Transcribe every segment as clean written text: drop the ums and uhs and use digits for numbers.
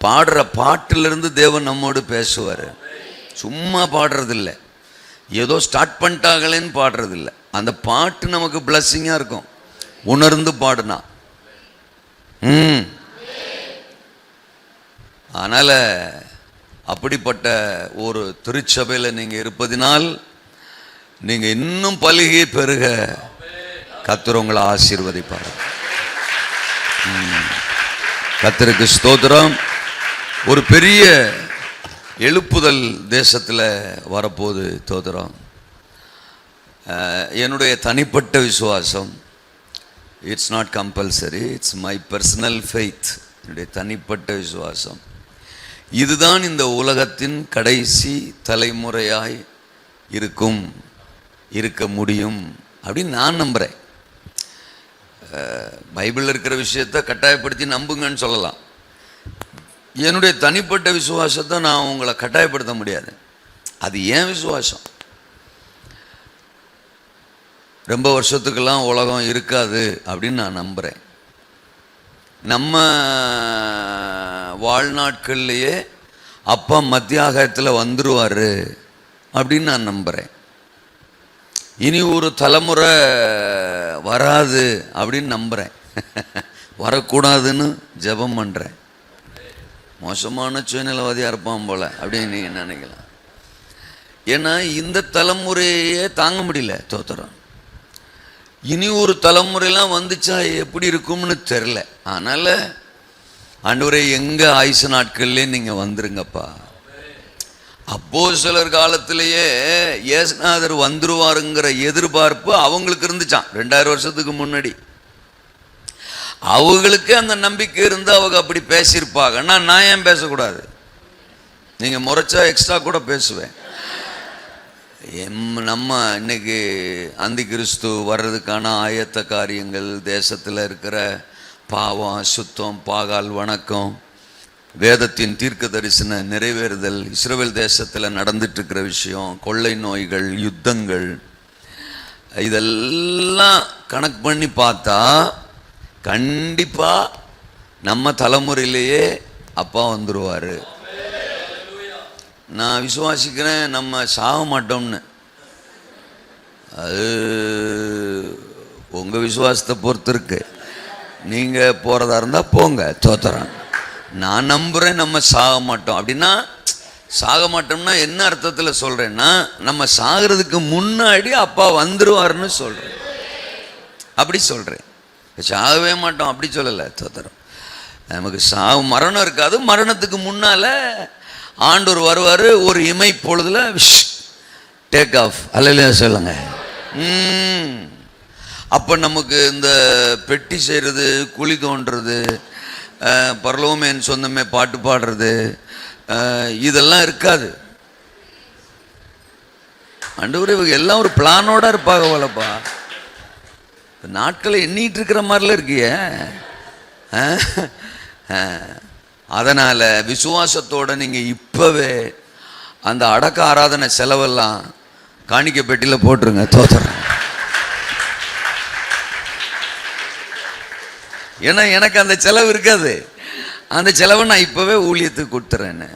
பாடுற பாட்டிலிருந்து தேவன் நம்மோடு பேசுவார். சும்மா பாடுறதில்லை, ஏதோ ஸ்டார்ட் பண்ணிட்டாங்களேன்னு பாடுறதில்லை. அந்த பாட்டு நமக்கு பிளஸ்ஸிங்காக இருக்கும் உணர்ந்து பாடுனா. அதனால் அப்படிப்பட்ட ஒரு திருச்சபையில் நீங்கள் இருப்பதினால் நீங்கள் இன்னும் பலுகி பெருக கர்த்தர் உங்களை ஆசீர்வதிப்பார். கர்த்தருக்கு ஸ்தோத்திரம். ஒரு பெரிய எழுப்புதல் தேசத்தில் வரப்போகுது. ஸ்தோத்திரம். என்னுடைய தனிப்பட்ட விசுவாசம், it's not compulsory, it's my personal faith. என்னுடைய தனிப்பட்ட விசுவாசம், இதுதான் இந்த உலகத்தின் கடைசி தலைமுறையாய் இருக்க முடியும் அப்படின்னு நான் நம்புகிறேன். பைபிளில் இருக்கிற விஷயத்தை கட்டாயப்படுத்தி நம்புங்கன்னு சொல்லலாம். என்னுடைய தனிப்பட்ட விசுவாசத்தை நான் உங்களை கட்டாயப்படுத்த முடியாது. அது ஏன் விசுவாசம். ரொம்ப வருஷத்துக்கெல்லாம் உலகம் இருக்காது அப்படின்னு நான் நம்புகிறேன். நம்ம வாழ்நாட்கள்லேயே அப்பா மத்தியாகத்தில் வந்துடுவார் அப்படின்னு நான் நம்புகிறேன். இனி ஒரு தலைமுறை வராது அப்படின்னு நம்புகிறேன். வரக்கூடாதுன்னு ஜெபம் பண்ணுறேன். மோசமான சுயநலவாதியாக இருப்பான் போல் அப்படின்னு நீங்கள் நினைக்கலாம். ஏன்னா இந்த தலைமுறையே தாங்க முடியல. தோத்திரம். இனி ஒரு தலைமுறையெல்லாம் வந்துச்சா எப்படி இருக்கும்னு தெரில. அதனால் ஆண்டவரே எங்கள் ஆயுசு நாட்கள்லே நீங்கள் வந்துருங்கப்பா. அப்போஸ்தலர் காலத்திலேயே இயேசுநாதர் வந்துருவாருங்கிற எதிர்பார்ப்பு அவங்களுக்கு இருந்துச்சான். 2000 வருஷத்துக்கு முன்னாடி அவங்களுக்கு அந்த நம்பிக்கை இருந்து அவங்க அப்படி பேசியிருப்பாங்க. நான் ஏன் பேசக்கூடாது? நீங்கள் முறைச்சா எக்ஸ்ட்ரா கூட பேசுவேன். நம்ம இன்னைக்கு அந்தி கிறிஸ்து வர்றதுக்கான ஆயத்த காரியங்கள், தேசத்தில் இருக்கிற பாவம், அசுத்தம், பாகால் வணக்கம், வேதத்தின் தீர்க்க தரிசன நிறைவேறுதல், இஸ்ரவேல் தேசத்தில் நடந்துட்டு இருக்கிற விஷயம், கொள்ளை நோய்கள், யுத்தங்கள், இதெல்லாம் கணக்கு பண்ணி பார்த்தா கண்டிப்பாக நம்ம தலைமுறையிலேயே அப்பா வந்துடுவார். நான் விசுவாசிக்கிறேன் நம்ம சாக மாட்டோம்னு. அது உங்கள் விசுவாசத்தை பொறுத்து இருக்கு. நீங்கள் போகிறதா இருந்தால் போங்க, தோத்துறேன். நான் நம்புகிறேன் நம்ம சாக மாட்டோம். அப்படின்னா சாக மாட்டோம்னா என்ன அர்த்தத்தில் சொல்கிறேன்னா, நம்ம சாகிறதுக்கு முன்னாடி அப்பா வந்துடுவார்னு சொல்கிறேன். அப்படி சொல்கிறேன். சாகவே மாட்டோம் அப்படி சொல்லலை. தோத்துறோம். நமக்கு மரணம் இருக்காது. மரணத்துக்கு முன்னால் ஆண்டவர் வருவார். ஒரு இமை பொழுதுல டேக் ஆஃப். அல்லையா சொல்லுங்க. அப்போ நமக்கு இந்த பெட்டி செய்கிறது, குழி தோன்றது, பரலோமேன் சொந்தமே பாட்டு பாடுறது, இதெல்லாம் இருக்காது. ஆண்டவரே இவங்க எல்லாம் ஒரு பிளானோட இருப்பாங்க போலப்பா. நாட்களை எண்ணிட்டு இருக்கிற மாதிரிலாம் இருக்கிய. அதனால் விசுவாசத்தோடு நீங்கள் இப்போவே அந்த அடக்க ஆராதனை செலவெல்லாம் காணிக்கை பெட்டியில் போட்டுருங்க. தோத்துறேன். ஏன்னா எனக்கு அந்த செலவு இருக்காது. அந்த செலவை நான் இப்போவே ஊழியத்துக்கு கொடுத்துறேன்னு.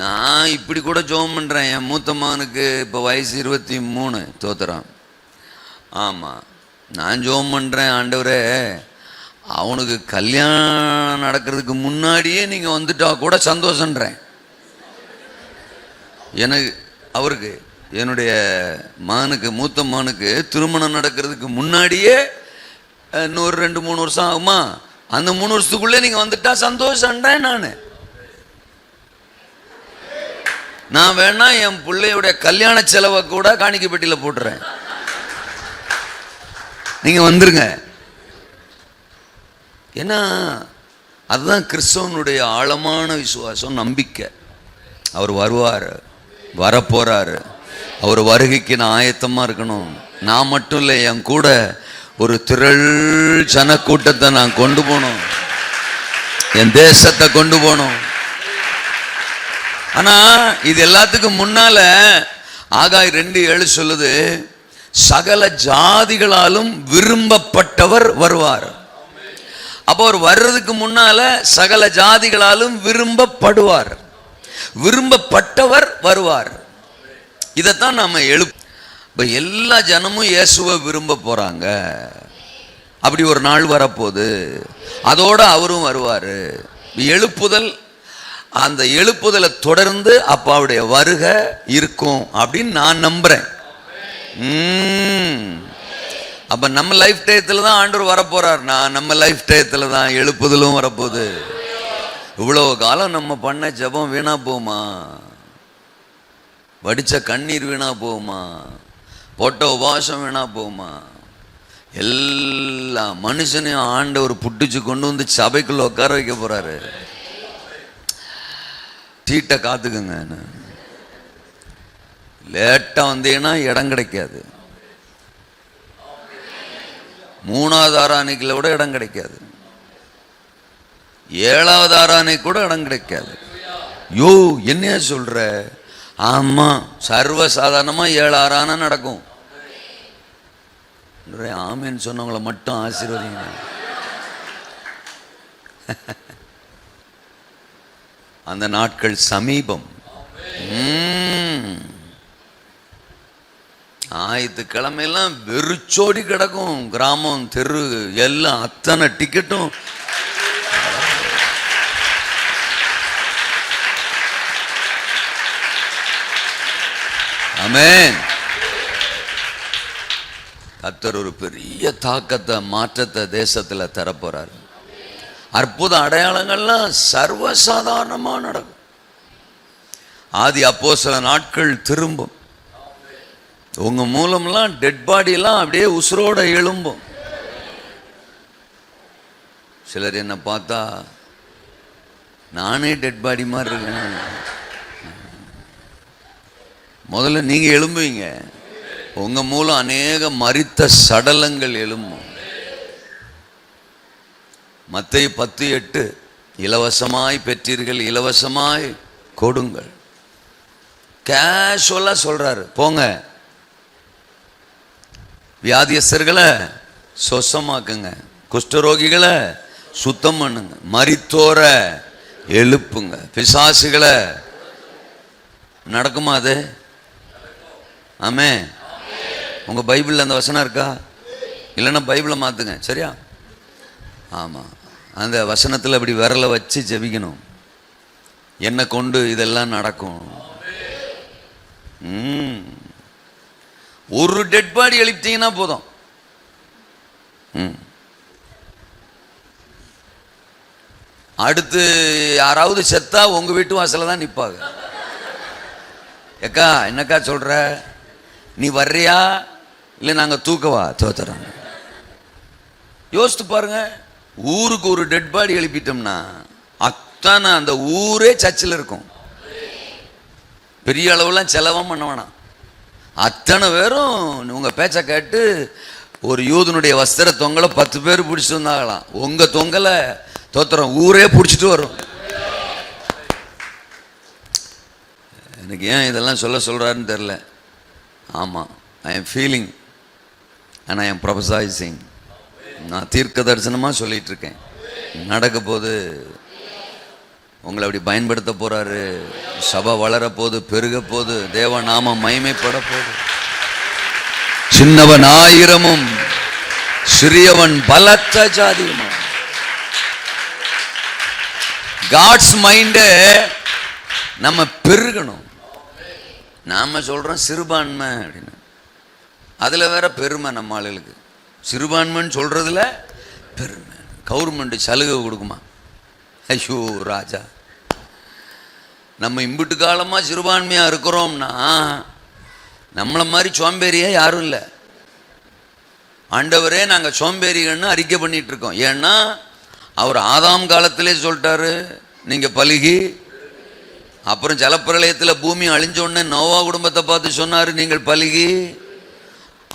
நான் இப்படி கூட ஜெபம் பண்ணுறேன். என் மூத்த மகனுக்கு இப்போ வயசு 23. தோத்துறான். ஆமாம், நான் ஜெபம் பண்ணுறேன், ஆண்டவரே அவனுக்கு கல்யாணம் நடக்கிறதுக்கு முன்னாடியே நீங்கள் வந்துட்டா கூட சந்தோஷன்றேன். எனக்கு அவருக்கு என்னுடைய மகனுக்கு, மூத்த மகனுக்கு திருமணம் நடக்கிறதுக்கு முன்னாடியே இன்னொரு 2-3 வருஷம் ஆகுமா, அந்த 3 வருஷத்துக்குள்ளே நீங்கள் வந்துட்டா சந்தோஷன்றேன். நான் வேணா என் பிள்ளையுடைய கல்யாண செலவை கூட காணிக்கை பெட்டியில் போட்டுறேன். நீங்க வந்துருங்க. ஏன்னா அதுதான் கிறிஸ்தவனுடைய ஆழமான விசுவாசம், நம்பிக்கை. அவர் வருவார், வரப்போறாரு. அவர் வருகைக்கு நான் ஆயத்தமாக இருக்கணும். நான் மட்டும் இல்லை, என் கூட ஒரு திரள் ஜனக்கூட்டத்தை நான் கொண்டு போகணும், என் தேசத்தை கொண்டு போகணும். ஆனால் இது எல்லாத்துக்கும் முன்னால் ஆகாய் 2:7 சொல்லுது, சகல ஜாதிகளாலும் விரும்பப்பட்டவர் வருவார். அப்போ அவர் வர்றதுக்கு முன்னால சகல ஜாதிகளாலும் விரும்பப்படுவார், விரும்பப்பட்டவர் வருவார். இதைத்தான் நம்ம இப்ப எல்லா ஜனமும் இயேசுவை விரும்ப போறாங்க. அப்படி ஒரு நாள் வரப்போகுது, அதோட அவரும் வருவாரு. எழுப்புதல், அந்த எழுப்புதலை தொடர்ந்து அப்பாவுடைய வருகை இருக்கும் அப்படின்னு நான் நம்புறேன். அப்ப நம்ம லைஃப் டயத்துல தான் ஆண்டவர் வரப்போறார். நம்ம லைஃப் டயத்துல தான் எழுப்புதலும் வரப்போகுது. இவ்வளவு காலம் நம்ம பண்ண ஜெபம் வீணா போகுமா? வடிச்ச கண்ணீர் வீணா போகுமா? போட்ட உபவாசம் வீணா போகுமா? எல்லா மனுஷனையும் ஆண்டவர் புட்டிச்சு கொண்டு வந்து சபைக்குள்ள உட்கார வைக்க போறாரு. சீட்டை காத்துக்குங்க. லேட்டா வந்தீங்கன்னா இடம் கிடைக்காது. 3வது ஆராதனைக்குள்ள கூட இடம் கிடைக்காது. 7வது ஆராதனை கூட இடம் கிடைக்காது. யோ என்ன சொல்ற? ஆமா, சர்வ சாதாரணமா 7 ஆராதனை நடக்கும். ஆமேன்னு சொன்னவங்களை மட்டும் ஆசீர்வதிங்க. அந்த நாட்கள் சமீபம். ஞாயிற்றுக்கிழமையெல்லாம் வெறிச்சோடி கிடக்கும். கிராமம், தெரு எல்லாம் அத்தனை டிக்கெட்டும். ஆமென். கர்த்தர் ஒரு பெரிய தாக்கத்தை, மாற்றத்தை தேசத்துல தரப்போறார். அற்புத அடையாளங்கள்லாம் சர்வசாதாரணமா நடக்கும். ஆதி அப்போஸ்தல நாட்கள் திரும்பும். உங்க மூலம்லாம் டெட் பாடி எல்லாம் அப்படியே உசுரோட எழும்பும். சிலர் என்ன பார்த்தா நானே டெட் பாடி மாதிரி இருக்கேன். முதல்ல நீங்க எழும்புவீங்க. உங்க மூலம் அநேக மரித்த சடலங்கள் எழும்பும். மத்தேயு 10:8 இலவசமாய் பெற்றீர்கள், இலவசமாய் கொடுங்கள். கேஷுவலா சொல்றாரு. போங்க, வியாதியஸ்தர்களை சொசமாக்குங்க, குஷ்டரோகிகளை சுத்தம் பண்ணுங்க, மரித்தோரை எழுப்புங்க, பிசாசுகளை. நடக்குமா அது? ஆமே. உங்க பைபிள்ல அந்த வசனம் இருக்கா? இல்லைன்னா பைபிளை மாத்துங்க, சரியா? ஆமா, அந்த வசனத்தில் அப்படி விரலை வச்சு ஜெபிக்கணும். என்னை கொண்டு இதெல்லாம் நடக்கும். ஒரு டெட் பாடி எழுப்பிட்டீங்கன்னா போதும். அடுத்து யாராவது செத்தா உங்க வீட்டு வாசல தான் நிற்பாங்க. ஏக்கா என்னக்கா சொல்ற, நீ வர்றியா இல்லை நாங்க தூக்கவா? தோத்துறோம். யோசித்து பாருங்க. ஊருக்கு ஒரு டெட் பாடி எழுப்பிட்டோம்னா அத்தனை அந்த ஊரே சர்ச்சில் இருக்கும். பெரிய அளவுலாம் செலவும் பண்ண வேணாம். அத்தனை பேரும் உங்க பேச்சை கேட்டு ஒரு யூதனுடைய வஸ்திர தொங்கலை 10 பேர் பிடிச்சிட்டு வந்தாங்களாம். உங்க தொங்கலை தோத்துறோம் ஊரே பிடிச்சிட்டு வரும். எனக்கு ஏன் இதெல்லாம் சொல்றாருன்னு தெரியல. ஆமாம், I am feeling and I am prophesying. நான் தீர்க்க தரிசனமாக சொல்லிட்டு இருக்கேன். நடக்க போது உங்களை அப்படி பயன்படுத்த போறாரு. சபை வளர போது, பெருக போது, தேவ நாமம் மகிமைப்பட போது. சின்னவன் 1000 சிறியவன் பலத்த ஜாதியுமா. காட்ஸ் மைண்டே நம்ம பெருகணும். நாம சொல்றோம் சிறுபான்மை அப்படின்னு, அதுல வேற பெருமை. நம்ம ஆளுகளுக்கு சிறுபான்மைன்னு சொல்றதுல பெருமை. கவர்மெண்ட் சலுகை கொடுக்குமா? ஐயோ ராஜா, நம்ம இம்பிட்டு காலமா சிறுபான்மையா இருக்கிறோம்னா நம்மளை மாதிரி சோம்பேறியா யாரும் இல்லை. ஆண்டவரே நாங்க சோம்பேறிகள்னு அறிக்கை பண்ணிட்டு இருக்கோம். ஏன்னா அவர் ஆதாம் காலத்திலே சொல்லிட்டாரு, நீங்க பலுகி. அப்புறம் ஜலப்பிரளயத்தில் பூமி அழிஞ்ச உடனே நோவா குடும்பத்தை பார்த்து சொன்னாரு, நீங்கள் பலுகி.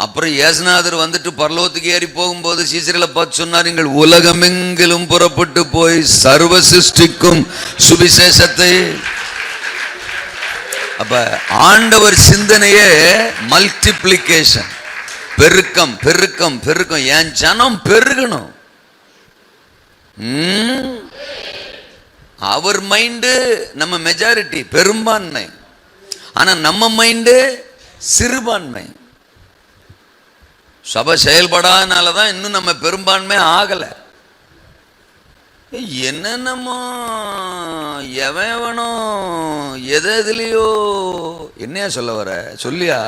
அப்புறம் ஏசுநாதர் வந்துட்டு பரலோகத்துக்கு ஏறி போகும்போது சீசர்களை பார்த்து சொன்னார், நீங்கள் உலகமெங்கிலும் புறப்பட்டு போய் சர்வ சிருஷ்டிக்கும் சுவிசேஷத்தை. அப்ப ஆண்டவர் சிந்தனையே மல்டிப்ளிகேஷன். பெருக்கம் பெருக்கம் பெருக்கம். என் ஜனம் பெருகணும். அவர் மைண்டு நம்ம மெஜாரிட்டி, பெரும்பான்மை. ஆனா நம்ம மைண்டு சிறுபான்மை. சபை செயல்படாதனாலதான் இன்னும் நம்ம பெரும்பான்மை ஆகல. என்னென்னமோ எவனோ எதுலையோ என்னையா சொல்ல வர சொல்லியா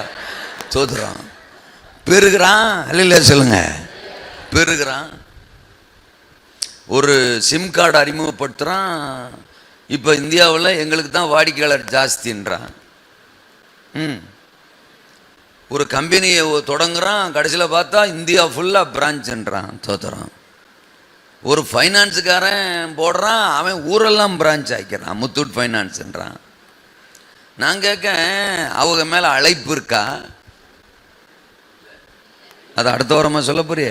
தோத்துறான், பெருகிறான். இல்ல சொல்லுங்க, பெருகிறான். ஒரு சிம் கார்டு அறிமுகப்படுத்துறான். இப்ப இந்தியாவில் எங்களுக்கு தான் வாடிக்கையாளர் ஜாஸ்தின்றான். ஒரு கம்பெனியை தொடங்குறான், கடைசியில் பார்த்தா இந்தியா ஃபுல்லாக பிரான்ச்ன்றான். தோத்துறான். ஒரு ஃபைனான்ஸுக்காரன் போடுறான், அவன் ஊரெல்லாம் பிரான்ச் ஆக்கிறான், முத்தூட் ஃபைனான்ஸ்ன்றான். நான் கேட்க, அவங்க மேலே அழைப்பு இருக்கா? அது அடுத்த வாரமாக சொல்ல போறிய.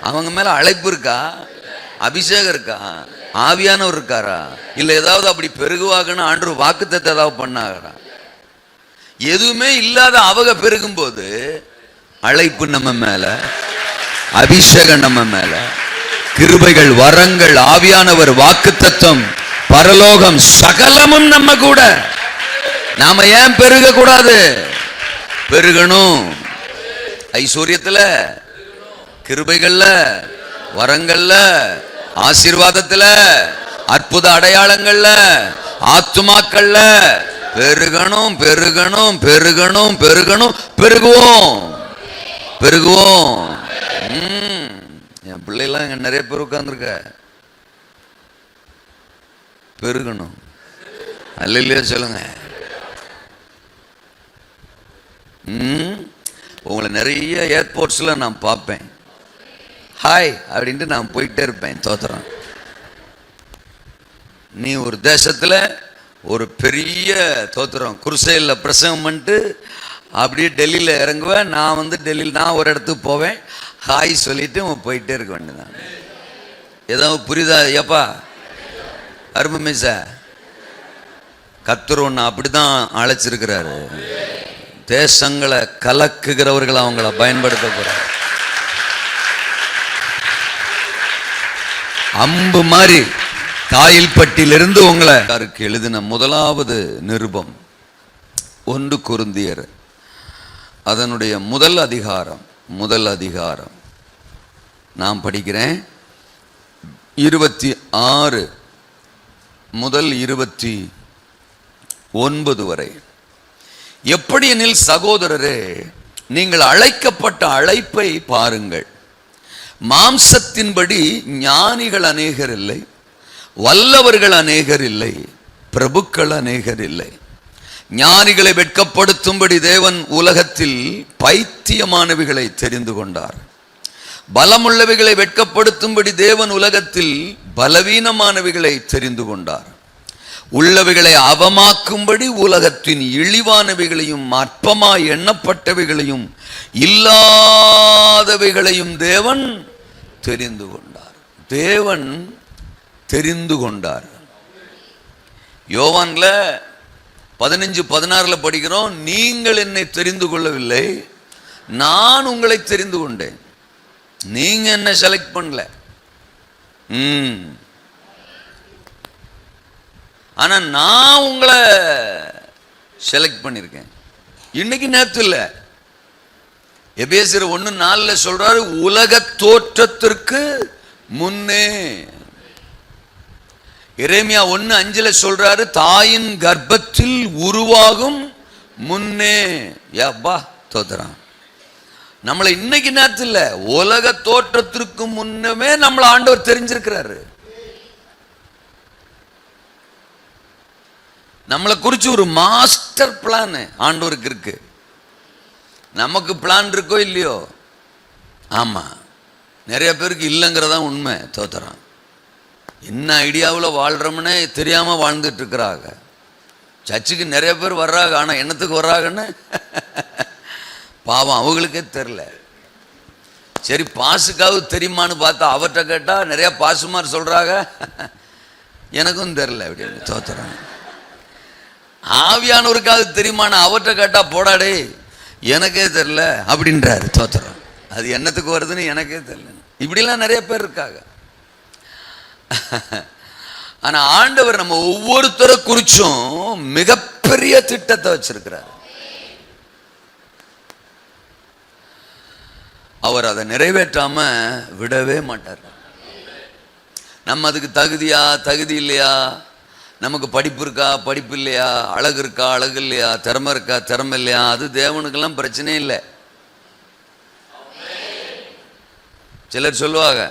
அவங்க மேலே அழைப்பு இருக்கா? அபிஷேகம் இருக்கா? ஆவியானவர் இருக்காரா? இல்லை ஏதாவது அப்படி பெருகுவாங்கன்னு ஆண்டு வாக்குத்தத்தை ஏதாவது பண்ணாரா? எதுவுமே இல்லாத அவங்க பெருகும் போது அழைப்பு நம்ம மேல, அபிஷேகம் நம்ம மேல, கிருபைகள், வரங்கள், ஆவியானவர், வாக்குத்தத்தம், பரலோகம் சகலமும் நம்ம கூட. நாம ஏன் பெருக கூடாது? பெருகணும். ஐஸ்வர்யத்துல, கிருபைகள்ல, வரங்கள்ல, ஆசீர்வாதத்துல, அற்புத அடையாளங்கள்ல, ஆத்துமாக்கள்ல பெருகணும் பெருகணும் பெருகணும் பெருகணும். பெருகுவோம் பெருகுவோம். என் பிள்ளைலாம் இங்க நிறைய பேர் உட்கார்ந்துருக்க. பெருகணும். அல்லையா சொல்லுங்க. உங்களை நிறைய ஏர்போர்ட்ஸ்ல நான் பார்ப்பேன். ஹாய் அப்படின்ட்டு நான் போயிட்டே இருப்பேன். தோத்துறேன். நீ ஒரு தேசத்துல ஒரு பெரிய தோத்துறோம் குருசையில் பிரசங்கம் பண்ணிட்டு அப்படியே டெல்லியில் இறங்குவேன். நான் டெல்லியில் நான் ஒரு இடத்துக்கு போவேன், ஹாய் சொல்லிட்டு போயிட்டே இருக்க வேண்டியதான். ஏதாவது புரியுதா? ஏப்பா அருமைமிச கர்த்தர் ஒன்று அப்படிதான் அழைச்சிருக்கிறாரு. தேசங்களை கலக்குகிறவர்களை அவங்கள பயன்படுத்த போறார். அம்பு மாதிரி காயில்பட்டியிலிருந்து உங்களை எழுதின முதலாவது நிருபம் 1 கொரிந்தியர் அதனுடைய முதல் அதிகாரம் நான் படிக்கிறேன். 26 முதல் 29 வரை. எப்படி எனில் சகோதரரே, நீங்கள் அழைக்கப்பட்ட அழைப்பை பாருங்கள். மாம்சத்தின்படி ஞானிகள் அநேகர் இல்லை, வல்லவர்கள் அநேகர் இல்லை, பிரபுக்கள் அநேகர் இல்லை. ஞானிகளை வெட்கப்படுத்தும்படி தேவன் உலகத்தில் பைத்தியமானவைகளை தெரிந்து கொண்டார். பலமுள்ளவைகளை வெட்கப்படுத்தும்படி தேவன் உலகத்தில் பலவீனமானவைகளை தெரிந்து கொண்டார். உள்ளவைகளை அவமாக்கும்படி உலகத்தின் இழிவானவைகளையும் அற்பமாய் எண்ணப்பட்டவைகளையும் இல்லாதவைகளையும் தேவன் தெரிந்து கொண்டார். தேவன் தெரிந்து கொண்டார். யோவான்ல 15:16 படிக்கிறோம், நீங்கள் என்னை தெரிந்து கொள்ளவில்லை, நான் உங்களை தெரிந்து கொண்டேன். நீங்க என்ன செலக்ட் பண்ணல. ஆனா நான் உங்களை செலக்ட் பண்ணிருக்கேன். இன்னைக்கு நேத்து இல்ல, எபேசியர் 1:4 சொல்றாரு, உலக தோற்றத்திற்கு முன்னே. எரேமியா 1:5 சொல்றாரு, தாயின் கர்ப்பத்தில் உருவாகும் முன்னே. யப்பா தோத்துறான். நம்மளை இன்னைக்கு நேரத்தில் இல்ல, உலக தோற்றத்திற்கு முன்னமே நம்மளை ஆண்டவர் தெரிஞ்சிருக்கிறாரு. நம்மளை குறிச்சு ஒரு மாஸ்டர் பிளான் ஆண்டவருக்கு இருக்கு. நமக்கு பிளான் இருக்கோ இல்லையோ? ஆமா, நிறைய பேருக்கு இல்லைங்கிறதா உண்மை. தோத்துறான். என்ன ஐடியாவில் வாழ்றோம்னே தெரியாம வாழ்ந்துட்டு இருக்கிறாங்க. சர்ச்சுக்கு நிறைய பேர் வர்றாங்க, ஆனா என்னத்துக்கு வர்றாங்கன்னு பாவம் அவங்களுக்கே தெரில. சரி, பாசுக்காவது தெரியுமான்னு பார்த்தா அவர்கிட்ட கேட்டா நிறைய பாசுமார் சொல்றாங்க, எனக்கும் தெரில அப்படின்னு. தோத்துறாங்க. ஆவியானவருக்காவது தெரியுமான்னு அவர்கிட்ட கேட்டா, போடாடே எனக்கே தெரியல அப்படின்றாரு. தோத்திரம். அது என்னத்துக்கு வருதுன்னு எனக்கே தெரியல. இப்படிலாம் நிறைய பேர் இருக்காங்க. ஆனா ஆண்டவர் நம்ம ஒவ்வொருத்தரை குறிச்சும் மிகப்பெரிய திட்டத்தை வச்சிருக்கிறார். அவர் அதை நிறைவேற்றாம விடவே மாட்டார். நம்ம அதுக்கு தகுதியா தகுதி இல்லையா, நமக்கு படிப்பு இருக்கா படிப்பு இல்லையா, அழகு இருக்கா அழகு இல்லையா, திறமை இருக்கா திறமை இல்லையா, அது தேவனுக்கெல்லாம் பிரச்சனையே இல்லை. சிலர் சொல்லுவாங்க,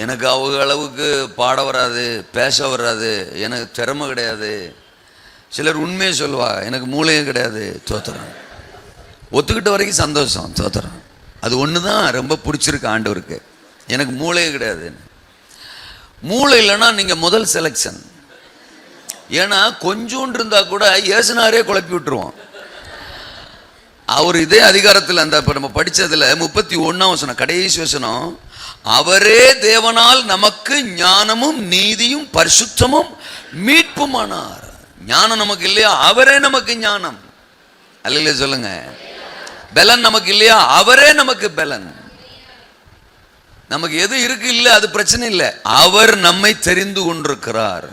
எனக்கு அவங்க அளவுக்கு பாட வராது பேச வராது எனக்கு திறமை கிடையாது. சிலர் உண்மையை சொல்லுவாங்க, எனக்கு மூளையும் கிடையாது. தோத்திரம். ஒத்துக்கிட்ட வரைக்கும் சந்தோஷம். தோத்திரம். அது ஒன்று தான் ரொம்ப பிடிச்சிருக்கு ஆண்டவருக்கு, எனக்கு மூளையே கிடையாது. மூளை இல்லைன்னா நீங்கள் முதல் செலெக்ஷன். ஏன்னா கொஞ்சோண்டு இருந்தால் கூட ஏசுனாரே குழப்பி விட்டுருவோம். அவர் இதே அதிகாரத்தில் அந்த இப்போ நம்ம படித்ததில் 31ஆம் வசனம் கடைசி வசனம், அவரே தேவனால் நமக்கு ஞானமும் நீதியும் பரிசுத்தமும் மீட்புமானார். ஞானம் நமக்கு இல்லையா, அவரே நமக்கு ஞானம். அல்லையா சொல்லுங்க. பலன் நமக்கு இல்லையா, அவரே நமக்கு பலன். நமக்கு எது இருக்கு இல்லை அது பிரச்சனை இல்லை, அவர் நம்மை தெரிந்து கொண்டிருக்கிறார்.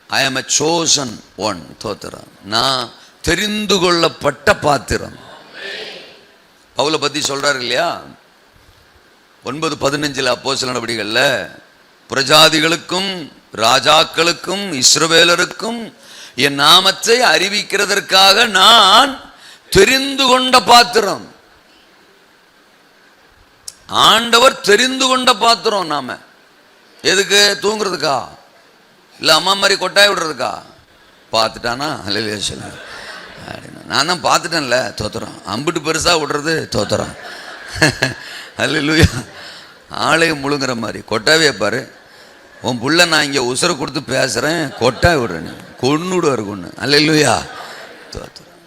I am a chosen one. தோத்திரம். நான் தெரிந்து கொள்ளப்பட்ட பாத்திரம். பவுலை பத்தி சொல்றாரு இல்லையா, 9:15 அப்போஸ்தலர் நடவடிக்கைகள்ல, பிரஜாதிகளுக்கும் ராஜாக்களுக்கும் இஸ்ரவேலருக்கும் என் நாமத்தை அறிவிக்கிறதற்காக நான் தெரிந்து கொண்ட பாத்திரம். ஆண்டவர் தெரிந்து கொண்ட பாத்திரம். நாம எதுக்கு? தூங்குறதுக்கா இல்லை அம்மா மாதிரி கொட்டாய் விடுறதுக்கா? பார்த்துட்டானா? அல்லையா சொல்லுங்க. நான் தான் பார்த்துட்டேன்ல. தோத்திரம். அம்பிட்டு பெருசாக விடுறது. தோத்திரம். அல்லேலூயா. ஆலயம் முழுங்குற மாதிரி கொட்டாவே பாரு. உன் புள்ள நான் இங்கே உசுரை கொடுத்து பேசுகிறேன், கொட்டாய் விடுறேன், கொன்னுடுவார் கொன்று. அல்லேலூயா. தோத்திரம்.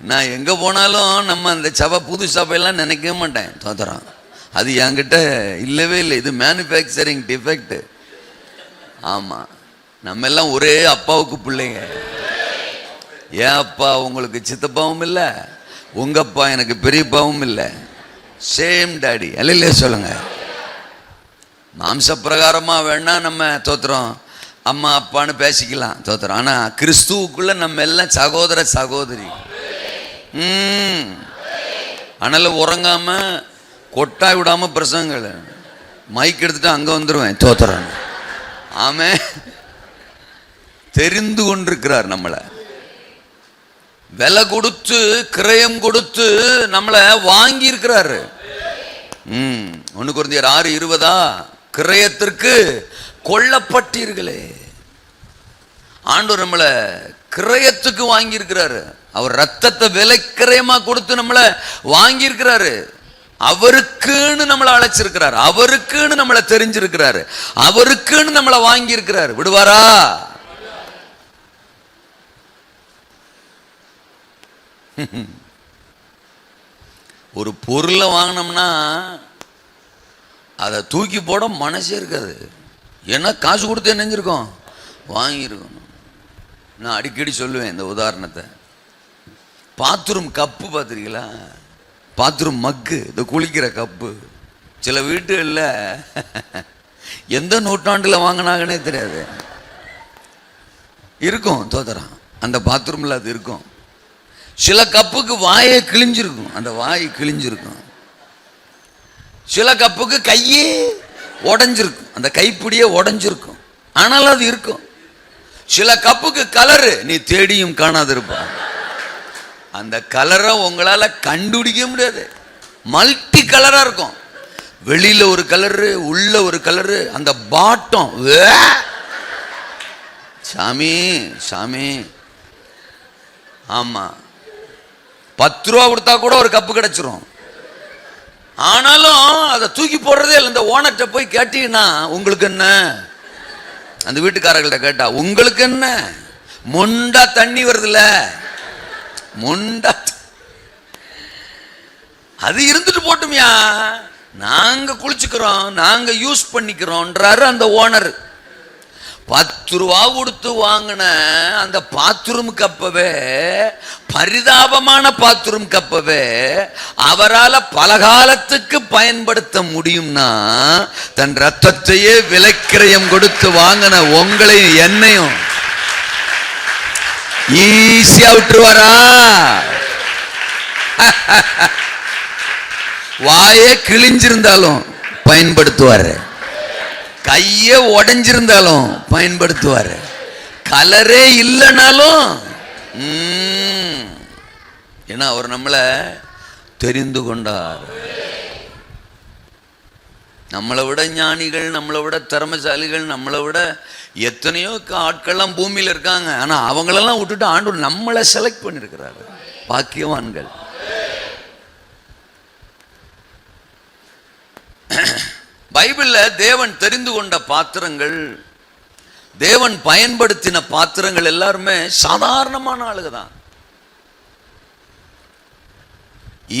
நான் எங்கே போனாலும் நம்ம அந்த சபை புது சபையெல்லாம் நினைக்கவே மாட்டேன். தோத்திரம். அது என்கிட்ட இல்லவே இல்லை. இது மேனுஃபேக்சரிங் டிஃபெக்ட். ஆமாம், நம்ம எல்லாம் ஒரே அப்பாவுக்கு பிள்ளைங்க. ஏன் அப்பா உங்களுக்கு சித்தப்பாவும் இல்லை, உங்கள் அப்பா எனக்கு பெரியப்பாவும் இல்லை, சேம் டாடி. அல்லையா சொல்லுங்க. மாம்ச பிரகாரமாக வேணா நம்ம தோத்திரம் அம்மா அப்பான்னு பேசிக்கலாம். தோத்திரம். ஆனால் கிறிஸ்துவுக்குள்ள நம்ம எல்லாம் சகோதர சகோதரி. அதனால உறங்காம கொட்டாய் விடாம பிரசங்கள் மைக் எடுத்துட்டு அங்க வந்துருவேன். தோத்திரம். ஆமே. தெரிந்து கொண்டிருக்கிறார் நம்மளை. விலை கொடுத்து கிரயம் கொடுத்து நம்மளை வாங்கி இருக்கிறாரு. 1 கொரிந்தியர் 6:20 கிரயத்திற்கு கொல்லப்பட்டீர்களே. ஆண்டவர் நம்மளை கிரயத்துக்கு வாங்கி இருக்கிறாரு. அவர் ரத்தத்தை விலை கிரயமா கொடுத்து நம்மளை வாங்கி இருக்கிறாரு. அவருக்குன்னு நம்மளை அழைச்சிருக்கிறார், அவருக்குன்னு நம்மளை தெரிஞ்சிருக்கிறாரு, அவருக்குன்னு நம்மளை வாங்கி இருக்கிறார். விடுவாரா? ஒரு பொருளை வாங்கினோம்னா அதை தூக்கி போட மனசே இருக்காது. ஏன்னா காசு கொடுத்து நினைஞ்சிருக்கோம், வாங்கியிருக்கணும். நான் அடிக்கடி சொல்லுவேன் இந்த உதாரணத்தை. பாத்ரூம் கப்பு பார்த்துருக்கீங்களா? பாத்ரூம் மக்கு, இந்த குளிக்கிற கப்பு. சில வீட்டுகளில் எந்த நூற்றாண்டில் வாங்கினாங்கன்னே தெரியாது, இருக்கும். தோத்திரம். அந்த பாத்ரூமில் அது இருக்கும். சில கப்புக்கு வாயே கிழிஞ்சிருக்கும், அந்த வாய் கிழிஞ்சிருக்கும். சில கப்புக்கு கையே உடஞ்சிருக்கும், அந்த கைப்பிடியே உடஞ்சிருக்கும். ஆனாலும் அது இருக்கும். சில கப்புக்கு கலரு நீ தேடியும் காணாது இருப்பா. அந்த கலரை உங்களால கண்டுபிடிக்க முடியாது. மல்டி கலரா இருக்கும். வெளியில ஒரு கலரு, உள்ள ஒரு கலரு. அந்த பாட்டம் சாமி சாமி. ஆமா, 10 ரூபா கொடுத்தா கூட ஒரு கப்பு கிடைச்சிரும். ஆனாலும் அதை தூக்கி போடுறதே இல்லை. இந்த ஓனர்கிட்ட போய் கேட்டீங்கன்னா, உங்களுக்கு என்ன, அந்த வீட்டுக்காரர்கள்ட்ட கேட்டா, உங்களுக்கு என்ன, முண்டா தண்ணி வருதுல்ல, முண்டா அது இருந்துட்டு போட்டுமியா, நாங்க குளிச்சுக்கிறோம், நாங்க யூஸ் பண்ணிக்கிறோம்ன்றாரு அந்த ஓனர். 10 ரூபா கொடுத்து வாங்கின அந்த பாத்ரூம் கப்பவே, பரிதாபமான பாத்ரூம் கப்பவே அவரால் பலகாலத்துக்கு பயன்படுத்த முடியும்னா, தன் ரத்தத்தையே விலைக்கிரயம் கொடுத்து வாங்கின உங்களையும் என்னையும் ஈஸியா விட்டுருவாரா? வாயே கிழிஞ்சிருந்தாலும் பயன்படுத்துவாரு, கையே உடைஞ்சிருந்தாலும் பயன்படுத்துவாரு, கலரே இல்லைனாலும். ஏன்னா அவர் நம்மளை தெரிந்து கொண்டார். நம்மளை விட ஞானிகள், நம்மளை விட திறமைசாலிகள், நம்மளை விட எத்தனையோ ஆட்கள்லாம் பூமியில் இருக்காங்க. ஆனால் அவங்களெல்லாம் விட்டுட்டு ஆண்டவர் நம்மளை செலக்ட் பண்ணியிருக்கிறாரு. பாக்கியவான்கள். பைபிளில் தேவன் தெரிந்து கொண்ட பாத்திரங்கள், தேவன் பயன்படுத்தின பாத்திரங்கள் எல்லாருமே சாதாரணமான ஆளுக தான்.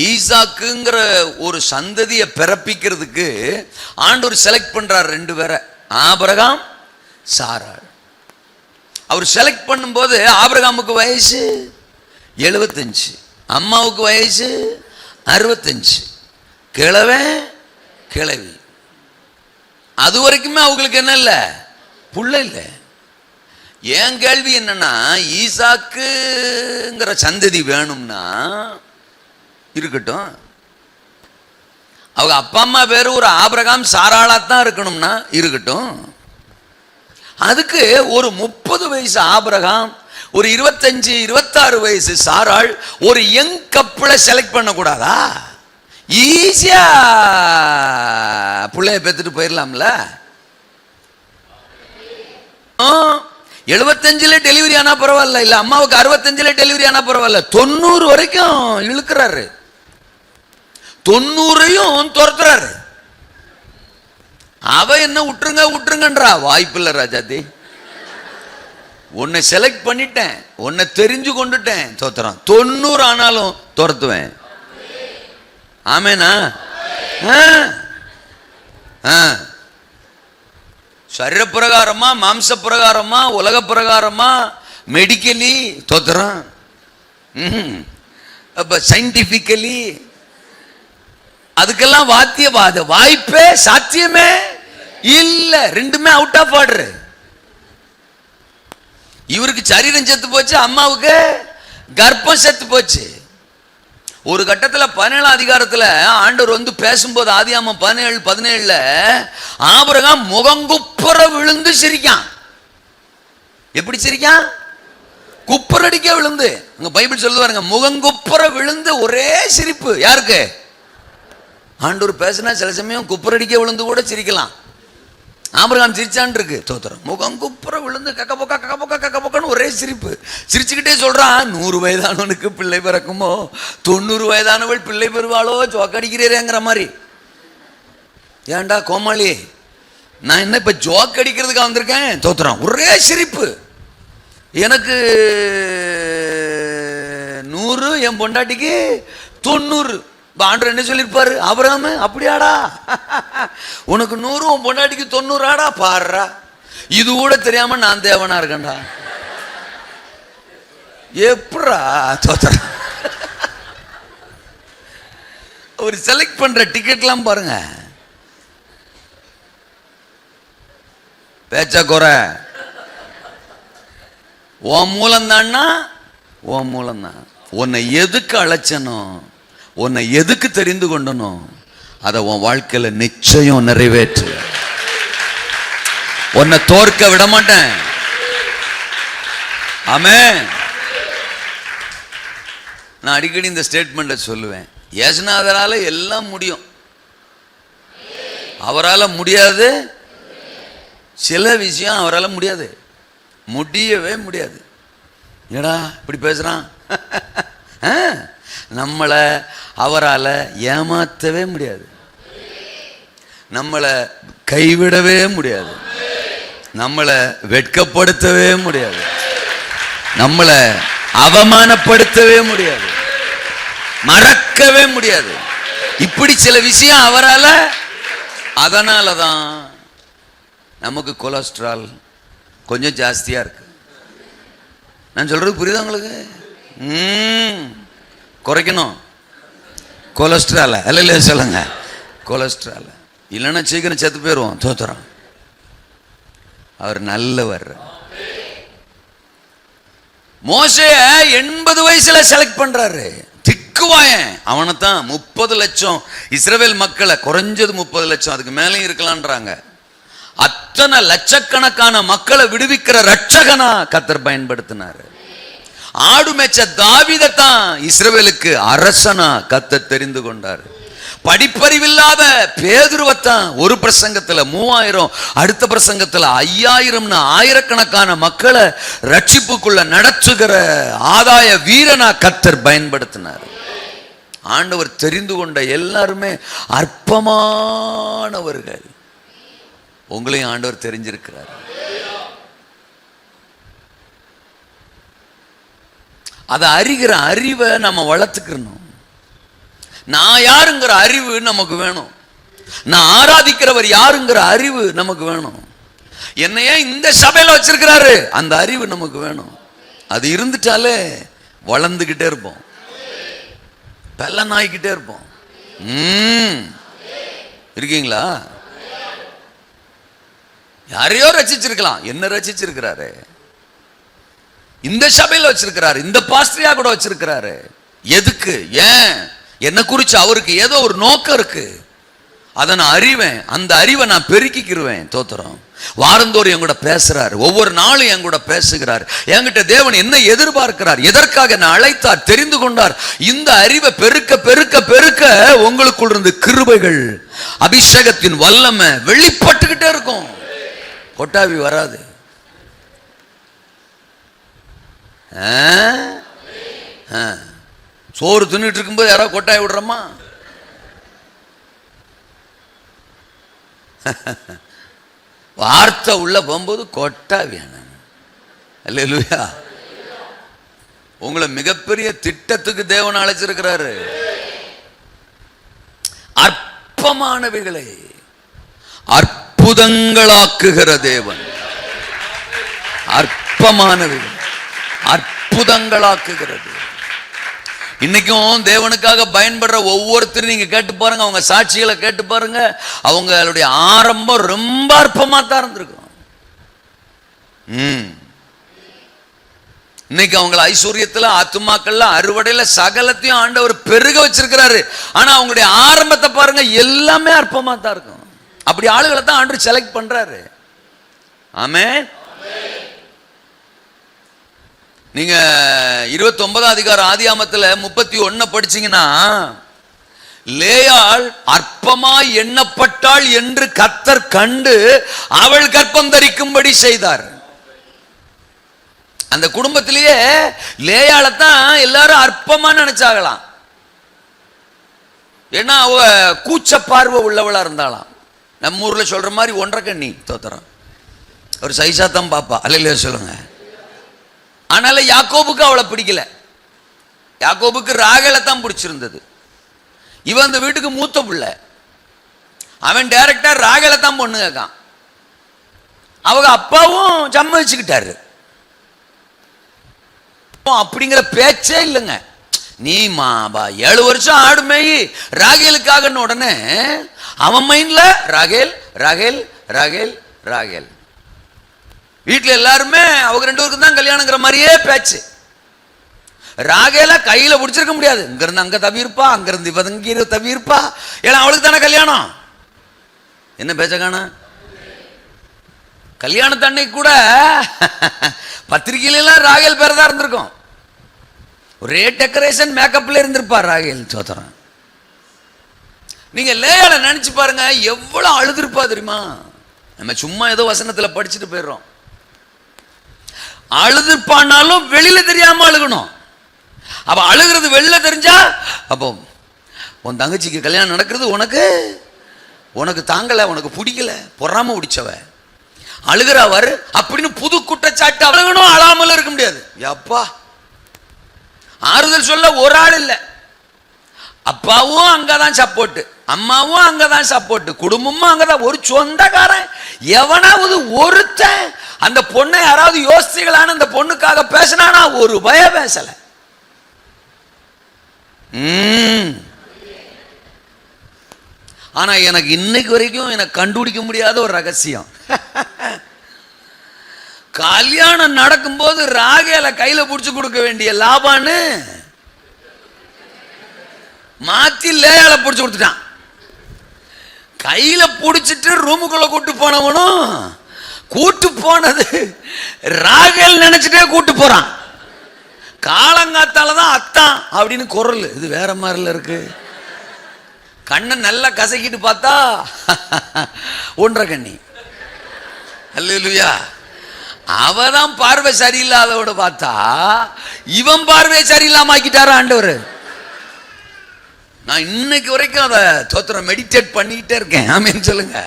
ஈசாக்குங்கிற ஒரு சந்ததியை பிறப்பிக்கிறதுக்கு ஆண்டவர் செலக்ட் பண்றார் 2 பேரை, ஆபிரகாம், சாராள். அவர் செலக்ட் பண்ணும்போது ஆபிரகாமுக்கு வயசு 75, அம்மாவுக்கு வயசு 65, கிழவி. அது வரைக்குமே அவங்களுக்கு என்ன இல்லை, புள்ள இல்லை. என் கேள்வி என்னன்னா, ஈசாக்குங்கிற சந்ததி வேணும்னா இருக்கட்டும், அவங்க அப்பா அம்மா பேரு ஒரு ஆபிரகாம் சாராளாத்தான் இருக்கணும்னா இருக்கட்டும். அதுக்கு ஒரு 30 வயசு ஆபிரகாம், ஒரு 25-26 வயசு சாராள், ஒரு யங் கப்பலை செலக்ட் பண்ணக்கூடாதா? ஈஸியா பிள்ளைய பெற்றுட்டு போயிடலாம்ல. 75ல டெலிவரி ஆனா பரவாயில்ல, இல்ல அம்மாவுக்கு 65ல டெலிவரி ஆனா பரவாயில்ல, 90 வரைக்கும் இழுக்கிறாரு, 90ஐயும் துரத்துறாரு. அவ என்ன விட்டுருங்கன்றா? வாய்ப்பில்லை ராஜாதி, உன்னை செலக்ட் பண்ணிட்டேன், உன்னை தெரிஞ்சு கொண்டுட்டேன், தோத்துறான். 90 ஆனாலும் துரத்துவேன். ஆமேனா? சரீர பிரகாரமா, மாம்ச பிரகாரமா, உலக பிரகாரமா, மெடிக்கலி தோத்துறான். அப்ப சயின்டிபிக்கலி அதுக்கெல்லாம் வாய்ப்பே சாத்தியமே இல்ல. 2மே அவுட் ஆஃப் ஆர்டர். இவருக்கு சரீரம் செத்து போச்சு, அம்மாவுக்கு கர்ப்பம் செத்து போச்சு. ஒரு கட்டத்தில் 17 அதிகாரத்தில் ஆண்டவர் வந்து பேசும்போது, ஆதியாகமம் 17:17 ஆபிரகாம் முகங்குப்புற விழுந்து சிரிக்கான். எப்படி சிரிக்கான்? குப்புரடிக்க விழுந்து. உங்க பைபிள் சொல்லுது பாருங்க, முகங்குப்புற விழுந்து ஒரே சிரிப்பு. யாருக்கு? ஆண்டவர் பேசினா சில சமயம் குப்புரடிக்க விழுந்து கூட சிரிக்கலாம். ஆபிரகாம் சிரிச்சான் இருக்கு, தோத்திரம். முகங்குப்புற விழுந்து கக்கப்பொக்கன்னு ஒரே சிரிப்பு. சிரிச்சுக்கிட்டே சொல்றான், 100 வயதானவனுக்கு பிள்ளை பிறக்குமோ, 90 வயதானவள் பிள்ளை பெறுவாளோ, ஜோக்கடிக்கிறேங்கிற மாதிரி. ஏன்டா கோமாளி, நான் என்ன இப்ப ஜோக் அடிக்கிறதுக்காக வந்திருக்கேன்? தோத்திரம். ஒரே சிரிப்பு. எனக்கு 100, என் பொண்டாட்டிக்கு 90. ஆண்டவர் என்ன சொல்லிருப்பாரு? ஆபிரகாம் அப்படியாடா, உனக்கு 100, உன் பொண்டாட்டிக்கு 90 பாடுறா. இது கூட தெரியாம நான் தேவனா இருக்கேன்டா. எப்படா தோத்தர? ஒரு செலக்ட் பண்ற டிக்கெட்லாம் பாருங்க, பேச்ச குறை. உன் மூலம்தான்னா உன் மூலம்தான். உன்னை எதுக்கு அழைச்சனும், உன்னை எதுக்கு தெரிந்து கொண்டனும், அதை உன் வாழ்க்கையில நிச்சயம் நிறைவேற்று. உன்னை தோற்க விட மாட்டேன். ஆமென். நான் அடிக்கடி இந்த ஸ்டேட்மெண்ட்டை சொல்லுவேன், இயேசுநாதரால எல்லாம் முடியும், அவரால் முடியாது சில விஷயம், அவரால் முடியாது, முடியவே முடியாது. ஏடா இப்படி பேசுறான்? நம்மளை அவரால் ஏமாற்றவே முடியாது, நம்மளை கைவிடவே முடியாது, நம்மளை வெட்கப்படுத்தவே முடியாது, நம்மளை அவமானப்படுத்தவே முடியாது, மறக்கவே முடியாது. இப்படி சில விஷயம் அவரால். அதனால தான் நமக்கு கொலஸ்ட்ரால், கொஞ்சம் ஜாஸ்தியாக இருக்கு. நான் சொல்றது புரியுதா உங்களுக்கு? குறைக்கணும் கொலஸ்ட்ரால. அல்ல சொல்லுங்க, கொலஸ்ட்ரால. இல்லைன்னா சீக்கிரம் செத்து போயிடுவோம். தோத்துறோம். அவர் நல்லவர். மோசே 80 வயசுல செலக்ட் பண்றாரு. திக்குவாயன் அவனைத்தான் 30 லட்சம் இஸ்ரவேல் மக்களை, குறைஞ்சது 30 லட்சம், அதுக்கு மேலே இருக்கலான்றாங்க. அத்தனை லட்சக்கணக்கான மக்களை விடுவிக்கிற ரட்சகனா கர்த்தர் பயன்படுத்தினார். ஆடு மேய்ச்ச தாவீதைத்தான் இஸ்ரவேலுக்கு அரசனா கர்த்தர் தெரிந்து கொண்டார். படிப்பறிவில்லாத பேதுருவைத்தான் ஒரு பிரசங்கத்துல 3000, அடுத்த பிரசங்கத்துல 5000, ஆயிரக்கணக்கான மக்களை ரட்சிப்புக்குள்ள நடத்துகிற ஆதாய வீரனா கர்த்தர் பயன்படுத்தினார். ஆண்டவர் தெரிந்து கொண்ட எல்லாருமே அற்பமானவர்கள். உங்களையும் ஆண்டவர் தெரிஞ்சிருக்கிறார். அதை அறிகிற அறிவை நம்ம வளர்த்துக்கணும். நான் யாருங்கிற அறிவு நமக்கு வேணும். நான் ஆராதிக்கிறவர் யாருங்கிற அறிவு நமக்கு வேணும். என்னையே இந்த சபையில வச்சிருக்கிறாரு, அந்த அறிவு நமக்கு வேணும். அது இருந்துட்டாலே வளர்ந்துகிட்டே இருப்போம், பெல்லன் ஆகிக்கிட்டே இருப்போம். இருக்கீங்களா? யாரையோ ரசிச்சிருக்கலாம், என்ன ரசிச்சிருக்கிறாரு. இந்த சபையில வச்சிருக்கிறாரு, இந்த பாஸ்டரியா கூட வச்சிருக்கிறாரு. எதுக்கு? ஏன்? என்ன குறிச்சு அவருக்கு ஏதோ ஒரு நோக்கம் இருக்கு. அதை நான் அறிவேன், அந்த அறிவை நான் பெருக்கிக்கிருவேன். தோத்திரம். வாரந்தோறும் என் கூட பேசுறாரு, ஒவ்வொரு நாளும் என் கூட பேசுகிறார். என்கிட்ட தேவன் என்ன எதிர்பார்க்கிறார், எதற்காக நான் அழைத்தார், தெரிந்து கொண்டார். இந்த அறிவை பெருக்க பெருக்க பெருக்க உங்களுக்குள் இருந்து கிருபைகள், அபிஷேகத்தின் வல்லமை வெளிப்பட்டுக்கிட்டே இருக்கும். கொட்டாவி வராது. சோறு தின்னுட்டு இருக்கும்போது யாராவது கொட்டாய் விடுறோமா? வார்த்தை உள்ள போகும்போது கொட்டாவியான. அல்லேலூயா. உங்களை மிகப்பெரிய திட்டத்துக்கு தேவன் அழைச்சிருக்கிறாரு. அற்பமானவைகளை அற்புதங்களாக்குகிற தேவன். அற்பமானவைகள் அற்புதங்களாக்குகிறது. இன்னைக்கும் தேவனுக்காக பயன்படுற ஒவ்வொருத்தரும் நீங்க கேட்டு பாருங்க, அவங்க சாட்சிகளை கேட்டு பாருங்க. அவங்களுடைய ஆரம்பம் ரொம்ப அற்பமா தான் இருந்திருக்கும். இன்னைக்கு அவங்கள ஐஸ்வர்யத்துல, ஆத்துமாக்கள்ல, அறுவடையில, சகலத்தையும் ஆண்டவர் பெருக வச்சிருக்கிறாரு. ஆனா அவங்களுடைய ஆரம்பத்தை பாருங்க, எல்லாமே அற்பமா தான் இருக்கும். அப்படி ஆளுகளை தான் ஆண்டவர் செலக்ட் பண்றாரு. ஆமென். நீங்க 29ஆம் அதிகாரம் ஆதியாமத்துல 31 படிச்சீங்கன்னா, லேயாள் அற்பமாய் எண்ணப்பட்டாள் என்று கர்த்தர் கண்டு அவள் கர்ப்பம் தரிக்கும்படி செய்தார். அந்த குடும்பத்திலேயே லேயாளத்தான் எல்லாரும் அற்பமா நினைச்சாங்களாம். ஏன்னா அவ கூச்ச பார்வை உள்ளவளா இருந்தாளாம். நம்ம ஊர்ல சொல்ற மாதிரி ஒன்றரை கண்ணி. தோத்திரம். ஒரு சைசாத்தான் பாப்பா. அல்லையா சொல்லுங்க. ஆனால யாக்கோபுக்கு அவளை பிடிக்கல. யாக்கோபுக்கு ராகேலை தான் பிடிச்சிருந்தது. இவன் அந்த வீட்டுக்கு மூத்த பிள்ளை. அவன் டைரக்டா ராகேலை தான் பொண்ணு கேட்கான். அவங்க அப்பாவும் சம்மதிச்சுக்கிட்டாரு. அப்படிங்கிற பேச்சே இல்லைங்க. நீ 7 வருஷம் ஆடு மேய் ராகேலுக்காக உடனே அவன் மைண்ட்ல ராகேல் ராகேல் ராகேல் ராகேல். வீட்டில் எல்லாருமே அவங்க 2 பேருக்கும் தான் கல்யாணங்கிற மாதிரியே பேச்சு. ராகேல கையில பிடிச்சிருக்க முடியாது. இங்கிருந்து அங்க தவிர்ப்பா, அங்கிருந்து இங்க தவிர்ப்பா. ஏன்னா அவளுக்கு தானே கல்யாணம். என்ன பேச்ச காணா? கல்யாணத்தன்னைக்கு கூட பத்திரிகையில எல்லாம் ராகேல் பேர் தான் இருந்திருக்கும். ஒரே டெக்கரேஷன் மேக்கப்ல இருந்திருப்பார் ராகேல். சோதரன். நீங்க லேயால நினைச்சு பாருங்க, எவ்வளவு அழுதுருப்பா தெரியுமா? நம்ம சும்மா ஏதோ வசனத்துல படிச்சுட்டு போயிடுறோம். அழுதுப்பானாலும் வெளியில தெரியாம அழுகணும். அப்ப அழுகிறது வெளில தெரிஞ்சா, அப்போ உன் தங்கச்சிக்கு கல்யாணம் நடக்கிறது உனக்கு தாங்கல, உனக்கு பிடிக்கல, பொறாம பிடிச்சவ அழுகிறவர் அப்படின்னு புது குற்றச்சாட்டு. அழுகணும், அழாமல் இருக்க முடியாது. அப்பா ஆறுதல் சொல்ல ஒரு ஆள் இல்லை. அப்பாவும் அங்கதான் சப்போர்ட், அம்மாவும் அங்கதான் சப்போர்ட், குடும்பமும் அங்கதான். ஒரு சொந்தக்காரன் எவனாவது ஒருத்தன் அந்த பொண்ணை யாராவது யோசிச்சுகளான்னு அந்த பொண்ணுக்காக பேசினானா? ஒரு பயம் பேசல. ஆனா எனக்கு இன்னைக்கு வரைக்கும் எனக்கு கண்டுபிடிக்க முடியாத ஒரு ரகசியம், கல்யாணம் நடக்கும்போது ராகேல கையில புடிச்சு கொடுக்க வேண்டிய லாபான்னு மாத்தி லேயால புடிச்சு கொடுத்துட்டான். கையில புடிச்சிட்டு ரூமுக்குள்ள கூட்டு போனவனும் கூட்டு போனது ராகேல் நினைச்சிட்டே கூட்டு போறான். காலங்காத்தாலதான் அத்தான் அப்படின்னு குரல். இது வேற மாதிரில இருக்கு. கண்ணை நல்லா கசக்கிட்டு பார்த்தா ஒன்றரை கண்ணி. அல்லேலூயா. அவதான் பார்வை சரியில்லாதவோட பார்த்தா இவன் பார்வை சரியில்லாம ஆக்கிட்டாரா ஆண்டவர். நான் இன்னைக்கு வரைக்கும் அதை தோத்திரம் மெடிடேட் பண்ணிக்கிட்டே இருக்கேன். ஆமேன்னு சொல்லுங்க.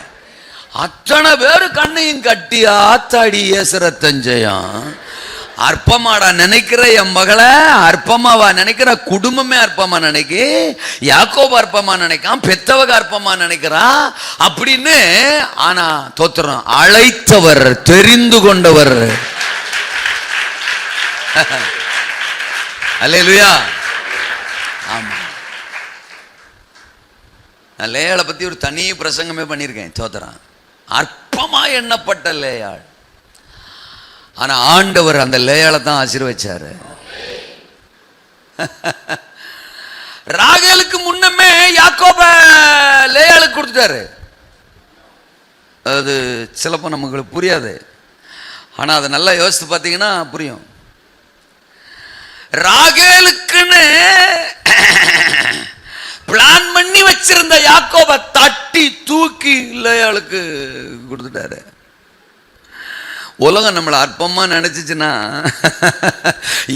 அத்தனை பேரு கண்ணையும் கட்டி ஆத்தாடி ஏசுறத்தஞ்சயம். அற்பமாடா நினைக்கிற என் மகளை அற்பமாவா நினைக்கிற, குடும்பமே அற்பமா நினைக்க, யாக்கோபு அற்பமா நினைக்கான், பெத்தவக அற்பமா நினைக்கிறா அப்படின்னு. ஆனா தோத்திரம் அழைத்தவர், தெரிந்து கொண்டவர். அல்லேலூயா. ஆமா, நான் லேயாளை பத்தி ஒரு தனி பிரசங்கமே பண்ணியிருக்கேன். தோத்திரம் அற்பமா எண்ணப்பட்ட லேயாள். ஆனா ஆண்டவர் அந்த லேயாளை தான் ஆசீர்வதிச்சாரு. ராகேலுக்கு முன்னமே யாக்கோப லேயாளுக்கு கொடுத்துட்டாரு. அது சிலப்போ நமக்கு புரியாது. ஆனா அதை நல்லா யோசித்து பார்த்தீங்கன்னா புரியும். ராகேலுக்குன்னு பிளான் பண்ணி வச்சிருந்த யாக்கோப தட்டி தூக்கி லேயாளுக்கு கொடுத்துட்டாரு. உலகம் நம்மளை அற்பமா நினைச்சிச்சுன்னா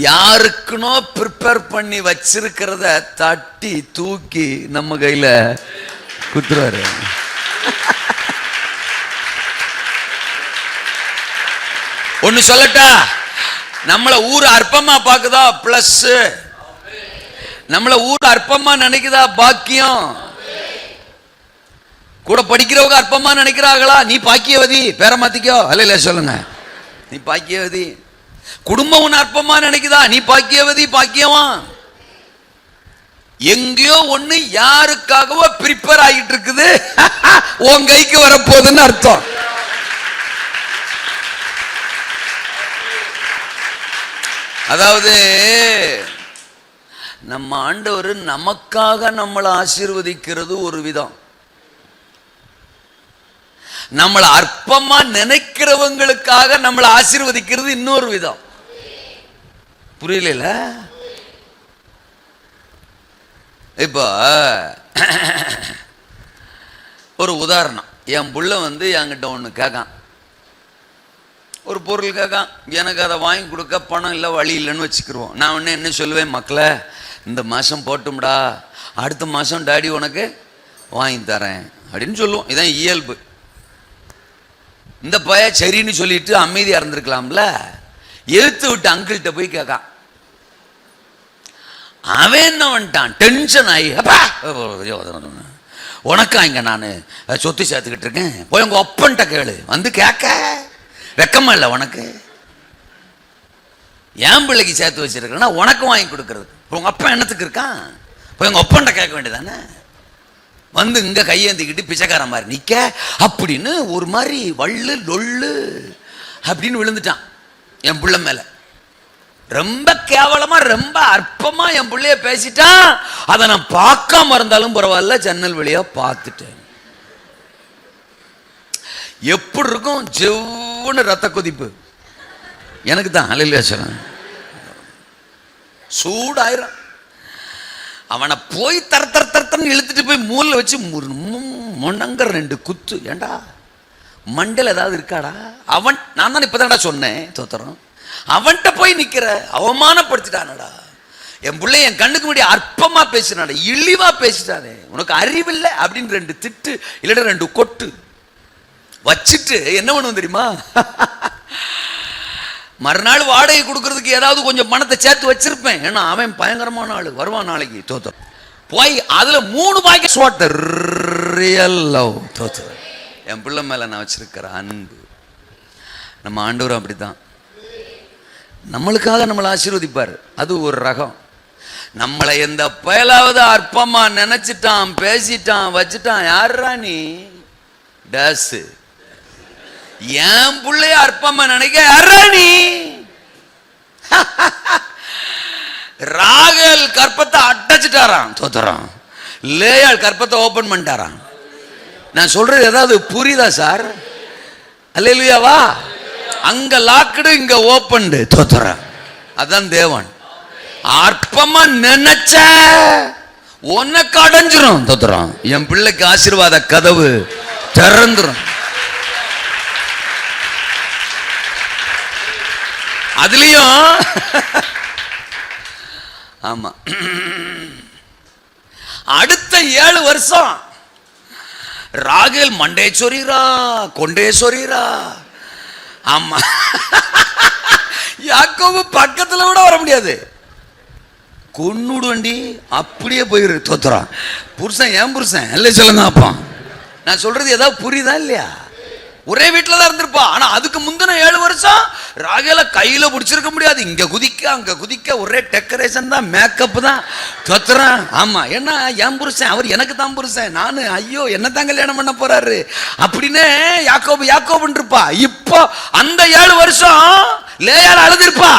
யாருக்குனோ ப்ரிப்பேர் பண்ணி வச்சிருக்கிறத தட்டி தூக்கி நம்ம கையில குத்துறாரு. ஒன்னு சொல்லட்டா, நம்மள ஊர் அற்பமா பாக்குதா பிளஸ், நம்மள ஊர் அற்பமா நினைக்குதா பாக்கியம். கூட படிக்கிறவங்க அற்பமா நினைக்கிறாங்களா? நீ பாக்கியவதி, பேர மாத்திக்கோ. அல்ல சொல்லுங்க, நீ பாக்கியவதி. குடும்பம் உன் அற்பமா நினைக்குதா? நீ பாக்கியவதி, பாக்கியமா. எங்கேயோ ஒண்ணு யாருக்காகவோ ப்ரிப்பேர் ஆகிட்டு இருக்குது, உன் கைக்கு வரப்போகுதுன்னு அர்த்தம். அதாவது நம்ம ஆண்டவர் நமக்காக நம்மளை ஆசீர்வதிக்கிறது ஒரு விதம், நம்மளை அற்பமா நினைக்கிறவங்களுக்காக நம்மளை ஆசீர்வதிக்கிறது இன்னொரு விதம். புரியல? இப்போ ஒரு உதாரணம், என் புள்ள என்கிட்ட ஒன்று கேட்கான், ஒரு பொருள் கேட்கான். எனக்கு அதை வாங்கி கொடுக்க பணம் இல்லை, வழி இல்லைன்னு வச்சுக்கிருவோம். நான் ஒன்று என்ன சொல்லுவேன், மக்களை இந்த மாதம் போட்டும்டா, அடுத்த மாதம் டாடி உனக்கு வாங்கி தரேன் அப்படின்னு சொல்லுவோம். இதான் இயல்பு. இந்த பைய சரின்னு சொல்லிட்டு அமைதியாக இருந்திருக்கலாம்ல. எழுத்து விட்டு அங்கிள்கிட்ட போய் கேட்கான். அவன் என்ன பண்ணிட்டான், டென்ஷன் ஆகி, அப்பா உனக்கா இங்க நான் சொத்து சேர்த்துக்கிட்டு இருக்கேன், போய் உங்க ஒப்பன்ட்ட கேளு, வந்து கேட்க வெக்கமா இல்லை உனக்கு? என் பிள்ளைக்கு சேர்த்து வச்சிருக்கேன்னா உனக்கு வாங்கி கொடுக்கறது, உங்க அப்பா என்னத்துக்கு இருக்கான்? போய் உங்க ஒப்பன்ட்ட கேட்க வேண்டியதானே? வந்து இங்க கையேந்திக்கிட்டு பிச்சைக்காரன் மாதிரி நிக்க அப்படின்னு ஒரு மாதிரி வள்ளு லொள்ளு அப்படின்னு விழுந்துட்டான் என் பிள்ளை மேல. ரொம்ப கேவலமா ரொம்ப அற்பமா என் பிள்ளைய பேசிட்டான். அதை நான் பார்க்காம இருந்தாலும் பரவாயில்ல, ஜன்னல் வழியா பார்த்துட்டேன். எப்படி இருக்கும், ஜெவ்வுன்னு ரத்த கொதிப்பு எனக்கு தான். அல்லேலூயா சொல்றேன். சூடாயிரம். அவனை போய் தரத்தன்னு இழுத்துட்டு போய் மூல வச்சு முன்னங்க 2 குத்து. ஏண்டா மண்டல ஏதாவது இருக்காடா? அவன் நான் தான் இப்பதான்டா சொன்னேன், தோத்திரம். அவன்கிட்ட போய் நிக்கிற, அவமானப்படுத்திட்டானடா என் பிள்ளை. என் கண்ணுக்கு முன்னாடி அற்பமா பேசினாடா, இழிவா பேசிட்டானே, உனக்கு அறிவில்லை அப்படின்னு 2 திட்டு இல்லடா 2 கொட்டு வச்சுட்டு என்ன பண்ணுவோம் தெரியுமா? மறுநாள் வாடகை கொடுக்கறதுக்கு ஏதாவது கொஞ்சம் பணத்தை சேர்த்து வச்சிருப்பேன். ஏன்னா அவன் பயங்கரமான ஆளு, வருவான் நாளைக்கு. தோத்திரம் போய் அதுல 3 பாக்கெட் ஸ்வாட் ரியல் லவ். தோத்திரம் என் பிள்ளை மேல நான் வச்சிருக்கிற அன்பு. நம்ம ஆண்டவரும் அப்படித்தான். நம்மளுக்காக நம்மளை ஆசீர்வதிப்பார். அது ஒரு ரகம். நம்மளை எந்த பயலாவது அற்பமா நினைச்சிட்டான், பேசிட்டான், வச்சுட்டான், யாரா நீ டேஸ், என் பிள்ளைய அற்பமா நினைக்க யாரா நீ? ராகேல் கற்பத்தை அடைச்சிட்டாராம், தோத்துறான். லேயாள் கற்பத்தை ஓபன் பண்ணிட்டாராம். நான் சொல்றது ஏதாவது புரியுதா சார்? அல்லேலூயாவா? அங்க லாக்டு, இங்க ஓபன்டு, தோத்துறான். அதான் தேவன். அற்பமா நினைச்ச உனக்கு அடைஞ்சிரும், தோத்துறான். என் பிள்ளைக்கு ஆசீர்வாத கதவு திறந்துரும். அதுலயும் ஆமா, அடுத்த 7 வருஷம் ராகேல் மண்டே சொரீரா, கொண்டே சொரீரா. ஆமா, யாக்கோபு பக்கத்துல கூட வர முடியாது. கொன்னுடு வண்டி அப்படியே போயிரு, தோத்துறான். புருஷன் ஏன் புருஷன் இல்லை சொல்லுங்க. அப்பா நான் சொல்றது ஏதாவது புரியுதா இல்லையா? ஒரே வீட்டில் தான் இருந்திருப்பா. ஆனா அதுக்கு முந்தின 7 வருஷம் ராகேல கையில பிடிச்சிருக்க முடியாது. இங்க குதிக்க அங்க குதிக்க, ஒரே டெக்கரேஷன் தான், மேக்கப் தான், தோத்துறான். ஆமா, ஏன்னா என் புருஷன், அவர் எனக்கு தான் புருஷன், நானு ஐயோ என்ன தான் கல்யாணம் பண்ண போறாரு அப்படின்னு யாக்கோபு யாக்கோபுன்னு இருப்பா. இப்போ அந்த 7 வருஷம் லேயால் அழுதிருப்பா,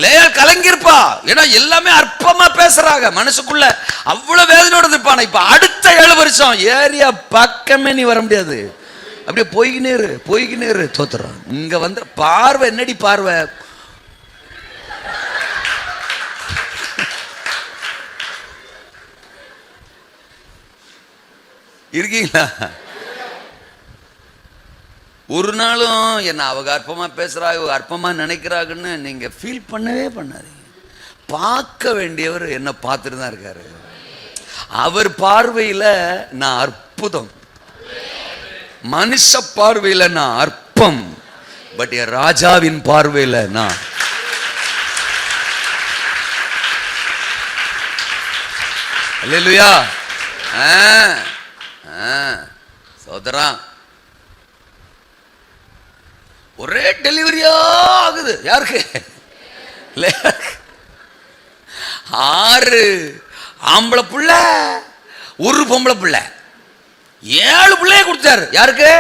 லேயால் கலங்கிருப்பா. ஏன்னா எல்லாமே அற்பமா பேசுறாங்க, மனசுக்குள்ள அவ்வளவு வேதனையோட இருப்பான. இப்ப அடுத்த 7 வருஷம் ஏரியா பக்கமே நீ வர முடியாது. அப்படியே போய்கினே இரு, தோத்துறான். இங்க வந்து பார்வை என்னடி பார்வை? இருக்கீங்களா? ஒரு நாளும் என்ன அவங்க அற்பமா பேசுறாங்க, அற்பமா நினைக்கிறாங்கன்னு நீங்க ஃபீல் பண்ணவே பண்ணாதீங்க. பார்க்க வேண்டியவர் என்ன பார்த்துட்டு தான் இருக்காரு. அவர் பார்வையில நான் அற்புதம், மனுஷ பார்வையில நான் அற்பம். பட் என் ராஜாவின் பார்வையில நான் அல்லேலூயா. சோதரா, ஒரே டெலிவரியா ஆகுது. யாருக்கு? 6 ஆம்பளை புள்ள, ஒரு பொம்பளை புள்ள, 7 பிள்ளைய கொடுத்தாரு. யாருக்கு?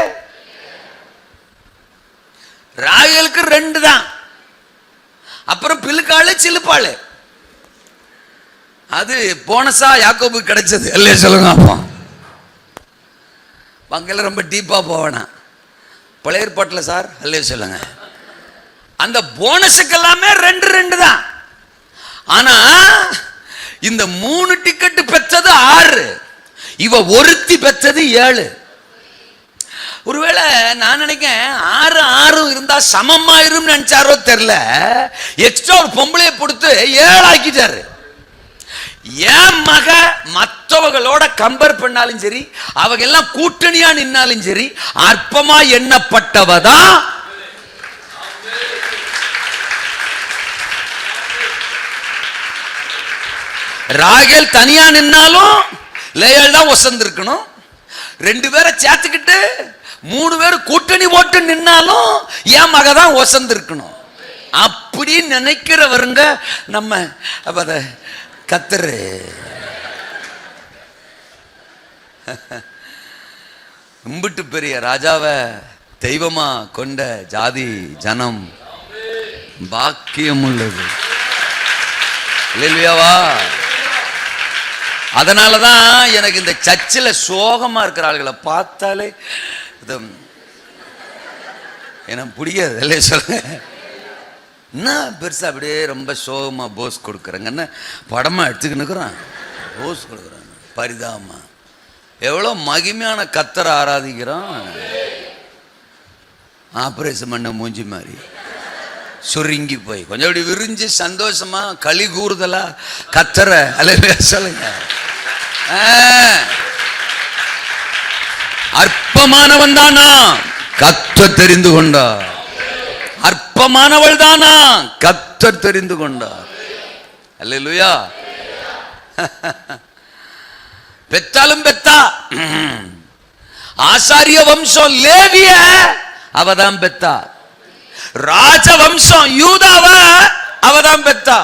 ராகேலுக்கு 2 தான். அப்புறம் பில்காலு சிலுப்பாளு. அது போனஸா யாக்கோபுக்கு கிடைச்சது. இல்லையா சொல்லுங்க. அப்போ பங்கெல்லாம் ரொம்ப டீப்பா போவேனா பழைய ஏற்பாட்டில் சார். இல்லையா சொல்லுங்க. அந்த போனஸுக்கு எல்லாமே 2 தான். ஆனா இந்த 3 டிக்கெட் பெற்றது 6, இவ ஒருத்தி பெற்றது 7. ஒருவேளை நான் நினைக்கிறேன் 6 இருந்தா சமமாயிரும் நினைச்சாரோ தெரியல, எக்ஸ்ட்ரா ஒரு பொம்பளையை கொடுத்து 7 ஆக்கிட்டாரு. என் மக மற்றவங்களோட கம்பேர் பண்ணாலும் சரி, அவங்க எல்லாம் கூட்டணியா நின்னாலும் சரி, அற்பமா எண்ணப்பட்டவதான். ராகேல் தனியா நின்னாலும் லேயாள் தான் வசந்திருக்கணும். 2 பேரை சேர்த்துக்கிட்டு 3 பேர் கூட்டணி போட்டு நின்னாலும் என் மக தான் வசந்திருக்கணும். அப்படி நினைக்கிறவருங்க நம்ம கத்தரு. கும்பிட்டு பெரிய ராஜாவை தெய்வமா கொண்ட ஜாதி ஜனம் பாக்கியம் உள்ளது. இல்லையாவா? அதனாலதான் எனக்கு இந்த சர்ச்சில் சோகமா இருக்கிற ஆளுகளை பார்த்தாலே எனக்கு பிடிக்காது. இல்லையா சொல்லுங்க. என்ன பெருசா அப்படியே ரொம்ப சோகமா போஸ் கொடுக்குறேங்கன்னு படமா எடுத்துக்கின்னுக்குறான். போஸ் கொடுக்குறாங்க பரிதாபமா. எவ்வளோ மகிமையான கத்தரை ஆராதிக்கிறோம். ஆப்ரேஷன் பண்ண மூஞ்சி மாதிரி சுருங்கி போய் கொஞ்சம் அப்படி விரிஞ்சு சந்தோஷமா களி கூறுதலா கத்தர அல்ல சொல்லுங்க. அற்பமானவன் தானா கத்த தெரிந்து கொண்டார். அற்பமானவள் தானா கத்தர் தெரிந்து கொண்டார். அல்லேலூயா. பெத்தாலும் பெத்தா ஆசாரிய வம்சம் லேவிய அவதான் பெத்தா. ராஜவம்சம் யூதாவ அவதான் பெத்தா.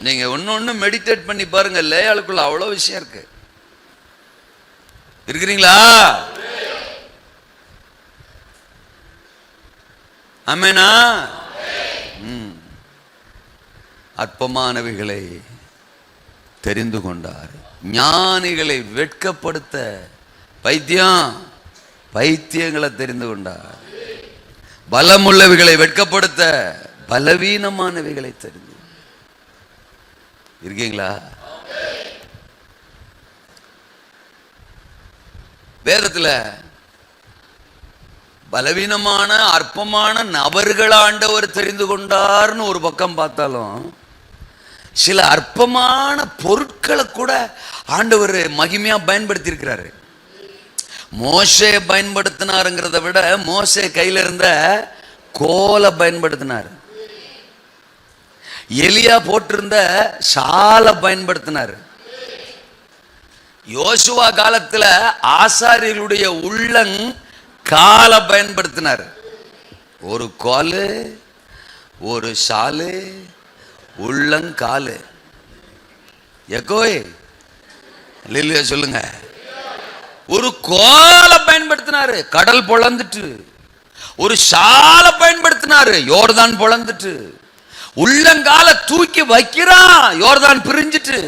நீங்க ஒன்னு மெடிடேட் பண்ணி பாருங்க, லேயாளுக்குள்ள அவ்வளவு விஷயம் இருக்கு. இருக்கிறீங்களா? ஆமெனா? அற்பமானவைகளை தெரிந்து கொண்டார். ஞானிகளை வெட்கப்படுத்த பைத்தியங்களை தெரிந்து கொண்டார். பலமுள்ளவைகளை வெட்கப்படுத்த பலவீனமானவைகளை தெரிந்து. இருக்கீங்களா? வேதத்துல பலவீனமான அற்பமான நபர்கள் ஆண்டவர் தெரிந்து கொண்டார்னு ஒரு பக்கம் பார்த்தாலும், சில அற்பமான பொருட்களை கூட ஆண்டவர் மகிமையா பயன்படுத்தி இருக்கிறாரு. மோசே பயன்படுத்தினாருங்கிறத விட மோசே கையில இருந்த கோலை பயன்படுத்தினார். எலியா போட்டிருந்த சாலை பயன்படுத்தினார். யோசுவா காலத்துல ஆசாரியர்களுடைய உள்ளங்காலை பயன்படுத்தினார். ஒரு கோலு, ஒரு சாலு, உள்ளங்காலு. எக்கோய் இல்லையா சொல்லுங்க. ஒரு கோலை பயன்படுத்தினாரு, கடல் பொளந்துட்டு. ஒரு சாலை பயன்படுத்தினாரு, யோர்தான் பொளந்துட்டு. உள்ளங்கால தூக்கி வைக்கிறான், யோர்தான் பிரிஞ்சிட்டு.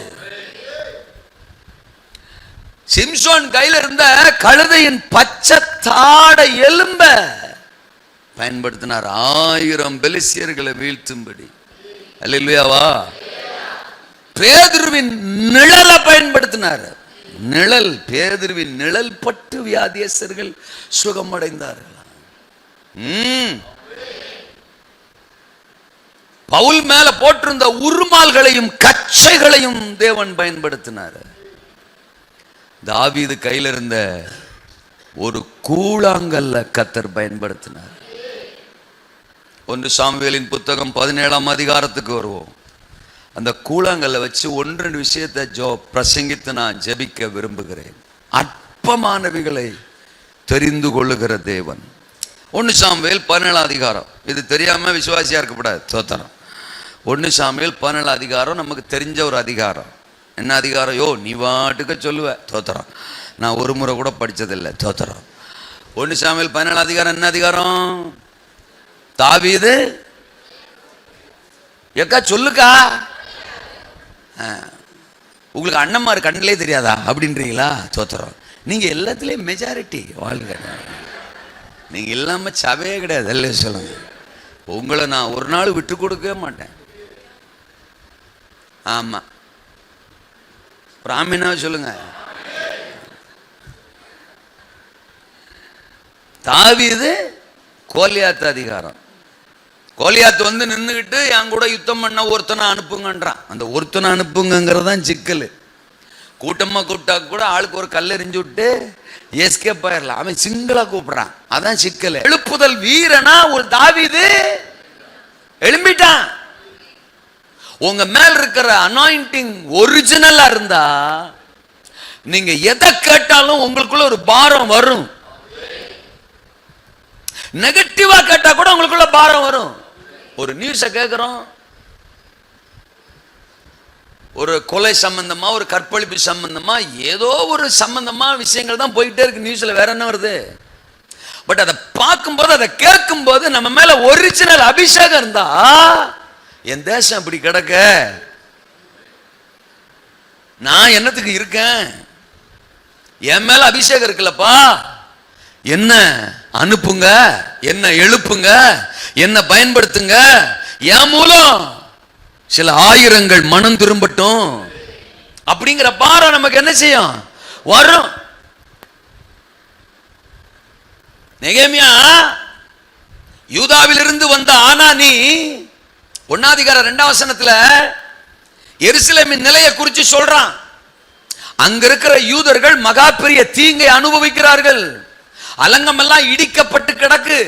சிம்சோன் கையில இருந்த கழுதையின் பச்சை தாடை எலும்ப பயன்படுத்தினார் 1000 பெலிஸ்தியர்களை வீழ்த்தும்படி. அல்லேலூயாவா? பேதுருவின் நிழலை பயன்படுத்தினார். நிழல், பேதுருவின் நிழல் பட்டு வியாதியஸ்தர்கள் சுகமடைந்தார்கள். பவுல் மேல போட்டிருந்த உருமால்களையும் கச்சைகளையும் தேவன் பயன்படுத்தினார். தாவீது கையில இருந்த ஒரு கூழாங்கல்ல கர்த்தர் பயன்படுத்தினார். 1 சாமுவேலின் புத்தகம் 17ஆம் அதிகாரத்துக்கு வருவோம். அந்த கூழாங்கல்ல வச்சு 1-2 விஷயத்தை பிரசங்கித்து நான் ஜெபிக்க விரும்புகிறேன். அற்பமானவைகளை தெரிந்து கொள்ளுகிற தேவன். 1 சாமுவேல் 17 அதிகாரம். இது தெரியாம விசுவாசியா இருக்கக்கூடாது. தோத்திரம். 1 சாமுவேல் 17 அதிகாரம் நமக்கு தெரிஞ்ச ஒரு அதிகாரம். என்ன அதிகாரம்? நீ வாட்டுக்க சொல்லுவ. தோத்திரம். நான் ஒரு முறை கூட படிச்சதில்லை. தோத்திரம். 1 சாமுவேல் 17 அதிகாரம் என்ன அதிகாரம்? தாவீது எக்கா சொல்லுக்கா, உங்களுக்கு அண்ணன்மார் கண்ணிலே தெரியாதா அப்படின்றீங்களா? தோத்திரம். நீங்க எல்லாத்துலயும் மெஜாரிட்டி வாழ்க்கை. நீங்க இல்லாம சபையே கிடையாது. எல்லாம் சொல்லுங்க. உங்களை நான் ஒரு நாள் விட்டு கொடுக்கவே மாட்டேன். ஆமா, பிராமினா சொல்லுங்க. தாவீது கோலியாத்து அதிகாரம். கோலியாத்து வந்து நின்றுகிட்டு என் கூட யுத்தம் பண்ண ஒருத்தனை அனுப்புங்கன்றான். அந்த ஒருத்தனை அனுப்புங்கிறதான் சிக்கல். கூட்டமா கூப்பிட்டா கூட ஆளுக்கு ஒரு கல் எறிஞ்சு விட்டு எஸ்கேப் ஆயிடலாம். அவன் சிங்கிளா கூப்பிடுறான், அதான் சிக்கல். எழுப்புதல் வீரனா ஒரு தாவீது எழும்பிட்டான். உங்க மேல் இருக்கிற அனாயிண்டிங் ஒரிஜினலா இருந்தா நீங்க எதை கேட்டாலும் உங்களுக்குள்ள ஒரு பாரம் வரும். நெகட்டிவா கேட்டா கூட உங்களுக்குள்ள பாரம் வரும். ஒரு நியூஸை கேட்கிறோம், ஒரு கொலை சம்பந்தமா, ஒரு கற்பழிப்பு சம்பந்தமா, ஏதோ ஒரு சம்பந்தமா விஷயங்கள் தான் போயிட்டே இருக்கு நியூஸ்ல. வேற என்ன வருது? பட் அதை பார்க்கும்போது, அதை கேட்கும் போது நம்ம மேல ஒரிஜினல் அபிஷேகம் இருந்தா, என் தேசம் இப்படி கிடக்க நான் என்னத்துக்கு இருக்கேன்? என் மேல அபிஷேகம் இருக்குல்லப்பா, என்ன அனுப்புங்க, என்ன எழுப்புங்க, என்ன பயன்படுத்துங்க, என் மூலம் சில ஆயிரங்கள் மனம் திரும்பட்டும் அப்படிங்கிற பாரம் நமக்கு என்ன செய்யும்? வரும். நெகேமியா யூதாவிலிருந்து வந்த ஆனானி 1 அதிகாரம் 2ஆம் வசனத்துல எருசலேமின் நிலையை குறித்து சொல்றான். அங்க இருக்கிற யூதர்கள் மகா பெரிய தீங்கை அனுபவிக்கிறார்கள். அலங்கம் எல்லாம் இடிக்கப்பட்டு கிடக்கு,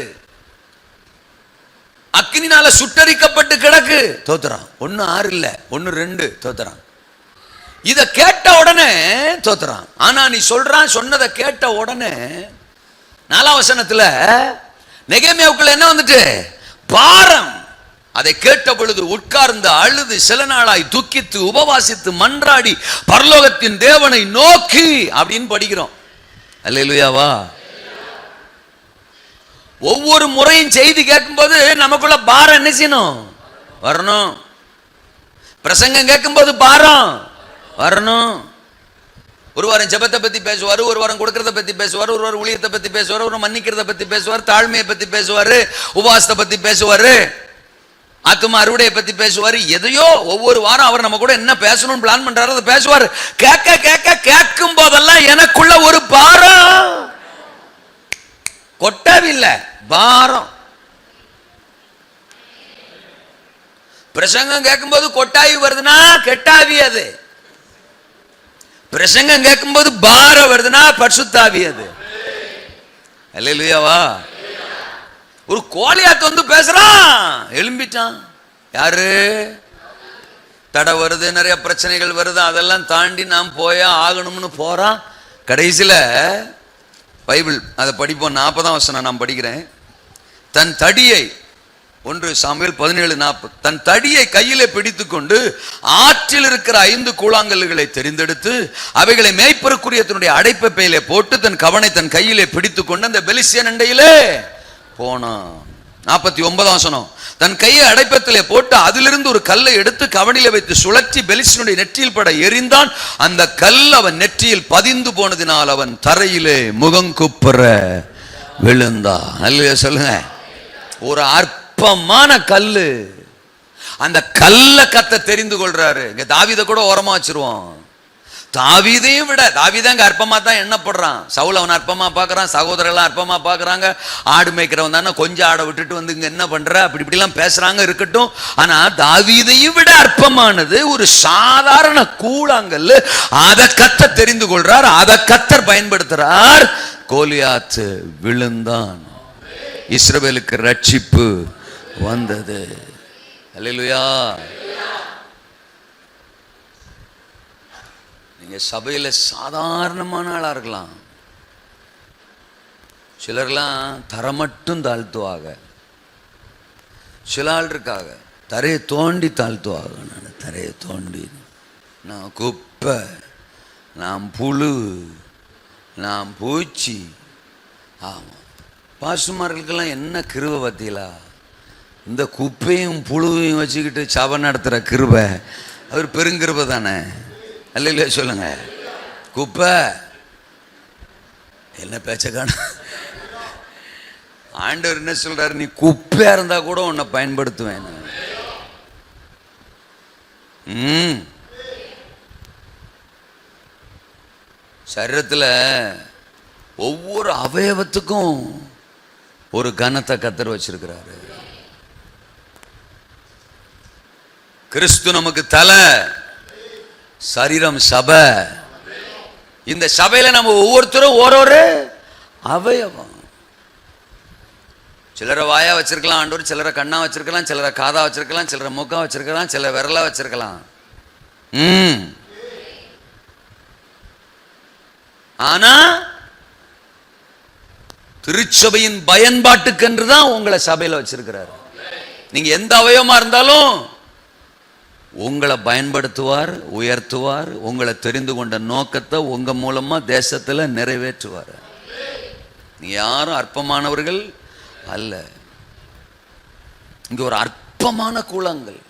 அக்கினினால சுட்டரிக்கப்பட்டு கிடக்கு. தோத்திரம். 1:6 இல்ல, 1:2. தோத்திரம். இத கேட்ட உடனே ஆனா நீ சொல்றான், சொன்னதை கேட்ட உடனே 4ஆம் வசனத்துல நெகேமியாவுக்குள்ள என்ன வந்துட்டு? பாரம். அதை கேட்ட பொழுது உட்கார்ந்து அழுது சில நாளாய் துக்கித்து உபவாசித்து மன்றாடி பரலோகத்தின் தேவனை நோக்கி அப்படின்னு படிக்கிறோம். அல்லேலூயாவா. ஒவ்வொரு முறையும் செய்தி கேட்கும்போது நமக்குள்ள பாரம் என்ன செய்யணும்? வரணும். பிரசங்கம் கேட்கும்போது பாரம் வரணும். ஒரு வாரம் ஜெபத்தை பத்தி பேசுவார், ஒரு வாரம் கொடுக்கறத பத்தி பேசுவார், ஒரு வாரம் ஊழியத்தை பத்தி பேசுவார், ஒரு மன்னிக்கிறத பத்தி பேசுவார், தாழ்மையை பத்தி பேசுவார், உபவாசத்தை பத்தி பேசுவார், ஆத்தும அறுவடையை பத்தி பேசுவார். எதையோ ஒவ்வொரு வாரம் அவர் நம்ம கூட என்ன பேசணும்னு பிளான் பண்றாரு அதை பேசுவார். கேட்க கேட்க கேட்கும் போதெல்லாம் எனக்குள்ள ஒரு பாரம், கொட்டவில்லை பாரம். பிரசங்கம் கேட்கும்போது கொட்டாவி வருதுன்னா கெட்டாவி அது. பிரசங்கம் கேட்கும்போது பாரம் வருதுன்னா பரிசுத்தாவி அது. அல்லேலூயாவா. ஒரு கோலியாத் வந்து பேசுறான், எழும்பிட்டான். யாரு? தடை வருது, நிறைய பிரச்சனைகள் வருது, அதெல்லாம் தாண்டி நாம் போயா ஆகணும்னு போறான். கடைசியில பைபிள் அதை படிப்போம். 40ஆம் வசனம் நான் படிக்கிறேன். தன் தடியை 1 சாமுவேல் 17:40 தன் தடியை கையிலே பிடித்துக்கொண்டு ஆற்றில் இருக்கிற 5 கூழாங்கல்லுகளை தெரிந்தெடுத்து அவைகளை மேய்ப்பருக்குரிய தன்னுடைய அடைப்பை பையிலே போட்டு தன் கவனை தன் கையிலே பிடித்துக்கொண்டு அந்த பெலிஸ்தியன் அண்டையிலே போனான். 49ஆம் வசனம் தன் கையை அடைப்பத்திலே போட்டு அதிலிருந்து ஒரு கல்லை எடுத்து கவனில வைத்து சுழற்றி பெலிஸ்தியனுடைய நெற்றியில் பட எறிந்தான். அந்த கல் அவன் நெற்றியில் பதிந்து போனதினால் அவன் தரையிலே முகங்குப்புற விழுந்தான். அல்லேலூயா சொல்லுங்க. ஒரு அற்பமான கல்லு. அந்த கல்ல கத்த தெரிந்து கொள்றாரு. இங்க தாவீதை கூட ஓரமா வச்சிருவோம். தாவீதையும் விட தாவீதான் அற்பமா தான் எண்ணப்படுறான். சவுல் அவன் அற்பமா பாக்குறான், சகோதரர்கள் அற்பமா பாக்குறாங்க. ஆடு மேய்க்கிறவன் தானே, கொஞ்சம் ஆடை விட்டுட்டு வந்து இங்க என்ன பண்ற அப்படி இப்படி எல்லாம் பேசுறாங்க, இருக்கட்டும். ஆனா தாவீதையும் விட அற்பமானது ஒரு சாதாரண கூழாங்கல். அதை கத்த தெரிந்து கொள்றார், அதை கத்தர் பயன்படுத்துறார். கோலியாத் விழுந்தான். இஸ்ரவேலுக்கு ரட்சிப்பு வந்தது. அல்லேலூயா. நீங்க சபையில சாதாரணமான ஆளா இருக்கலாம். சிலர்லாம் தர மட்டும் தாழ்த்துவாங்க. சில ஆள் இருக்காங்க தரையை தோண்டி தாழ்த்துவாங்க. நான் தரையை தோண்டி, நான் குப்பை, நான் புழு, நான் பூச்சி. ஆமா, பாசுமார்களுக்கெல்லாம் என்ன கிருபை பார்த்தீங்களா? இந்த குப்பையும் புழுவையும் வச்சுக்கிட்டு சபை நடத்துகிற கிருபை அவர் பெருங்கிருபை தானே. அல்லேலூயா சொல்லுங்க. குப்பை என்ன பேச்ச காண. ஆண்டவர் என்ன சொல்றாரு? நீ குப்பையா இருந்தா கூட உன்னை பயன்படுத்துவேன். சரீரத்தில் ஒவ்வொரு அவயவத்துக்கும் ஒரு கனத்தை கத்தர் வச்சிருக்கிறாரு. கிறிஸ்து நமக்கு தலை, சரீரம் சபை. இந்த சபையில நம்ம ஒவ்வொருத்தரும் ஒரு அவயவம். சிலரை வாயா வச்சிருக்கலாம் ஆண்டவர், சிலரை கண்ணா வச்சிருக்கலாம், சிலரை காதா வச்சிருக்கலாம், சிலரை மூக்கா வச்சிருக்கலாம், சில விரலா வச்சிருக்கலாம். ஆனா திருச்சபையின் பயன்பாட்டுக்கென்று தான் உங்களை சபையில வச்சிருக்கிறார். நீங்க எந்த அவயவமா இருந்தாலும் உங்களை பயன்படுத்துவார், உயர்த்துவார். உங்களை தெரிந்து கொண்ட நோக்கத்தை உங்க மூலமா தேசத்துல நிறைவேற்றுவார். நீங்க யாரும் அற்பமானவர்கள் அல்ல. இங்க ஒரு அற்பமான கூழாங்கல்.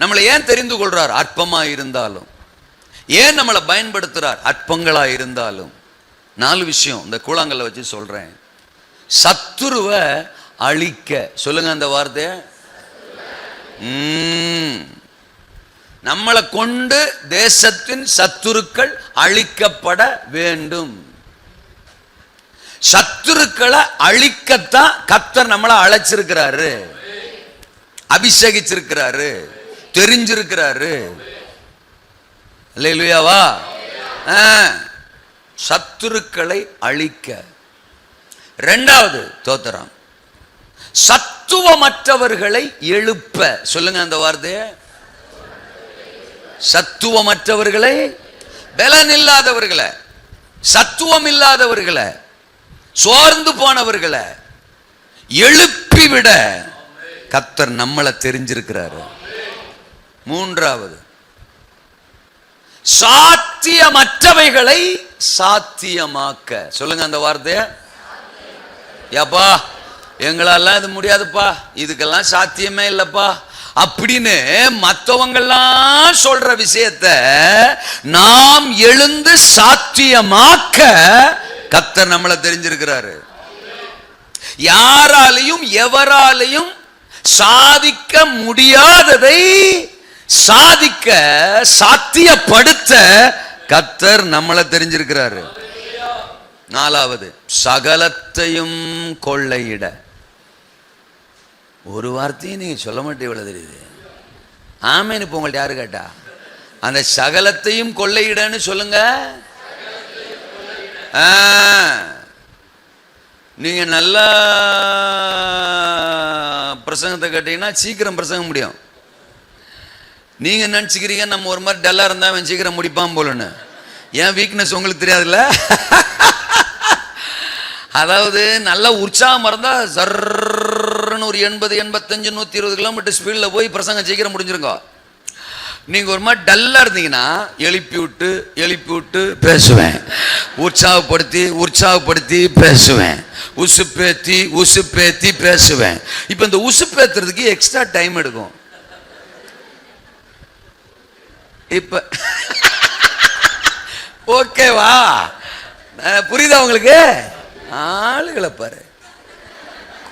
நம்மளை ஏன் தெரிந்து கொள்றார்? அற்பமா இருந்தாலும். ஏன் நம்மளை பயன்படுத்துறார்? அற்பங்களா இருந்தாலும். 4 விஷயம் இந்த கூழாங்கல்ல வச்சு சொல்றேன். சத்துருவை அழிக்க. சொல்லுங்க அந்த வார்த்தை. நம்மளை கொண்டு தேசத்தின் சத்துருக்கள் அழிக்கப்பட வேண்டும். சத்துருக்களை அழிக்கத்தான் கர்த்தர் நம்மளை அழைச்சிருக்கிறாரு, அபிஷேகிச்சிருக்கிறாரு, தெரிஞ்சிருக்கிறாரு. அல்லேலூயாவா. சத்துருக்களை அழிக்க. 2வது தோத்திரம், சத்துவமற்றவர்களை எழுப்ப. சொல்லுங்க அந்த வார்த்தைய. சத்துவமற்றவர்களை, பலன் இல்லாதவர்களை, சத்துவம் இல்லாதவர்களை, சோர்ந்து போனவர்களை, எழுப்பிவிட கர்த்தர் நம்மளை தெரிஞ்சிருக்கிறாரு. மூன்றாவது, சாத்தியமற்றவைகளை சாத்தியமாக்க. சொல்லுங்க அந்த வார்த்தைய. ஏப்பா எங்களெல்லாம் இது முடியாதுப்பா, இதுக்கெல்லாம் சாத்தியமே இல்லப்பா அப்படின்னு மற்றவங்கெல்லாம் சொல்ற விஷயத்த நாம் எழுந்து சாத்தியமாக்க கர்த்தர் நம்மளை தெரிஞ்சிருக்கிறாரு. யாராலையும் எவராலையும் சாதிக்க முடியாததை சாதிக்க சாத்தியப்படுத்த கர்த்தர் நம்மளை தெரிஞ்சிருக்கிறாரு. நாலாவது, சகலத்தையும் கொள்ளையிட. ஒரு வார்த்தையும் நீங்க சொல்ல மாட்டே இவ்வளவு தெரியுது. ஆமேன்னு இப்போ உங்கள்ட்ட யாரு கேட்டா? அந்த சகலத்தையும் கொள்ளையிடன்னு சொல்லுங்க. நீங்க நல்லா பிரசங்கத்தை கேட்டீங்கன்னா சீக்கிரம் பிரசங்கம் முடியும். நீங்க நினைச்சுக்கிறீங்க நம்ம ஒரு மாதிரி டல்லா இருந்தா அவன் சீக்கிரம் முடிப்பான் போலன்னு. ஏன் வீக்னஸ் உங்களுக்கு தெரியாதுல்ல? அதாவது நல்லா உற்சாகம் இருந்தா சர்ன்னு ஒரு 80, 85, 120 கிலோமீட்டர் ஸ்பீடில் போய் பிரசங்கம் சீக்கிரம் முடிஞ்சிருங்க. நீங்க ஒரு மாதிரி டல்லா இருந்தீங்கன்னா எழுப்பி விட்டு பேசுவேன், உற்சாகப்படுத்தி பேசுவேன், உசுப்பேத்தி பேசுவேன். இப்ப இந்த உசுப்பேத்துறதுக்கு எக்ஸ்ட்ரா டைம் எடுக்கும். இப்ப ஓகேவா? புரியுதா உங்களுக்கு? ஆளுகளை பாரு,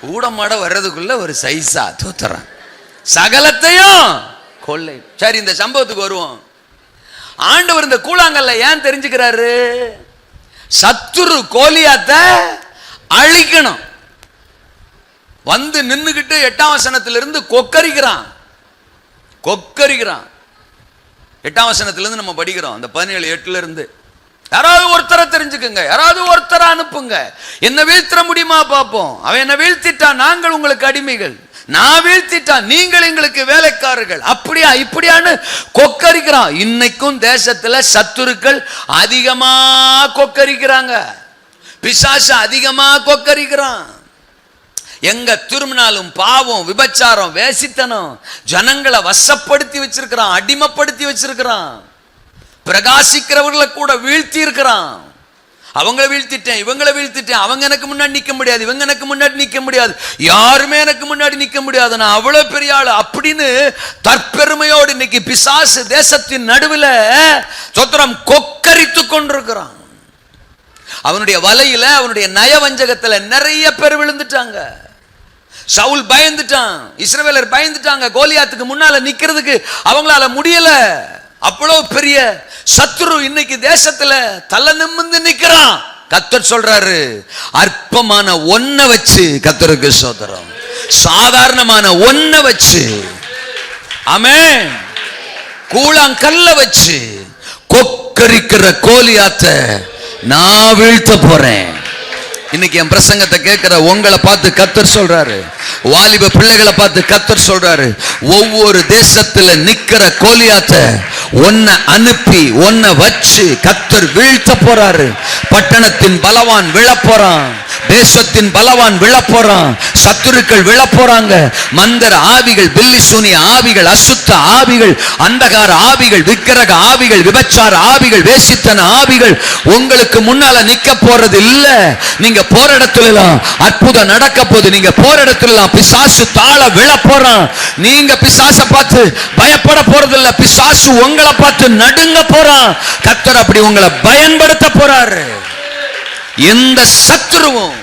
கூடமாட வர்றதுக்குள்ள ஒரு சைஸா தோத்துறான். சகலத்தையும் கொள்ளை. சரி, இந்த சம்பவத்துக்கு வருவோம். ஆண்டவர் இந்த கூழாங்கல்ல ஏன் தெரிஞ்சுக்கிறாரு? சத்துரு கோலியாத்தை அழிக்கணும். வந்து நின்னுகிட்டு 8ஆம் வசனத்திலிருந்து கொக்கரிக்கிறான். 8ஆம் வசனத்திலிருந்து நம்ம படிக்கிறோம். அந்த 17:8 இருந்து யாராவது ஒருத்தரை தெரிஞ்சுக்குங்க, யாராவது ஒருத்தரை அனுப்புங்க, என்ன வீழ்த்திட முடியுமா பார்ப்போம். அவன் என்ன வீழ்த்திட்டா நாங்கள் உங்களுக்கு அடிமைகள், நான் வீழ்த்திட்டா நீங்கள் எங்களுக்கு வேலைக்காரர்கள், அப்படியா இப்படியான்னு கொக்கரிக்கிறான். இன்னைக்கும் தேசத்துல சத்துருக்கள் அதிகமா கொக்கரிக்கிறாங்க, பிசாசு அதிகமா கொக்கரிக்கிறான். எங்க திரும்பினாலும் பாவம், விபச்சாரம், வேசித்தனம் ஜனங்களை வசப்படுத்தி வச்சிருக்கிறான், அடிமைப்படுத்தி வச்சிருக்கிறான். பிரகாசிக்கிறவர்களை கூட வீழ்த்தி இருக்கிறான். அவங்களை வீழ்த்திட்டேன், இவங்களை வீழ்த்திட்டேன், அவங்க எனக்கு முன்னாடி நிக்க முடியாது, இவங்க எனக்கு முன்னாடி நிக்க முடியாது, யாருமே எனக்கு முன்னாடி நிக்க முடியாது, நான் அவ்வளவு பெரிய ஆளு அப்படின்னு தற்பெருமையோடு இன்னைக்கு பிசாசு தேசத்தின் நடுவில் சொத்திரம் கொக்கரித்து கொண்டிருக்கிறான். அவனுடைய வலையில, அவனுடைய நயவஞ்சகத்துல நிறைய பேர் விழுந்துட்டாங்க. சவுல் பயந்துட்டான், இஸ்ரவேலர் பயந்துட்டாங்க. கோலியாத்துக்கு முன்னால நிக்கிறதுக்கு அவங்களால முடியல. அவ்வளவு பெரிய சத்துரு இன்னைக்கு தேசத்துல தலை நிமிர்ந்து நிக்கிறான். கர்த்தர் சொல்றாரு, அற்பமான ஒன்ன வச்சு, கர்த்தருக்கு ஸ்தோத்திரம், சாதாரணமான ஒன்ன வச்சு, ஆமென், கூழாங்கல்ல வச்சு கொக்கரிக்கிற கோலியாத்தை நான் வீழ்த்த போறேன். இன்னைக்கு என் பிரசங்கத்தை கேட்கிற உங்களை பார்த்து கர்த்தர் சொல்றாரு, வாலிப பிள்ளைகளை பார்த்து கர்த்தர் சொல்றாரு, ஒவ்வொரு தேசத்துல நிக்கிற கோலியாத்தை ஒன்ன அனுப்பி ஒன்ன வச்சு கர்த்தர் வீழ்த்த போறாரு. பட்டணத்தின் பலவான் விழப்போறான், தேசத்தின் பலவான் விழப்போறான், சத்துருக்கள் விழப்போறாங்க. மந்திர ஆவிகள், பில்லி சூனிய ஆவிகள், அசுத்த ஆவிகள், அந்தகார ஆவிகள், விக்கிரக ஆவிகள், விபச்சார ஆவிகள், வேசித்தன ஆவிகள் உங்களுக்கு முன்னால நிக்க போறது இல்ல. நீங்க போற இடத்துல எல்லாம் அற்புதம் நடக்க போகுது. நீங்க போற இடத்துல எல்லாம் பிசாசு தாள விழ போறான். நீங்க பிசாசை பார்த்து பயப்பட போறது இல்ல, பிசாசு உங்களை பார்த்து நடுங்க போறான். கர்த்தர் அப்படி உங்களை பயன்படுத்த போறாரு. எந்த சத்துருவும்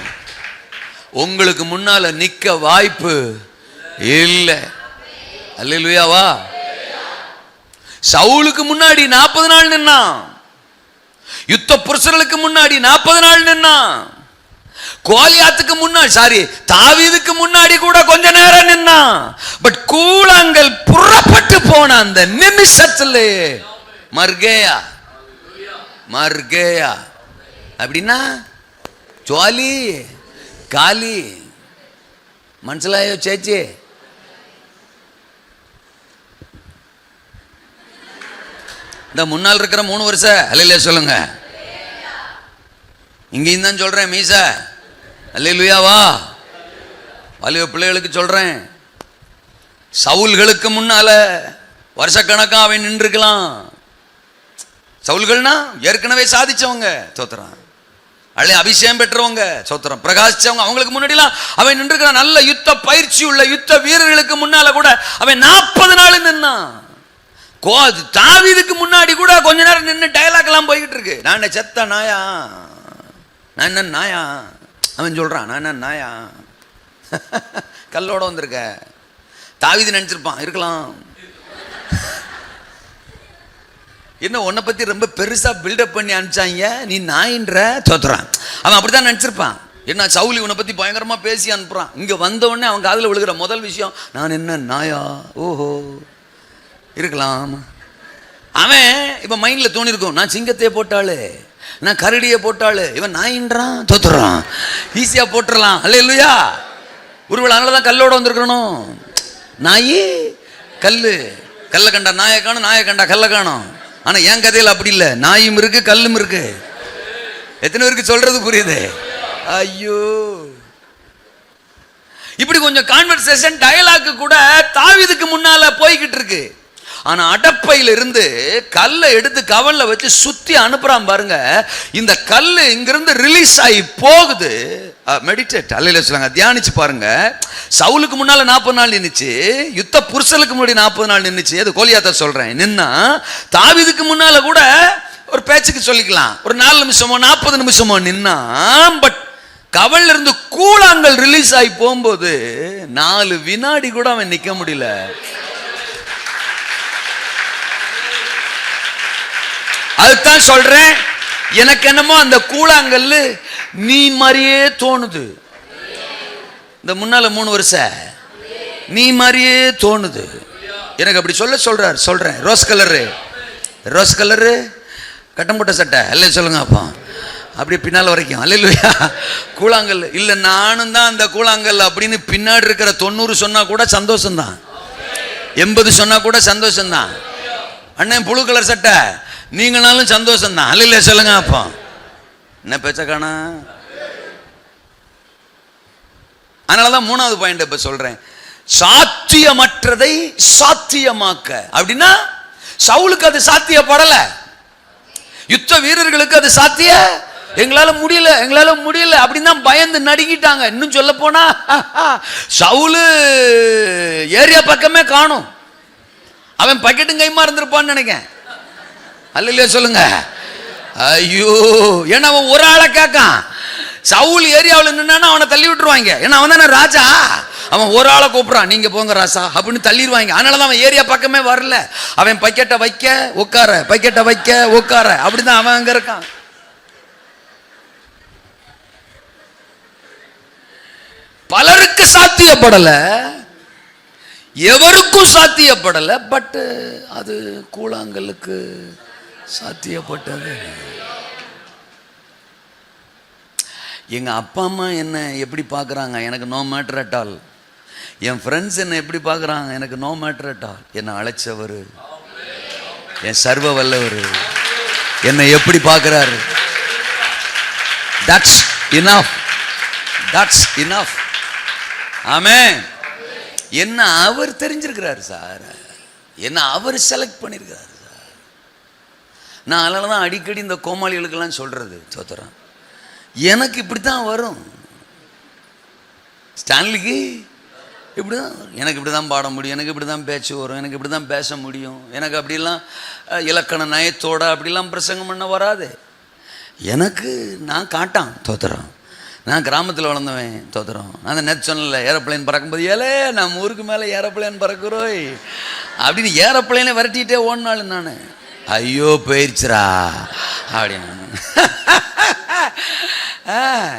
உங்களுக்கு முன்னால நிக்க வாய்ப்பு இல்லை. அல்லேலூயாவா? சவுலுக்கு முன்னாடி 40 நாள் நின்னான், யுத்த புருஷர்களுக்கு முன்னாடி 40 நாள் நின்னான், கோலியாத்துக்கு முன்னாடி தாவீதுக்கு முன்னாடி கூட கொஞ்ச நேரம் நின்னான். பட் கூழாங்கல் புறப்பட்டு போன அந்த நிமிஷத்திலே மர்கேயா அப்படின்னா ஜுவாலி காலி மனசிலாயோ சேச்சி. இந்த முன்னால் இருக்கிற 3 வருஷம் அல்லேலூயா சொல்லுங்க. இங்கேயும் தான் சொல்றேன் மீச அல்லேலூயாவா. வாலிப பிள்ளைகளுக்கு சொல்றேன், சவுல்களுக்கு முன்னால வருஷக்கணக்கா அவன் நின்றுக்கலாம். சவுல்கள்னா ஏற்கனவே சாதிச்சவங்க, சோத்திரம். அள்ளி அபிஷேகம் பெற்றவங்க, சோத்திரம். பிரகாசிச்சவங்க. அவங்களுக்கு முன்னாடிலாம் அவன் நின்றுக்கிறான். நல்ல யுத்த பயிற்சி உள்ள யுத்த வீரர்களுக்கு முன்னால கூட அவன் 40 நாள் நின்னான். தாவீதுக்கு முன்னாடி கூட கொஞ்ச நேரம் நின்று டயலாக் எல்லாம் போய்கிட்டு இருக்கு. நான் என்ன செத்த நாயா, நான் என்ன நாயா, அவன் சொல்றான் நான் என்ன நாயா, கல்லோட வந்திருக்க. தாவீது நினைச்சிருப்பான் இருக்கலாம், என்ன உன்னை பத்தி ரொம்ப பெருசா பில்டப் பண்ணி அனுப்பிச்சாங்க, நீ நாயின்ற தோத்துறான். அவன் அப்படித்தான் நினைச்சிருப்பான். என்ன சவுலி உன்னை பத்தி பயங்கரமா பேசி அனுப்புறான். இங்க வந்த உடனே அவன் காதுல விழுகிற முதல் விஷயம், நான் என்ன நாயா, ஓஹோ இருக்கலாம். அவன் இப்ப மைண்ட்ல தோணி இருக்கும், நான் சிங்கத்தையே போட்டாளு, நான் கரடியை போட்டாளு, இவன் நாயின்றான் தோத்துறான், ஈஸியா போட்டுடலாம். அல்லேலூயா. ஒருவேளை அதனாலதான் கல்லோட வந்திருக்கணும். நாயி கல்லு, கல்ல கண்டா நாயை காணும், நாயை கண்டா கல்ல காணும். ஆனா என் கதையில் அப்படி இல்லை, நாயும் இருக்கு கல்லும் இருக்கு. எத்தனை பேருக்கு சொல்றது புரியுது? ஐயோ, இப்படி கொஞ்சம் கான்வர்சேஷன் டயலாக் கூட தாவீதுக்கு முன்னால போய்கிட்டு இருக்கு. ஆனா அடப்பையில இருந்து கல்லை எடுத்து கவல்ல வச்சு சுத்தி அனுப்புறான் பாருங்க. இந்த கல்லு இங்கிருந்து ரிலீஸ் ஆகி போகுது. மெடிடேட், அல்லேலூயா சொல்லுங்க, தியானிச்சு பாருங்க. சவுலுக்கு முன்னால 40 நாள் நின்னுச்சு, யுத்த புருஷலுக்கு முன்னாடி 40 நாள் நின்னுச்சு. அது கோலியாத்த சொல்றேன். நின்னா தாவீதுக்கு முன்னால கூட ஒரு பேச்சுக்கு சொல்லிக்கலாம், ஒரு 4 நிமிஷமோ 40 நிமிஷமோ நின்னா. பட் கவல்ல இருந்து கூழாங்கல் ரிலீஸ் ஆகி போகும்போது 4 வினாடி கூட அவன் நிக்க முடியல. அதுதான் சொல்றேன், எனக்கு என்னமோ அந்த கூழாங்கல்லு நீ மாதிரியே தோணுது. இந்த முன்னால 3 வருஷம் நீ மாதிரியே தோணுது எனக்கு. அப்படி சொல்றேன். ரோஸ் கலரு கட்டம் போட்ட சட்டை அல்ல சொல்லுங்க. அப்போ அப்படி பின்னால் வரைக்கும் அல்லேலூயா. கூழாங்கல் இல்ல, நானும் தான் அந்த கூழாங்கல் அப்படின்னு பின்னாடி இருக்கிற 90 சொன்னா கூட சந்தோஷம்தான், 80 சொன்னா கூட சந்தோஷம்தான். அண்ணன் புழு கலர் சட்டை நீங்களாலும் சந்தோஷம் தான், அல்ல சொல்லுங்க. அப்போ என்ன பேச்ச காணா. அதனாலதான் 3வது பாயிண்ட் இப்ப சொல்றேன், சாத்தியமற்றதை சாத்தியமாக்க. அப்படின்னா சவுலுக்கு அது சாத்தியப்படல, யுத்த வீரர்களுக்கு அது சாத்திய, எங்களால முடியல அப்படின்னு தான் பயந்து நடுங்கிட்டாங்க. இன்னும் சொல்ல போனா சவுலு ஏரியா பக்கமே காணும், அவன் பக்கெட்டும் கைமா இருந்திருப்பான்னு நினைக்கிறேன். அல்லேலூயா சொல்லுங்க. ஐயோ, ஏன்னா அவன் ஒரு ஆளை கேட்கான். சவுல் ஏரியாவில் நின்னா அவனை தள்ளி விட்டுருவாங்க, ஏன்னா அவன் தானே ராஜா. அவன் ஒரு ஆளை கூப்பிடுறான், நீங்க போங்க ராசா அப்படின்னு தள்ளிடுவாங்க. அதனாலதான் அவன் ஏரியா பக்கமே வரல. அவன் பக்கெட்டை வைக்க உட்கார, பக்கெட்டை வைக்க உட்கார, அப்படிதான் அவன் அங்க இருக்கான். பலருக்கு சாத்தியப்படல, எவருக்கும் சாத்தியப்படல. பட் அது கூழாங்கலுக்கு சாத்தியப்பட்டது. எங்க அப்பா அம்மா என்ன எப்படி பார்க்குறாங்க எனக்கு நோ மேட்டர் அட் ஆல். என் ஃப்ரெண்ட்ஸ் என்ன எப்படி பார்க்குறாங்க எனக்கு நோ மேட்டர் அட் ஆல். என்னை அழைச்சவர், என் சர்வ வல்லவர் என்னை எப்படி பார்க்குறாரு, தட்ஸ் இனஃப், தட்ஸ் இனஃப். ஆமென். என்ன அவர் தெரிஞ்சிருக்கிறார் சார், என்ன அவர் செலக்ட் பண்ணியிருக்கிறார் சார். நான் அதனால தான் அடிக்கடி இந்த கோமாளிகளுக்கெல்லாம் சொல்றது, சோத்திரம், எனக்கு இப்படித்தான் வரும். ஸ்டான்லிக்கு இப்படிதான், எனக்கு இப்படி தான் பாட முடியும், எனக்கு இப்படி தான் பேச்சு வரும், எனக்கு இப்படி தான் பேச முடியும், எனக்கு அப்படிலாம் இலக்கண நயத்தோட அப்படிலாம் பிரசங்கம் பண்ண வராது எனக்கு. நான் காட்டான் தோத்திரம், நான் கிராமத்தில் வளர்ந்தவன் தோத்திரம். நான் அந்த நேற்று சொன்னல, ஏரோப்ளைன் பறக்கும்போது ஏலே நம்ம ஊருக்கு மேலே ஏரோப்ளைன் பறக்குறோய் அப்படின்னு ஏரோப்ளைனை விரட்டிகிட்டே ஓடினாலும் நான், ஐயோ போயிடுச்சுரா அப்படின்னு.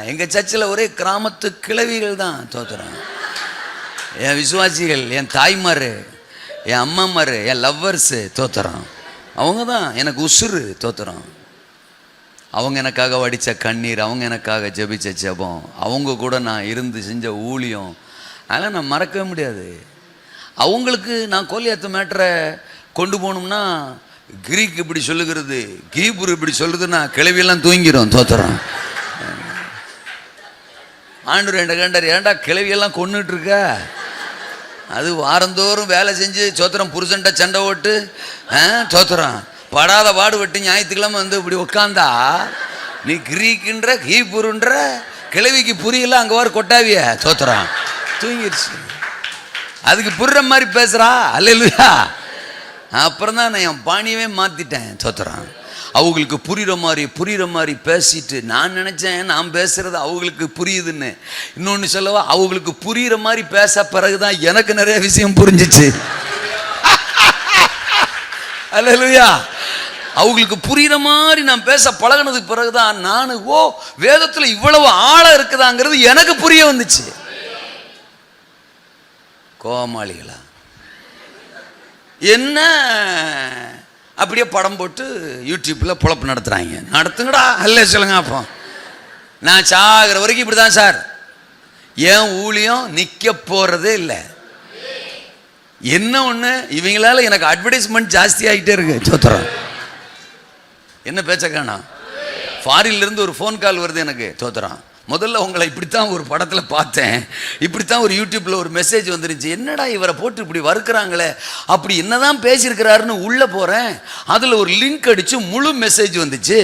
எங்கள் சர்ச்சில் ஒரே கிராமத்து கிழவிகள் தான் தோத்திரம். என் விசுவாசிகள், என் தாய்மார், என் அம்மாமார், என் லவ்வர்ஸு தோத்திரம். அவங்க தான் எனக்கு உசுறு தோத்திரம். அவங்க எனக்காக வடித்த கண்ணீர், அவங்க எனக்காக ஜெபிச்ச ஜெபம், அவங்க கூட நான் இருந்து செஞ்ச ஊழியம், அதெல்லாம் நான் மறக்கவே முடியாது. அவங்களுக்கு நான் கோலியாத்து மேட்டரை கொண்டு போகணும்னா கிரீக் இப்படி சொல்லுகிறது, கீபுரு இப்படி சொல்லுதுன்னா கிளவியெல்லாம் தூங்கிடும் தோத்துறோம். ஆண்டவர் என்ன கேண்டார், ஏன்டா கிளவியெல்லாம் கொண்டுட்டு இருக்க? அது வாரந்தோறும் வேலை செஞ்சு சோத்திரம் புருஷன்ட்ட சண்டை ஓட்டு சோத்திரம் படாத பாடு விட்டு ஞாயிற்றுக்கிழமை வந்து இப்படி உட்காந்தா நீ கிரீக்குன்ற ஹீபுருன்ற கிளவிக்கு புரியல. அங்கே வர கொட்டாவிய சோத்திரம் தூங்கிடுச்சு. அதுக்கு புரிற மாதிரி பேசுறா. அல்லேலூயா. அப்புறம் தான் நான் என் பாணியவே மாத்திட்டேன் சோத்திரம். அவங்களுக்கு புரியுற மாதிரி பேசிட்டு நான் நினைச்சேன் நான் பேசுறது அவங்களுக்கு புரியுதுன்னு. இன்னொன்று சொல்லவா, அவங்களுக்கு புரியுற மாதிரி பேச பிறகுதான் எனக்கு நிறைய விஷயம் புரிஞ்சிச்சு. அல்லேலூயா. அவங்களுக்கு புரியுற மாதிரி நான் பேச பழகினதுக்கு பிறகுதான் நான் வேதத்துல இவ்வளவு ஆழம் இருக்குதாங்கிறது எனக்கு புரிய வந்துச்சு. கோமாளிகளா என்ன அப்படியே படம் போட்டு யூடியூப்ல பொழப்பு நடத்துறாங்க. நடத்துங்கடா, அல்ல சொல்லுங்க. அப்போ நான் சாகிற வரைக்கும் இப்படிதான் சார். ஏன் ஊழியம் நிக்க போறதே இல்லை. என்ன ஒண்ணு, இவங்களால எனக்கு அட்வர்டைஸ்மெண்ட் ஜாஸ்தி ஆகிட்டே இருக்கு சோத்திரம். என்ன பேச்ச காணோம். ஃபாரின்ல இருந்து ஒரு ஃபோன் கால் வருது எனக்கு சோத்திரம். முதல்ல உங்களை இப்படித்தான் ஒரு படத்துல பார்த்தேன், இப்படித்தான் ஒரு யூடியூப்ல ஒரு மெசேஜ் வந்துருச்சு. என்னடா இவரை போட்டு இப்படி வறுக்கிறாங்களே, அப்படி என்னதான் பேசியிருக்கிறாருன்னு உள்ள போறேன். அதுல ஒரு லிங்க் அடிச்சு முழு மெசேஜ் வந்துச்சு.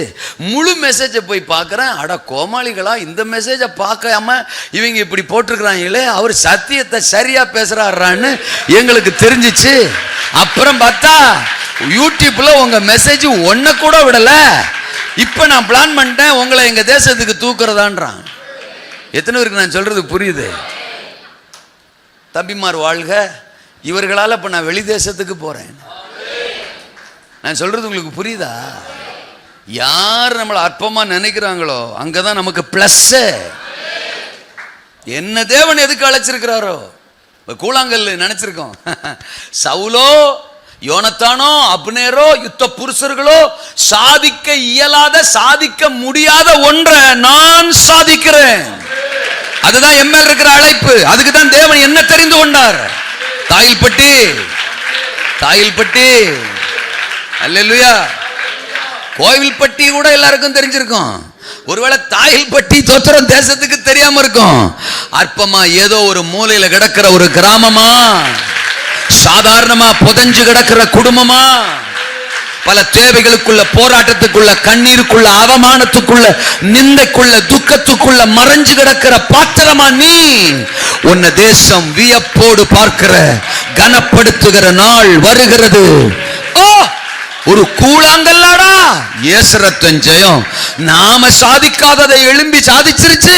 முழு மெசேஜை போய் பார்க்கறேன். அட கோமாளிகளா, இந்த மெசேஜை பார்க்காம இவங்க இப்படி போட்டிருக்கிறாங்களே, அவர் சத்தியத்தை சரியா பேசுறாருன்னு எங்களுக்கு தெரிஞ்சிச்சு. அப்புறம் பார்த்தா யூடியூப்ல உங்க மெசேஜ் ஒன்ன கூட விடல. இப்ப நான் பிளான் பண்ணிட்டேன் உங்களை எங்க தேசத்துக்கு தூக்குறதான்றான். எத்தனை பேருக்கு நான் சொல்றது புரியுது? தம்பிமார் வாழ்க. இவர்களால இப்ப நான் வெளி தேசத்துக்கு போறேன். நான் சொல்றது உங்களுக்கு புரியுதா? யார் நம்மளை அற்பமா நினைக்கிறாங்களோ அங்கதான் நமக்கு பிளஸ். என்ன தேவன் எதுக்கு அழைச்சிருக்கிறாரோ, கூழாங்கல் நினைச்சிருக்கோம். சவுலோ யோனத்தானோ அப்னேரோ யுத்த புருஷர்களோ சாதிக்க இயலாத சாதிக்க முடியாத ஒன்றை நான் சாதிக்கிறேன். அதுதான் எம்எல் இருக்கிற அழைப்பு. அதுக்கு தான் தேவன் என்ன தெரிந்து கொண்டார். தாயில்பட்டி அல்லேலூயா. கோவில்பட்டி கூட எல்லாருக்கும் தெரிஞ்சிருக்கும். ஒருவேளை தாயில்பட்டி தோத்திரம் தேசத்துக்கு தெரியாம இருக்கும். அற்பமா ஏதோ ஒரு மூலையில கிடக்கிற ஒரு கிராமமா, சாதாரணமா புதஞ்சு கிடக்கிற குடும்பமா, பல தேவைகளுக்குள்ள, போராட்டத்துக்குள்ள, கண்ணீருக்குள்ள, அவமானத்துக்குள்ள, நிந்தைக்குள்ள, துக்கத்துக்குள்ள மறைஞ்சு கிடக்கிற பாத்திரமா நீ? உன்னை தேசம் வியப்போடு பார்க்கிற, கனப்படுத்துகிற நாள் வருகிறது. ஒரு கூழாங்கல்லாடா ஏசரத்தன் ஜெயம். நாம சாதிக்காததை எழும்பி சாதிச்சிருச்சு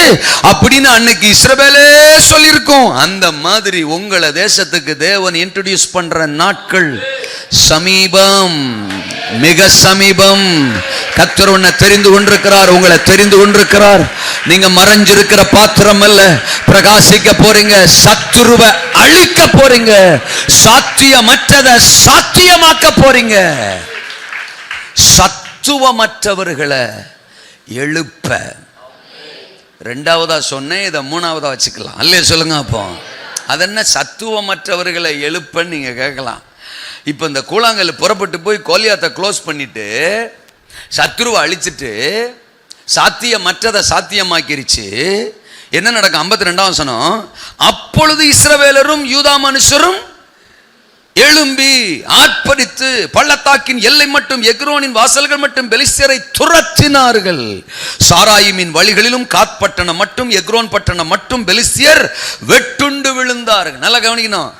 அப்படின்னு அன்னைக்கு இஸ்ரவேலே சொல்லியிருக்கோம். அந்த மாதிரி உங்களை தேசத்துக்கு தேவன் இன்ட்ரோடியூஸ் பண்ற நாட்கள் சமீபம், மிக சமீபம். கர்த்தர் உன்னை தெரிந்து கொண்டிருக்கிறார், உங்களை தெரிந்து கொண்டிருக்கிறார். நீங்க மறைஞ்சிருக்கிற பாத்திரம் அல்ல, பிரகாசிக்க போறீங்க, சத்துருவை அழிக்க போறீங்க, சாத்தியமற்றதை சாத்தியமாக்க போறீங்க. சத்துவமற்றவர்களை எழுப்ப. ரெண்டாவதா சொன்னேன், இதை மூணாவதா வச்சுக்கலாம். அல்லே சொல்லுங்க. அப்போ அது என்ன சத்துவமற்றவர்களை எழுப்ப நீங்க கேட்கலாம். இப்ப இந்த கூழாங்கல் புறப்பட்டு போய் கோலியாத்தை க்ளோஸ் பண்ணிட்டு சத்துருவை அழிச்சிட்டு சாத்தியமற்றதை சாத்தியமாக்கிருச்சு. என்ன நடக்கும்? 52ஆம் வசனம். அப்பொழுது இஸ்ரவேலரும் யூதா மனுஷரும் எழும்பி ஆர்ப்பரித்து பள்ளத்தாக்கின் எல்லை மட்டும் எக்ரோனின் வாசல்கள் மட்டும் பெலிஸ்தியரை துரத்தினார்கள். சாராயிமின் வழிகளிலும் காத்பட்டணம் மட்டும் எக்ரோன் பட்டணம் மட்டும் பெலிஸ்தியர் வெட்டுண்டு விழுந்தார்கள். நல்லா கவனிக்கணும்.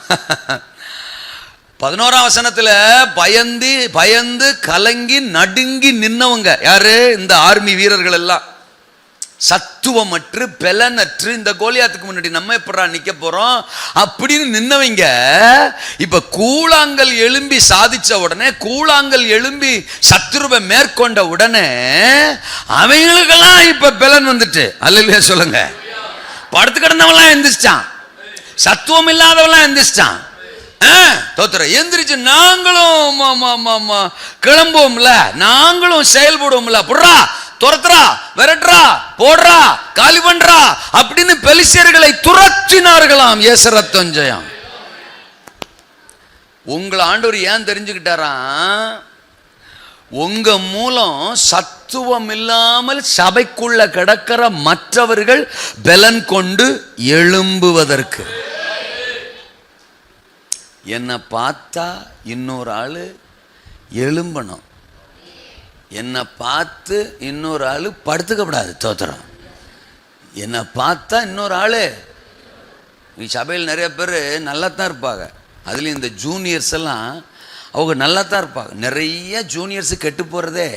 11ஆம் வசனத்துல பயந்து கலங்கி நடுங்கி நின்னவங்க யாரு? இந்த ஆர்மி வீரர்கள் எல்லாம். சத்துவமற்று பெலனற்று இந்த கோலியாத்துக்கு முன்னாடி நம்ம எப்படா நிக்க போறோம் அப்படின்னு நின்னவங்க இப்ப கூழாங்கல் எழும்பி சாதிச்ச உடனே, கூழாங்கல் எழும்பி சத்துருவை மேற்கொண்ட உடனே அவங்களுக்கெல்லாம் இப்ப பெலன் வந்துட்டு. அல்லேலூயா சொல்லுங்க. படுத்து கிடந்தவெல்லாம் எந்திரிச்சான், சத்துவம் இல்லாதவெல்லாம் எந்திரிச்சான். தோத்திர எந்திரிச்சு நாங்களும் கிளம்புவோம்ல, நாங்களும் செயல்படுவோம்ல, புறா துரத்துறா, விரட்டுறா, போடுறா, காலி பண்றா அப்படின்னு பெலிஸ்தியர்களை துரத்தினார்களாம். ஏசரத்தன் ஜெயம். உங்களை ஆண்டவர் ஏன் தெரிஞ்சுக்கிட்டாரா? உங்க மூலம் சத்துவம் இல்லாமல் சபைக்குள்ள கிடக்கிற மற்றவர்கள் பலன் கொண்டு எழும்புவதற்கு. என்னை பார்த்தா இன்னொரு ஆளு எழும்பணும், என்னை பார்த்து இன்னொரு ஆளு படுத்துக்கப்படாது. தோத்திரம். என்னை பார்த்தா இன்னொரு ஆளு. சபையில் நிறைய பேர் நல்லா தான் இருப்பாங்க, அதுலேயும் இந்த ஜூனியர்ஸ் எல்லாம் அவங்க நல்லா தான் இருப்பாங்க. நிறைய ஜூனியர்ஸு கெட்டு போகிறதே,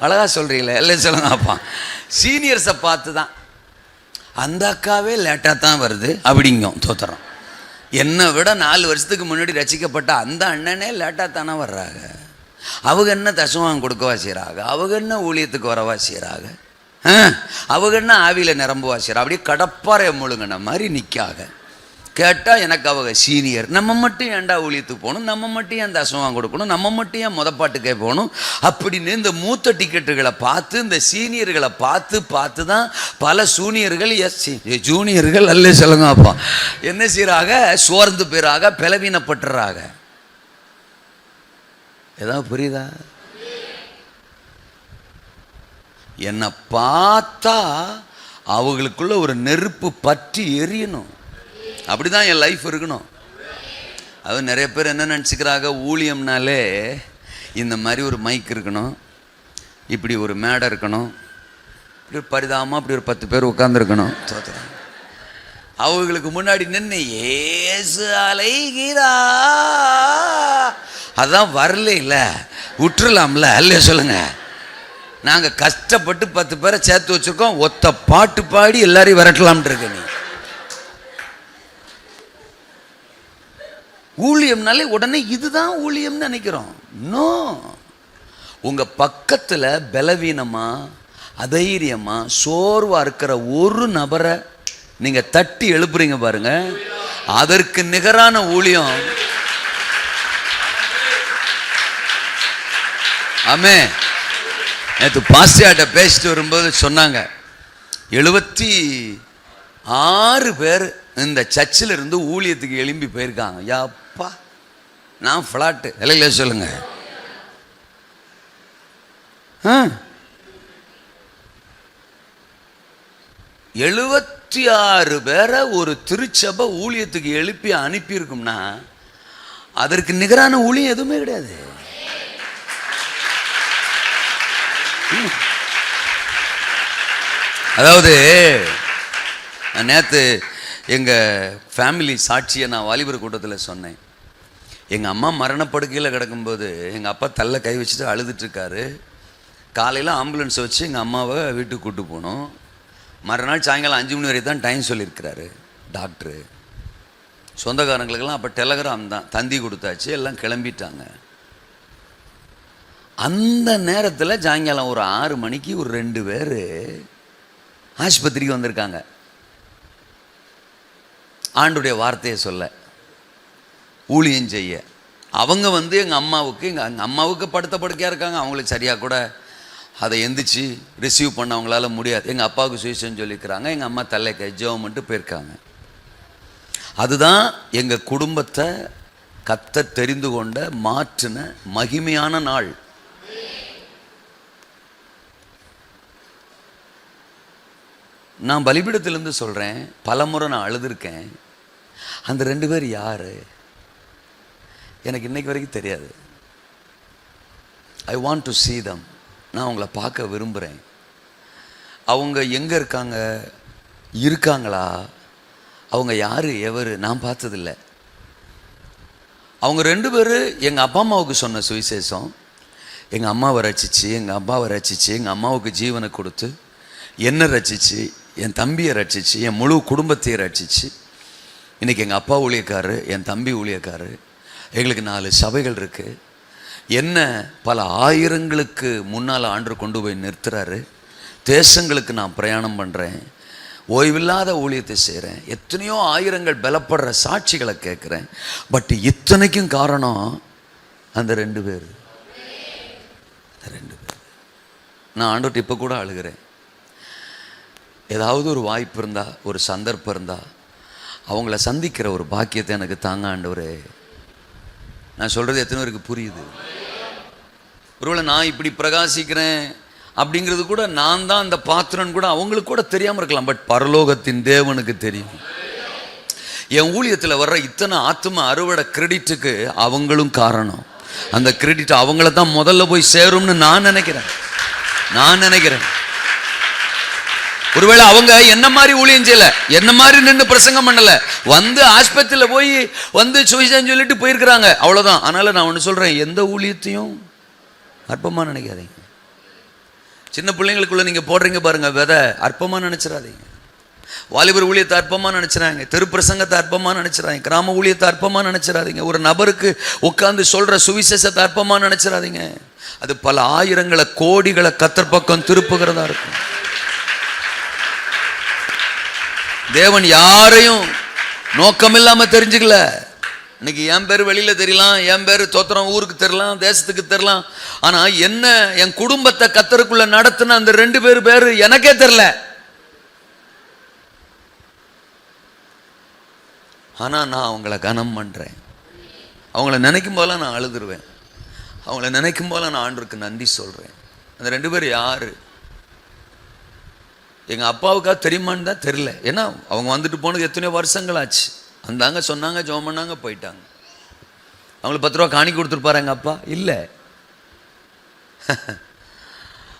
அழகா சொல்கிறீங்களே, எல்லாம் சொல்லுங்கப்பா, சீனியர்ஸை பார்த்து தான். அந்த அக்காவே லேட்டாக தான் வருது அப்படிங்கும். தோத்திரம். என்னை விட 4 வருஷத்துக்கு முன்னாடி ரசிக்கப்பட்ட அந்த அண்ணனே லேட்டாக தானே வர்றாங்க. அவங்க என்ன தசமாகம் கொடுக்கவா செய்கிறாங்க, அவங்க என்ன ஊழியத்துக்கு வரவா செய்கிறாங்க, அவங்க என்ன ஆவியில் நிரம்புவா செய்கிறாங்க. அப்படியே கடப்பாறை முழுங்கின மாதிரி நிற்காக. கேட்டால் எனக்கு அவங்க சீனியர். நம்ம மட்டும் ஏன்டா ஊழியத்துக்கு போகணும், நம்ம மட்டும் ஏன் தசமாகம் கொடுக்கணும், நம்ம மட்டும் ஏன் மொதப்பாட்டுக்கே போகணும் அப்படின்னு இந்த மூத்த டிக்கெட்டுகளை பார்த்து, இந்த சீனியர்களை பார்த்து தான் பல சூனியர்கள் ஜூனியர்கள் அல்ல சொல்லுங்க அப்பா என்ன செய்கிறாங்க, சோர்ந்து போயிறாக, பலவீனப்பட்டுறாங்க. ஏதாவது புரியுதா? என்னை பார்த்தா அவங்களுக்குள்ள ஒரு நெருப்பு பற்றி எரியணும். அப்படிதான் என் லைஃப் இருக்கணும். அது நிறைய பேர் என்ன நினச்சிக்கிறாங்க, ஊழியம்னாலே இந்த மாதிரி ஒரு மைக் இருக்கணும், இப்படி ஒரு மேடை இருக்கணும், இப்படி பரிதாபமாக அப்படி ஒரு 10 பேர் உட்காந்துருக்கணும். அவங்களுக்கு முன்னாடி நின்று ஏசு அலைகிறா, அதான் வரல, இல்லை விட்டுறலாம்ல, அல்ல சொல்லுங்க. நாங்கள் கஷ்டப்பட்டு 10 பேரை சேர்த்து வச்சுருக்கோம், ஒத்த பாட்டு பாடி எல்லாரையும் விரட்டலாம்னு இருக்க. நீ ஊழியம்னாலே உடனே இதுதான் ஊழியம்னு நினைக்கிறோம். நோ, உங்க பக்கத்தில் பலவீனமா, அதைரியமா, சோர்வா இருக்கிற ஒரு நபரை நீங்க தட்டி எழுப்புறீங்க பாருங்க, அதற்கு நிகரான ஊழியம். ஆமே. நேற்று பாஸ்டியாட்ட பேசிட்டு வரும்போது சொன்னாங்க, 76 பேர் இந்த சர்ச்சில் இருந்து ஊழியத்துக்கு எழும்பி போயிருக்காங்க. யாப்பா, நான் ஃப்ளாட்டு இல்லைங்களே சொல்லுங்க. 76 பேரை ஒரு திருச்சபை ஊழியத்துக்கு எழுப்பி அனுப்பியிருக்கும்னா அதற்கு நிகரான ஊழியம் எதுவுமே கிடையாது. அதாவது நேற்று எங்கள் ஃபேமிலி சாட்சியை நான் வாலிபர் கூட்டத்தில் சொன்னேன். எங்கள் அம்மா மரணப்படுக்கையில் கிடக்கும்போது எங்கள் அப்பா தள்ள கை வச்சுட்டு அழுதுட்டுருக்காரு. காலையில் ஆம்புலன்ஸ் வச்சு எங்கள் அம்மாவை வீட்டுக்கு கூப்பிட்டு போனோம். மறுநாள் சாயங்காலம் 5 மணி வரை தான் டைம் சொல்லியிருக்கிறாரு டாக்டரு. சொந்தக்காரங்களுக்கெல்லாம் அப்போ டெலகிராம் தான், தந்தி கொடுத்தாச்சு, எல்லாம் கிளம்பிட்டாங்க. அந்த நேரத்தில் சாயங்காலம் ஒரு 6 மணிக்கு ஒரு 2 பேர் ஆஸ்பத்திரிக்கு வந்திருக்காங்க. ஆண்டுடைய வார்த்தையை சொல்ல, ஊழியம் செய்ய. அவங்க வந்து எங்கள் அம்மாவுக்கு படுத்த படுக்கையாக இருக்காங்க. அவங்களுக்கு சரியாக கூட அதை எந்திரிச்சு ரிசீவ் பண்ண அவங்களால முடியாது. எங்கள் அப்பாவுக்கு சுவிசேஷம் சொல்லியிருக்கிறாங்க. எங்கள் அம்மா தலை ஜெபம் பண்ணிட்டு போயிருக்காங்க. அதுதான் எங்கள் குடும்பத்தை கர்த்தர் தெரிந்து கொண்ட மாற்றின மகிமையான நாள். நான் பலிபீடத்திலிருந்து சொல்கிறேன், பலமுறை நான் அழுதுருக்கேன். அந்த 2 பேர் யார் எனக்கு இன்னைக்கு வரைக்கும் தெரியாது. I want to see them. நான் அவங்கள பார்க்க விரும்புகிறேன். அவங்க எங்கே இருக்காங்களா, அவங்க யார் எவர் நான் பார்த்ததில்லை. அவங்க 2 பேர் எங்கள் அப்பா அம்மாவுக்கு சொன்ன சுவிசேஷம் எங்கள் அம்மாவை ரசித்து, எங்கள் அப்பாவை ரசித்து, எங்கள் அம்மாவுக்கு ஜீவனை கொடுத்து, என்னை ரசித்து, என் தம்பியை ரசித்து, என் முழு குடும்பத்தையே ரசித்து, இன்றைக்கி எங்கள் அப்பா ஊழியக்காரரு, என் தம்பி ஊழியக்காரரு, எங்களுக்கு 4 சபைகள் இருக்குது. என்ன பல ஆயிரங்களுக்கு முன்னால் ஆண்டு கொண்டு போய் நிறுத்துறாரு. தேசங்களுக்கு நான் பிரயாணம் பண்ணுறேன், ஓய்வில்லாத ஊழியத்தை செய்கிறேன், எத்தனையோ ஆயிரங்கள் பலப்படுற சாட்சிகளை கேட்குறேன். பட் இத்தனைக்கும் காரணம் அந்த 2 பேர். நான் ஆண்டவர்கிட்ட இப்போ கூட அழுகிறேன். ஏதாவது ஒரு வாய்ப்பு இருந்தால், ஒரு சந்தர்ப்பம் இருந்தால் அவங்கள சந்திக்கிற ஒரு பாக்கியத்தை எனக்கு தாங்க ஆண்டவரே. நான் சொல்கிறது எத்தனை பேருக்கு புரியுது? ஒருவேளை நான் இப்படி பிரகாசிக்கிறேன் அப்படிங்கிறது கூட நான் தான் அந்த பாத்திரன் கூட அவங்களுக்கு கூட தெரியாமல் இருக்கலாம். பட் பரலோகத்தின் தேவனுக்கு தெரியும். என் ஊழியத்தில் வர்ற இத்தனை ஆத்ம அறுவடை கிரெடிட்டுக்கு அவங்களும் காரணம். அந்த கிரெடிட் அவங்கள தான் முதல்ல போய் சேரும்னு நான் நினைக்கிறேன். ஒருவேளை அவங்க என்ன மாதிரி ஊழியம் செய்யல, என்ன மாதிரி நின்று பிரசங்கம் பண்ணல, வந்து ஆஸ்பத்திரியில் போய் வந்து சுவிசேஷம் சொல்லிட்டு போயிருக்கிறாங்க, அவ்வளோதான். அதனால நான் ஒன்று சொல்கிறேன், எந்த ஊழியத்தையும் அற்பமாக நினைக்காதீங்க. சின்ன பிள்ளைங்களுக்குள்ள நீங்கள் போடுறீங்க பாருங்க விதை, அற்பமாக நினச்சிடாதீங்க. வாலிபர் ஊழியத்தை அற்பமாக நினச்சிடாங்க, திருப்பிரசங்கத்தை அற்பமாக நினச்சிடாங்க, கிராம ஊழியத்தை அற்பமாக நினச்சிடாதீங்க, ஒரு நபருக்கு உட்காந்து சொல்கிற சுவிசேஷத்தை அற்பமாக நினச்சிடாதீங்க. அது பல ஆயிரங்களை கோடிகளை கர்த்தர் பக்கம் திருப்புகிறதா இருக்கும். தேவன் யாரையும் நோக்கம் இல்லாம தெரிஞ்சுக்கல. இன்னைக்கு என் பேர் வெளியில தெரியலாம், என் பேர் தோத்திரம் ஊருக்கு தெரியலாம், தேசத்துக்கு தெரியலாம். ஆனா என்ன என் குடும்பத்தை கர்த்தருக்குள்ள நடத்தின அந்த 2 பேரு எனக்கே தெரியல. ஆனா நான் அவங்கள கனம் பண்றேன். அவங்கள நினைக்கும் போதெல்லாம் நான் அழுதுருவேன். அவங்கள நினைக்கும் போதெல்லாம் நான் ஆண்டவருக்கு நன்றி சொல்றேன். அந்த 2 பேர் யாரு? எங்கள் அப்பாவுக்காக தெரியுமான்னு தான் தெரியல. ஏன்னா அவங்க வந்துட்டு போனது எத்தனையோ வருஷங்கள் ஆச்சு. வந்தாங்க, சொன்னாங்க, ஜெபம் பண்ணாங்க, போயிட்டாங்க. அவங்களுக்கு 10 ரூபா காணிக்கை கொடுத்துருப்பாரு எங்கள் அப்பா? இல்லை.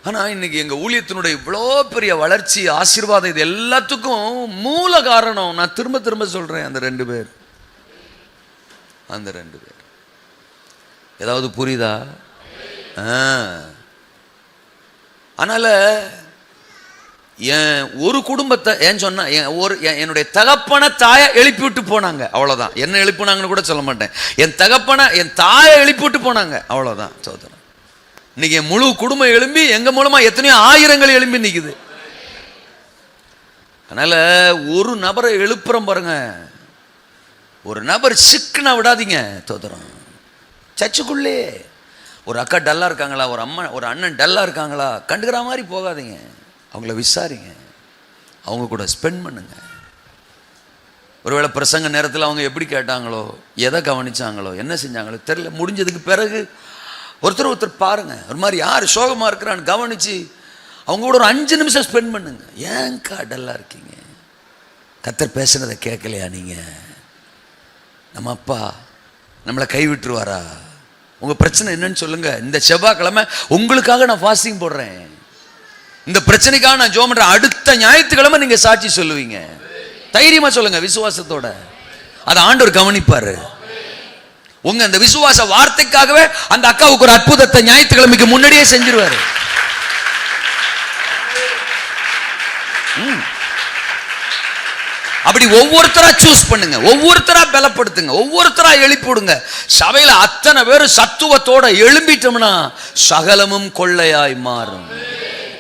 ஆனால் இன்னைக்கு எங்கள் ஊழியத்தினுடைய இவ்வளோ பெரிய வளர்ச்சி, ஆசீர்வாதம், இது எல்லாத்துக்கும் மூல காரணம் நான் திரும்ப திரும்ப சொல்கிறேன், அந்த 2 பேர். ஏதாவது புரியுதா? அதனால் என் ஒரு குடும்பத்தை ஏன் சொன்னா, என்னுடைய தகப்பனை தாயை எழுப்பி விட்டு போனாங்க, அவ்வளோதான். என்ன எழுப்பினாங்கன்னு கூட சொல்ல மாட்டேன். என் தகப்பனை என் தாயை எழுப்பி விட்டு போனாங்க, அவ்வளோதான். சோதனை இன்னைக்கு என் முழு குடும்பம் எழும்பி எங்க மூலமா எத்தனையோ ஆயிரங்கள் எழும்பி நிற்குது. அதனால ஒரு நபரை எழுப்புறோம் பாருங்க, ஒரு நபர் சிக்குனா விடாதீங்க. தோதரம் சர்ச்சுக்குள்ளே ஒரு அக்கா டல்லா இருக்காங்களா, ஒரு அண்ணன் டல்லா இருக்காங்களா, கண்டுக்கிற மாதிரி போகாதீங்க. அவங்கள விசாரிங்க, அவங்க கூட ஸ்பெண்ட் பண்ணுங்க. ஒருவேளை பிரசங்க நேரத்தில் அவங்க எப்படி கேட்டாங்களோ, எதை கவனிச்சாங்களோ, என்ன செஞ்சாங்களோ தெரியல. முடிஞ்சதுக்கு பிறகு ஒருத்தர் பாருங்க, ஒரு மாதிரி யார் சோகமாக இருக்கிறான்னு கவனிச்சு அவங்க கூட ஒரு 5 நிமிஷம் ஸ்பெண்ட் பண்ணுங்க. ஏன் கடலாக இருக்கீங்க? கர்த்தர் பேசுனதை கேட்கலையா? நீங்கள் நம்ம அப்பா நம்மளை கைவிட்டுருவாரா? உங்கள் பிரச்சனை என்னன்னு சொல்லுங்க. இந்த செவ்வாய்க்கிழமை உங்களுக்காக நான் ஃபாஸ்டிங் போடுறேன். இந்த பிரச்சனைக்காக நான் ஜெபம் பண்றேன். அடுத்த ஞாயிற்றுக்கிழமை நீங்க சாட்சி சொல்லுவீங்க. தைரியமா சொல்லுங்க, விசுவாசத்தோட. அதை ஆண்டவர் கவனிப்பாரு. உங்க அந்த விசுவாச வார்த்தைக்காகவே அந்த அக்காவுக்கு ஒரு அற்புதத்தை ஞாயிற்றுக்கிழமைக்கு முன்னாடியே செஞ்சிருவாரு. அப்படி ஒவ்வொருத்தரா சூஸ் பண்ணுங்க, ஒவ்வொருத்தரா பலப்படுத்துங்க, ஒவ்வொருத்தரா எழுப்பிவிடுங்க. சபையில அத்தனை பேரும் சத்துவத்தோட எழும்பிட்டோம்னா சகலமும் கொள்ளையாய் மாறும்.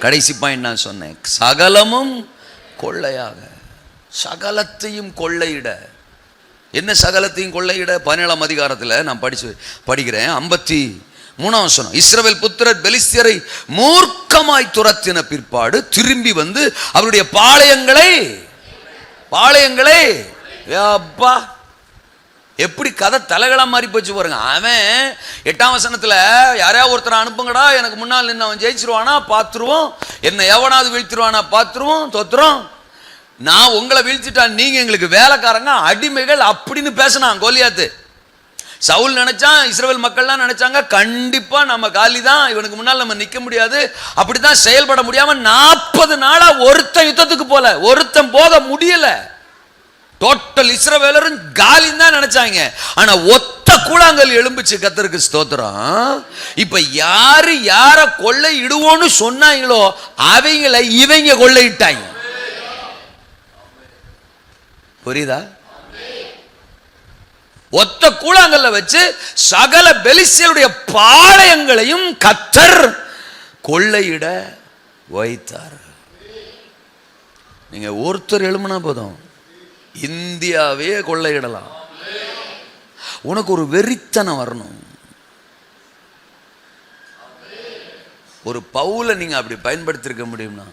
கடைசி பாயிண்ட் நான் சொன்னேன், சகலமும் கொள்ளையாக, சகலத்தையும் கொள்ளையிட. என்ன சகலத்தையும் கொள்ளையிட? 17ஆம் அதிகாரத்தில் நான் படிக்கிறேன், 53ஆம் வசனம். இஸ்ரவேல் புத்திரர் பெலிஸ்தியரை மூர்க்கமாய் துரத்தின பிற்பாடு திரும்பி வந்து அவருடைய பாளையங்களை அப்பா எப்படி கதை தலைகளா மாறி போச்சு பாருங்க. அவன் 8ஆம் வசனத்துல யாரையாவது ஒருத்தரை அனுப்புங்கடா, எனக்கு முன்னால் நின்று அவன் ஜெயிச்சிருவானா பார்த்துருவோம், என்னை எவனாவது வீழ்த்திடுவானா பார்த்துருவோம், தோத்துறோம், நான் உங்களை வீழ்த்திட்டான், நீங்க எங்களுக்கு வேலைக்காரங்க, அடிமைகள் அப்படின்னு பேசினான் கோலியாத்து. சவுல் நினைச்சான், இஸ்ரவேல் மக்கள்லாம் நினைச்சாங்க கண்டிப்பா நம்ம காலி தான், இவனுக்கு முன்னால் நம்ம நிக்க முடியாது, அப்படித்தான் செயல்பட முடியாம 40 நாளா ஒருத்தன் யுத்தத்துக்கு போல, ஒருத்தன் போக முடியல. டோட்டல் இஸ்ரவேலரும் காலின்னு தான் நினைச்சாங்க. ஆனா ஒத்த கூழாங்கல் எழும்புச்சு. கர்த்தருக்கு ஸ்தோத்திரம். இப்ப யாரு யார கொள்ளை இடுவோன்னு சொன்னாங்களோ அவங்கள இவங்க கொள்ளையிட்டாங்க. புரியுதா? ஒத்த கூழாங்கல்ல வச்சு சகல பெலிஸ்தியருடைய பாளையங்களையும் கர்த்தர் கொள்ளையிட வைத்தார். நீங்க ஒருத்தர் எழுமுனா போதும், இந்தியாவே கொள்ளையிடலாம். உனக்கு ஒரு வெறித்தனம் வரணும். ஒரு பவுலை நீங்க அப்படி பயன்படுத்திருக்க முடியும்னா,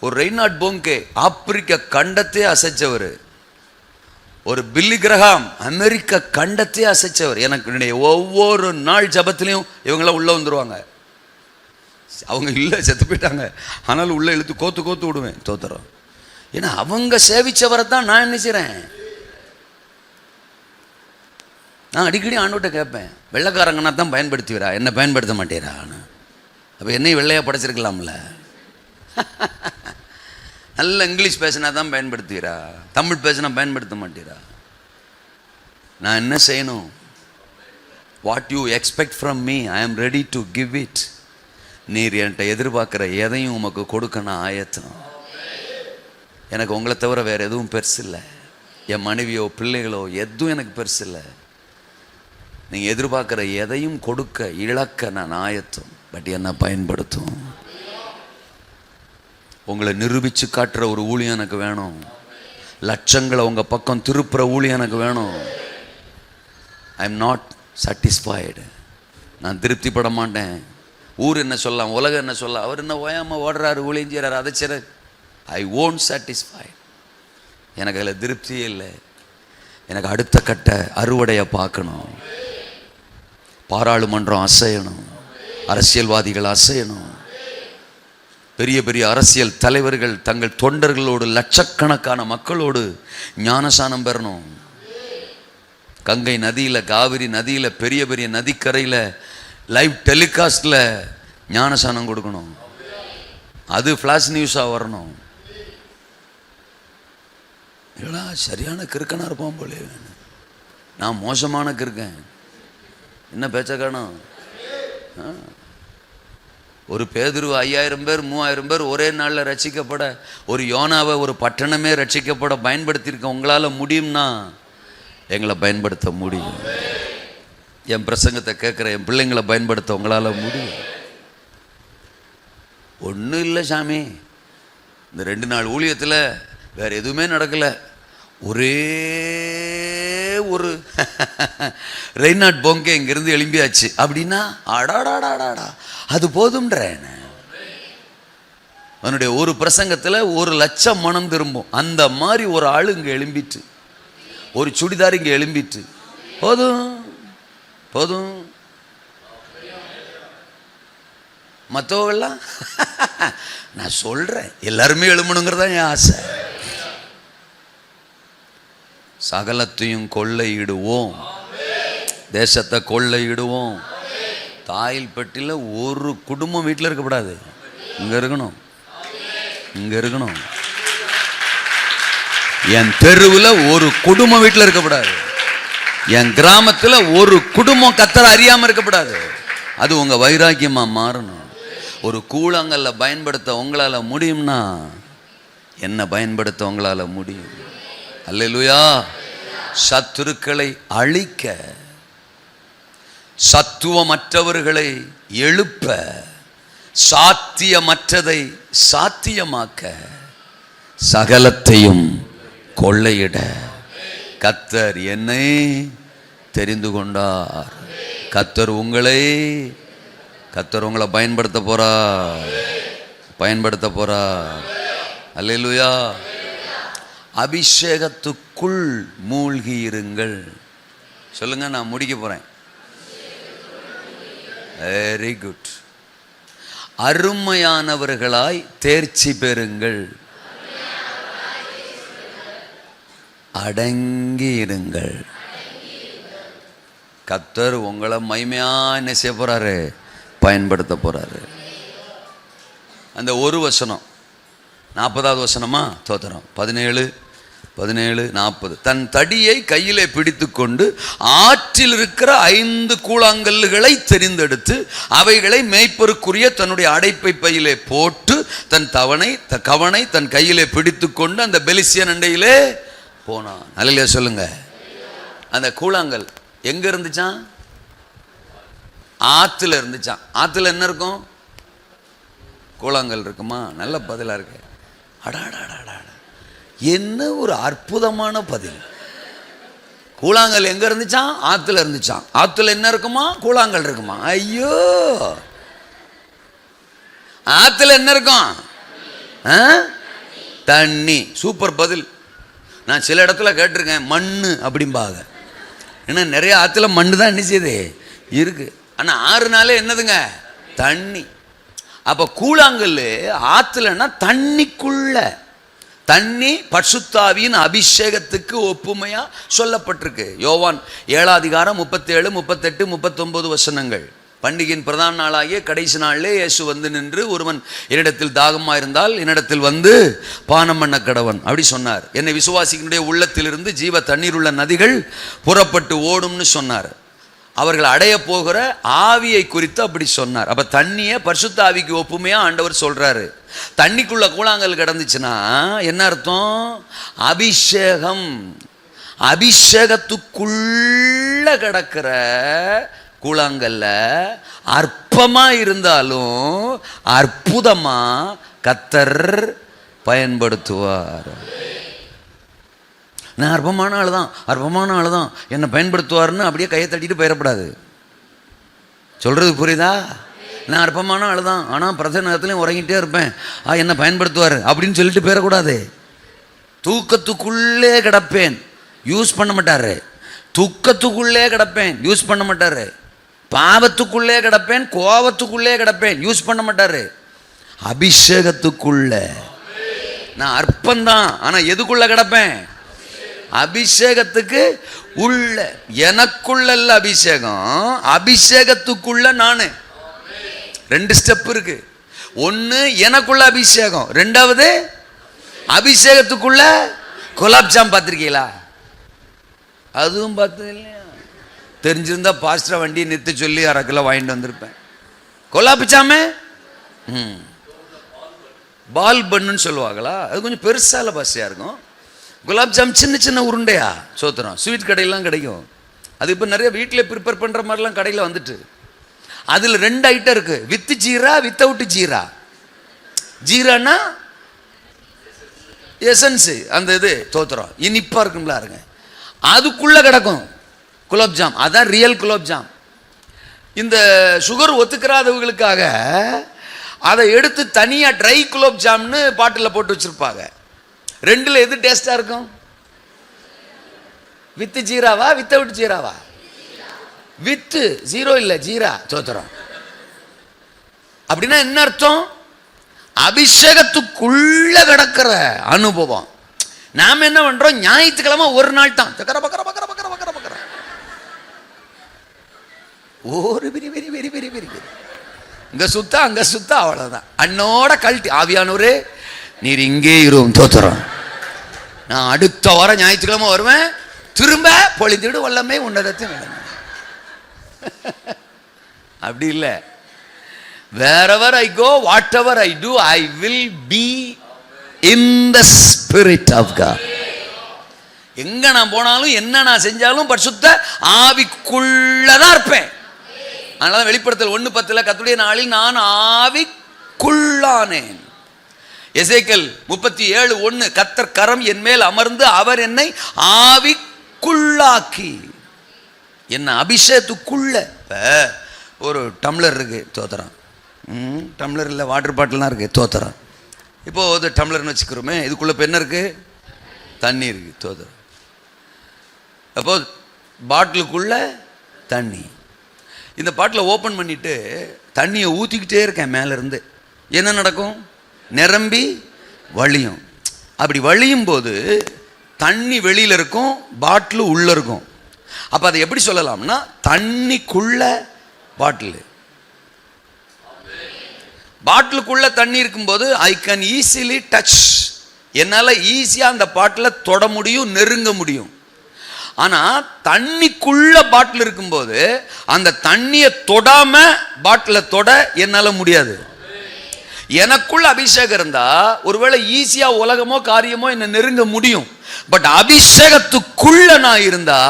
ஒரு ரெய்னார்ட் போங்கே ஆப்பிரிக்க கண்டத்தை அசைச்சவர், ஒரு பில்லி கிரஹாம் அமெரிக்க கண்டத்தை அசைச்சவர். எனக்கு ஒவ்வொரு நாள் ஜபத்திலையும் இவங்களாம் உள்ளே வந்துடுவாங்க. அவங்க இல்லை, செத்து போயிட்டாங்க. ஆனாலும் உள்ளே இழுத்து கோத்து கோத்து விடுவேன் தோத்திரம். ஏன்னா அவங்க சேவிச்சவரை தான் நான் என்ன செய்கிறேன். நான் அடிக்கடி ஆண்டவர்கிட்ட கேட்பேன், வெள்ளைக்காரங்கன்னா தான் பயன்படுத்துவீரா, என்ன பயன்படுத்த மாட்டேறா? அப்போ என்னையும் வெள்ளையாக படைச்சிருக்கலாம்ல. நல்ல இங்கிலீஷ் பேசினா தான் பயன்படுத்துவீரா, தமிழ் பேசினா பயன்படுத்த மாட்டீரா? நான் என்ன செய்யணும்? What you expect from me, I am ready to give it. நீர் என்கிட்ட எதிர்பார்க்குற எதையும் உமக்கு கொடுக்க நான் ஆயத்தம். எனக்கு உங்களை தவிர வேறு எதுவும் பெருசு இல்லை. என் மனைவியோ பிள்ளைகளோ எதுவும் எனக்கு பெருசு இல்லை. நீங்கள் எதிர்பார்க்குற எதையும் கொடுக்க இழக்க நான் ஆயத்தம். பட் என்ன பயன்படுத்தும். உங்களை நிரூபித்து காட்டுற ஒரு ஊழியம் எனக்கு வேணும். லட்சங்களை உங்கள் பக்கம் திருப்புற ஊழியம் எனக்கு வேணும். I am not satisfied. நான் திருப்திப்பட மாட்டேன். ஊர் என்ன சொல்லலாம், உலகம் என்ன சொல்லலாம், அவர் என்ன ஓயாமல் ஓடுறாரு, ஊழியம் செய்கிறாரு, அதை சரி, ஐ ஓன்ட் சாட்டிஸ்ஃபை. எனக்கு அதில் திருப்தியே இல்லை. எனக்கு அடுத்த கட்ட அறுவடையை பார்க்கணும். பாராளுமன்றம் அசையணும், அரசியல்வாதிகள் அசையணும், பெரிய பெரிய அரசியல் தலைவர்கள் தங்கள் தொண்டர்களோடு லட்சக்கணக்கான மக்களோடு ஞானசானம் பெறணும். கங்கை நதியில், காவிரி நதியில், பெரிய பெரிய நதிக்கரையில் லைவ் டெலிகாஸ்டில் ஞானசானம் கொடுக்கணும். அது ஃப்ளாஷ் நியூஸாக வரணும். இல்லைனா சரியான கிறுக்கனாக இருப்பான் போலே. நான் மோசமான கிறுக்கேன். என்ன பேச்ச காணும்? ஒரு பேதுரு 5000 பேர் 3000 பேர் ஒரே நாளில் ரட்சிக்கப்பட, ஒரு யோனாவை ஒரு பட்டணமே ரட்சிக்கப்பட பயன்படுத்தியிருக்க உங்களால் முடியும்னா எங்களை பயன்படுத்த முடியும். என் பிரசங்கத்தை கேட்குற என் பிள்ளைங்களை பயன்படுத்த உங்களால் முடியும். ஒன்றும் இல்லை சாமி, இந்த 2 நாள் ஊழியத்தில் வேறு எதுவுமே நடக்கலை, ஒரே ஒரு ரெய்னாட் போங்கே இங்கேருந்து எழும்பியாச்சு அப்படின்னா அடாடாடாடாடா அது போதும்ன்றேன். அவனுடைய ஒரு பிரசங்கத்தில் 1,00,000 மனம் திரும்பும். அந்த மாதிரி ஒரு ஆள் இங்கே எழும்பிட்டு, ஒரு சுடிதார் இங்கே எழும்பிட்டு, போதும் போதும். மற்றவங்கெல்லாம் நான் சொல்கிறேன் எல்லாருமே எழுமணுங்கிறதா என் ஆசை. சகலத்தையும் கொள்ளையிடுவோம், தேசத்தை கொள்ளையிடுவோம். தாயில்பட்டியில் ஒரு குடும்பம் வீட்டில் இருக்கக்கூடாது, இங்கே இருக்கணும், இங்கே இருக்கணும். என் தெருவில் ஒரு குடும்பம் வீட்டில் இருக்கக்கூடாது. என் கிராமத்தில் ஒரு குடும்பம் கத்தரை அறியாமல் இருக்கக்கூடாது. அது உங்கள் வைராக்கியமாக மாறணும். ஒரு கூழாங்கல்ல பயன்படுத்த உங்களால் முடியும்னா என்ன பயன்படுத்த உங்களால் முடியும். அல்லேலூயா. சத்துருக்களை அழிக்க, சத்துவமற்றவர்களை எழுப்ப, சாத்தியமற்றதை சாத்தியமாக்க, சகலத்தையும் கொள்ளையிட கர்த்தர் என்னை தெரிந்து கொண்டார். கர்த்தர் உங்களை பயன்படுத்த போறார். அல்லேலூயா. அபிஷேகத்துக்குள் மூழ்கி இருங்கள். சொல்லுங்க, நான் முடிக்க போறேன். Very good. அருமையானவர்களாய் தேர்ச்சி பெறுங்கள், அடங்கி இருங்கள். கர்த்தர் உங்களை மகிமையா என்ன செய்ய போறாரு? பயன்படுத்த போறாரு. அந்த ஒரு வசனம் 40வது வசனமா? தோத்திரம் 17, 40. தன் தடியை கையிலே பிடித்து கொண்டு ஆற்றில் இருக்கிற 5 கூழாங்கல்லுகளை தெரிந்தெடுத்து அவைகளை மேய்ப்பருக்குரிய தன்னுடைய அடைப்பை பையிலே போட்டு தன் கவனை தன் கையிலே பிடித்து கொண்டு அந்த பெலிசியன் அண்டையிலே போனான். அல்லேலூயா சொல்லுங்க. அந்த கூழாங்கல் எங்க இருந்துச்சான்? ஆத்துல இருந்துச்சான். ஆத்துல என்ன இருக்கும்? கூழாங்கல் இருக்குமா? நல்ல பதிலா இருக்கு. அடாடாடாடா, என்ன ஒரு அற்புதமான பதில். கூழாங்கல் எங்க இருந்துச்சான்? ஆத்துல இருந்துச்சான். ஆத்துல என்ன இருக்குமா? கூழாங்கல் இருக்குமா? ஐயோ, ஆத்துல என்ன இருக்கும்? தண்ணி. சூப்பர் பதில். நான் சில இடத்துல கேட்டிருக்கேன் மண்ணு அப்படிம்பாங்க. ஏன்னா நிறைய ஆற்றுல மண்ணு தான் என்ன செய்யுது இருக்கு. ஆனால் ஆறுனாலே என்னதுங்க தண்ணி. அப்போ கூழாங்கல் ஆற்றுலன்னா தண்ணிக்குள்ள. தண்ணி பரிசுத்தாவியின் அபிஷேகத்துக்கு ஒப்புமையா சொல்லப்பட்டிருக்கு. யோவான் 7 37 38 39 வசனங்கள். பண்டிகையின் பிரதான நாளாகிய கடைசி நாளிலே இயேசு வந்து நின்று, ஒருவன் என்னிடத்தில் தாகமாக இருந்தால் என்னிடத்தில் வந்து பானம் பண்ண கடவன் அப்படி சொன்னார். என்னை விசுவாசிக்கினுடைய உள்ளத்திலிருந்து ஜீவ தண்ணீர் உள்ள நதிகள் புறப்பட்டு ஓடும்னு சொன்னார். அவர்கள் அடைய போகிற ஆவியை குறித்து அப்படி சொன்னார். அப்ப தண்ணியை பரிசுத்த ஆவிக்கு ஒப்புமையா ஆண்டவர் சொல்றாரு. தண்ணிக்குள்ள கூழாங்கல் கிடந்துச்சுன்னா என்ன அர்த்தம்? அபிஷேகம். அபிஷேகத்துக்குள்ள கிடக்கிற கூழாங்கல்ல அற்பமா இருந்தாலும் அற்புதமா கர்த்தர் பயன்படுத்துவார். நான் அற்பமான ஆள் தான் என்னை பயன்படுத்துவார்னு அப்படியே கையை தட்டிட்டு போயிடப்படாது. சொல்றது புரியுதா? நான் அற்பமான ஆள் தான், ஆனால் பிரசன்ன நேரத்துலையும் உறங்கிட்டே இருப்பேன், என்னை பயன்படுத்துவார் அப்படின்னு சொல்லிட்டு போயிடக்கூடாது. தூக்கத்துக்குள்ளே கிடப்பேன், யூஸ் பண்ண மாட்டாரு. துக்கத்துக்குள்ளே கிடப்பேன், யூஸ் பண்ண மாட்டாரு. பாவத்துக்குள்ளே கிடப்பேன், கோபத்துக்குள்ளே கிடப்பேன், யூஸ் பண்ண மாட்டாரு. அபிஷேகத்துக்குள்ள. நான் அற்பந்தான், ஆனால் எதுக்குள்ள கிடப்பேன்? அபிஷேகத்துக்கு உள்ள. எனக்குள்ள அபிஷேகம், அபிஷேகத்துக்குள்ள நானு. 2 ஸ்டெப் இருக்கு. ஒன்று எனக்குள்ள அபிஷேகம், 2வது அபிஷேகத்துக்குள்ள. குலாப்ஜாம் பார்த்துருக்கீங்களா? அதுவும் பார்த்தது இல்லையா? தெரிஞ்சிருந்தா பாஸ்டர் வண்டியை நிறுத்த சொல்லி 1/2 கிலோ வாங்கிட்டு வந்திருப்பேன். குலாப்ஜாமே பால் பண்ணுன்னு சொல்லுவாங்களா? அது கொஞ்சம் பெருசால பாசியா இருக்கும். குலாப்ஜாம் சின்ன சின்ன உருண்டையா சோத்துறோம். ஸ்வீட் கடையெல்லாம் கிடைக்கும். அது இப்போ நிறைய வீட்டில் ப்ரிப்பேர் பண்ணுற மாதிரிலாம் கடையில் வந்துட்டு. அதில் 2 ஐட்டம் இருக்கு, வித் ஜீரா, வித்தவுட் ஜீரா. ஜீரானா எசன்ஸு, அந்த இது தோத்துறோம் இனிப்பா இருக்குங்களா இருங்க, அதுக்குள்ள கிடக்கும் குலோப்ஜாம். அதான் ரியல் குலோப்ஜாம். இந்த சுகர் ஒத்துக்கிறாதவங்களுக்காக அதை எடுத்து தனியாக ட்ரை குலோப்ஜாம்னு பாட்டில் போட்டு வச்சிருப்பாங்க. 2ல் எது டேஸ்டா இருக்கும்? With ஜீராவா without ஜீராவா? வித்து, ஜீரோ இல்லை, ஜீரா தோத்துறோம். அப்படின்னா என்ன அர்த்தம்? அபிஷேகத்துக்குள்ள கிடக்கிற அனுபவம். நாம என்ன பண்றோம்? ஞாயிற்றுக்கிழமை ஒரு நாள் தான் ஒரு பெரிய பெரிய பெரிய பெரிய பெரிய இங்க சுத்தா அங்க சுத்தா, அவ்வளவுதான். அண்ணோட கழட்டி ஆவியானவரே நீர் இங்கே இருக்கும் தோத்துறோம். நான் அடுத்த வாரம் ஞாயிற்றுக்கிழமை வருவேன், திரும்ப பொழிந்திடு வல்லமை உன்னதத்தின் அப்படி இல்லை. wherever I go, whatever I do, I will be in the spirit of God. எங்க நான் போனாலும் என்ன நான் செஞ்சாலும் பரிசுத்த ஆவிக்குள்ளதான் இருப்பேன். அதனால வெளிப்படுத்தல் 1:10 கர்த்தருடைய நாளில் நான் ஆவிக்குள்ளானேன். எசேக்கியேல் 37:1 கர்த்தர் கரம் என் மேல் அமர்ந்து அவர் என்னை ஆவிக்குள்ளாக்கி. என்ன அபிஷேகத்துக்குள்ள. ஒரு டம்ளர் இருக்கு தோத்துறான், டம்ளர் இல்லை வாட்டர் பாட்டில்லாம் இருக்கு தோத்துறான். இப்போ ஒரு டம்ளர்னு வச்சுக்கிறோமே, இதுக்குள்ள இப்போ என்ன இருக்கு? தண்ணி இருக்கு தோத்துறான். அப்போ பாட்டிலுக்குள்ள தண்ணி. இந்த பாட்டில் ஓப்பன் பண்ணிட்டு தண்ணியை ஊற்றிக்கிட்டே இருக்கேன் மேலேருந்து. என்ன நடக்கும்? நிரம்பி வழியும். அப்படி வழியும் போது தண்ணி வெளியில் இருக்கும், பாட்டில் உள்ள இருக்கும். அப்போ அதை எப்படி சொல்லலாம்னா தண்ணிக்குள்ள பாட்டில். பாட்டிலுக்குள்ள தண்ணி இருக்கும்போது ஐ கேன் ஈஸிலி டச். என்னால் ஈஸியாக அந்த பாட்டில் தொட முடியும், நெருங்க முடியும். ஆனால் தண்ணிக்குள்ள பாட்டில் இருக்கும்போது அந்த தண்ணியை தொடாம பாட்டில் தொட என்னால் முடியாது. எனக்குள்ள அபிஷேகம் இருந்தா ஒருவேளை ஈஸியா உலகமோ காரியமோ என்ன நெருங்க முடியும். பட் அபிஷேகத்துக்குள்ள நான் இருந்தா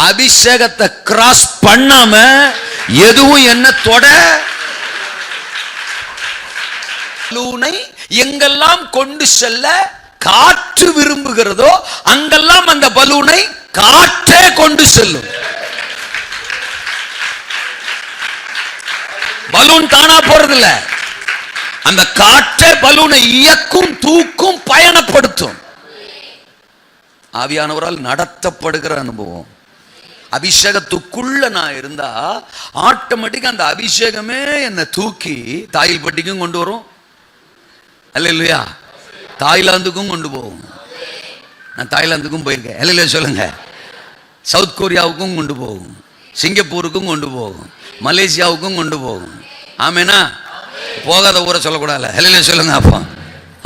அபிஷேகத்தை கிராஸ் பண்ணாம எதுவும் என்ன தொட. பலூனை எங்கெல்லாம் கொண்டு செல்ல காற்று விரும்புகிறதோ அங்கெல்லாம் அந்த பலூனை காற்றே கொண்டு செல்லும். பலூன் தானா போறதில்ல, அந்த காற்றே பலூனை இயக்கும், தூக்கும், பயணப்படுத்தும். ஆவியானவரால் நடத்தப்படுகிற அனுபவம். அபிஷேகத்துக்குள்ள நான் இருந்தா ஆட்டோமேட்டிக்கா அந்த அபிஷேகமே என்னை தூக்கி தாயில் பட்டிக்கும் கொண்டு வரும். அல்லேலூயா. தாய்லாந்துக்கும் கொண்டு போகும். நான் தாய்லாந்துக்கும் போயிருக்கேன். அல்லேலூயா சொல்லுங்க. சவுத் கொரியாவுக்கும் கொண்டு போகும், சிங்கப்பூருக்கும் கொண்டு போகும், மலேசியாவுக்கும் கொண்டு போகும். ஆமேனா? போகாத ஊரை சொல்லக்கூடாது. அல்லேலூயா சொல்லுங்க. அப்போ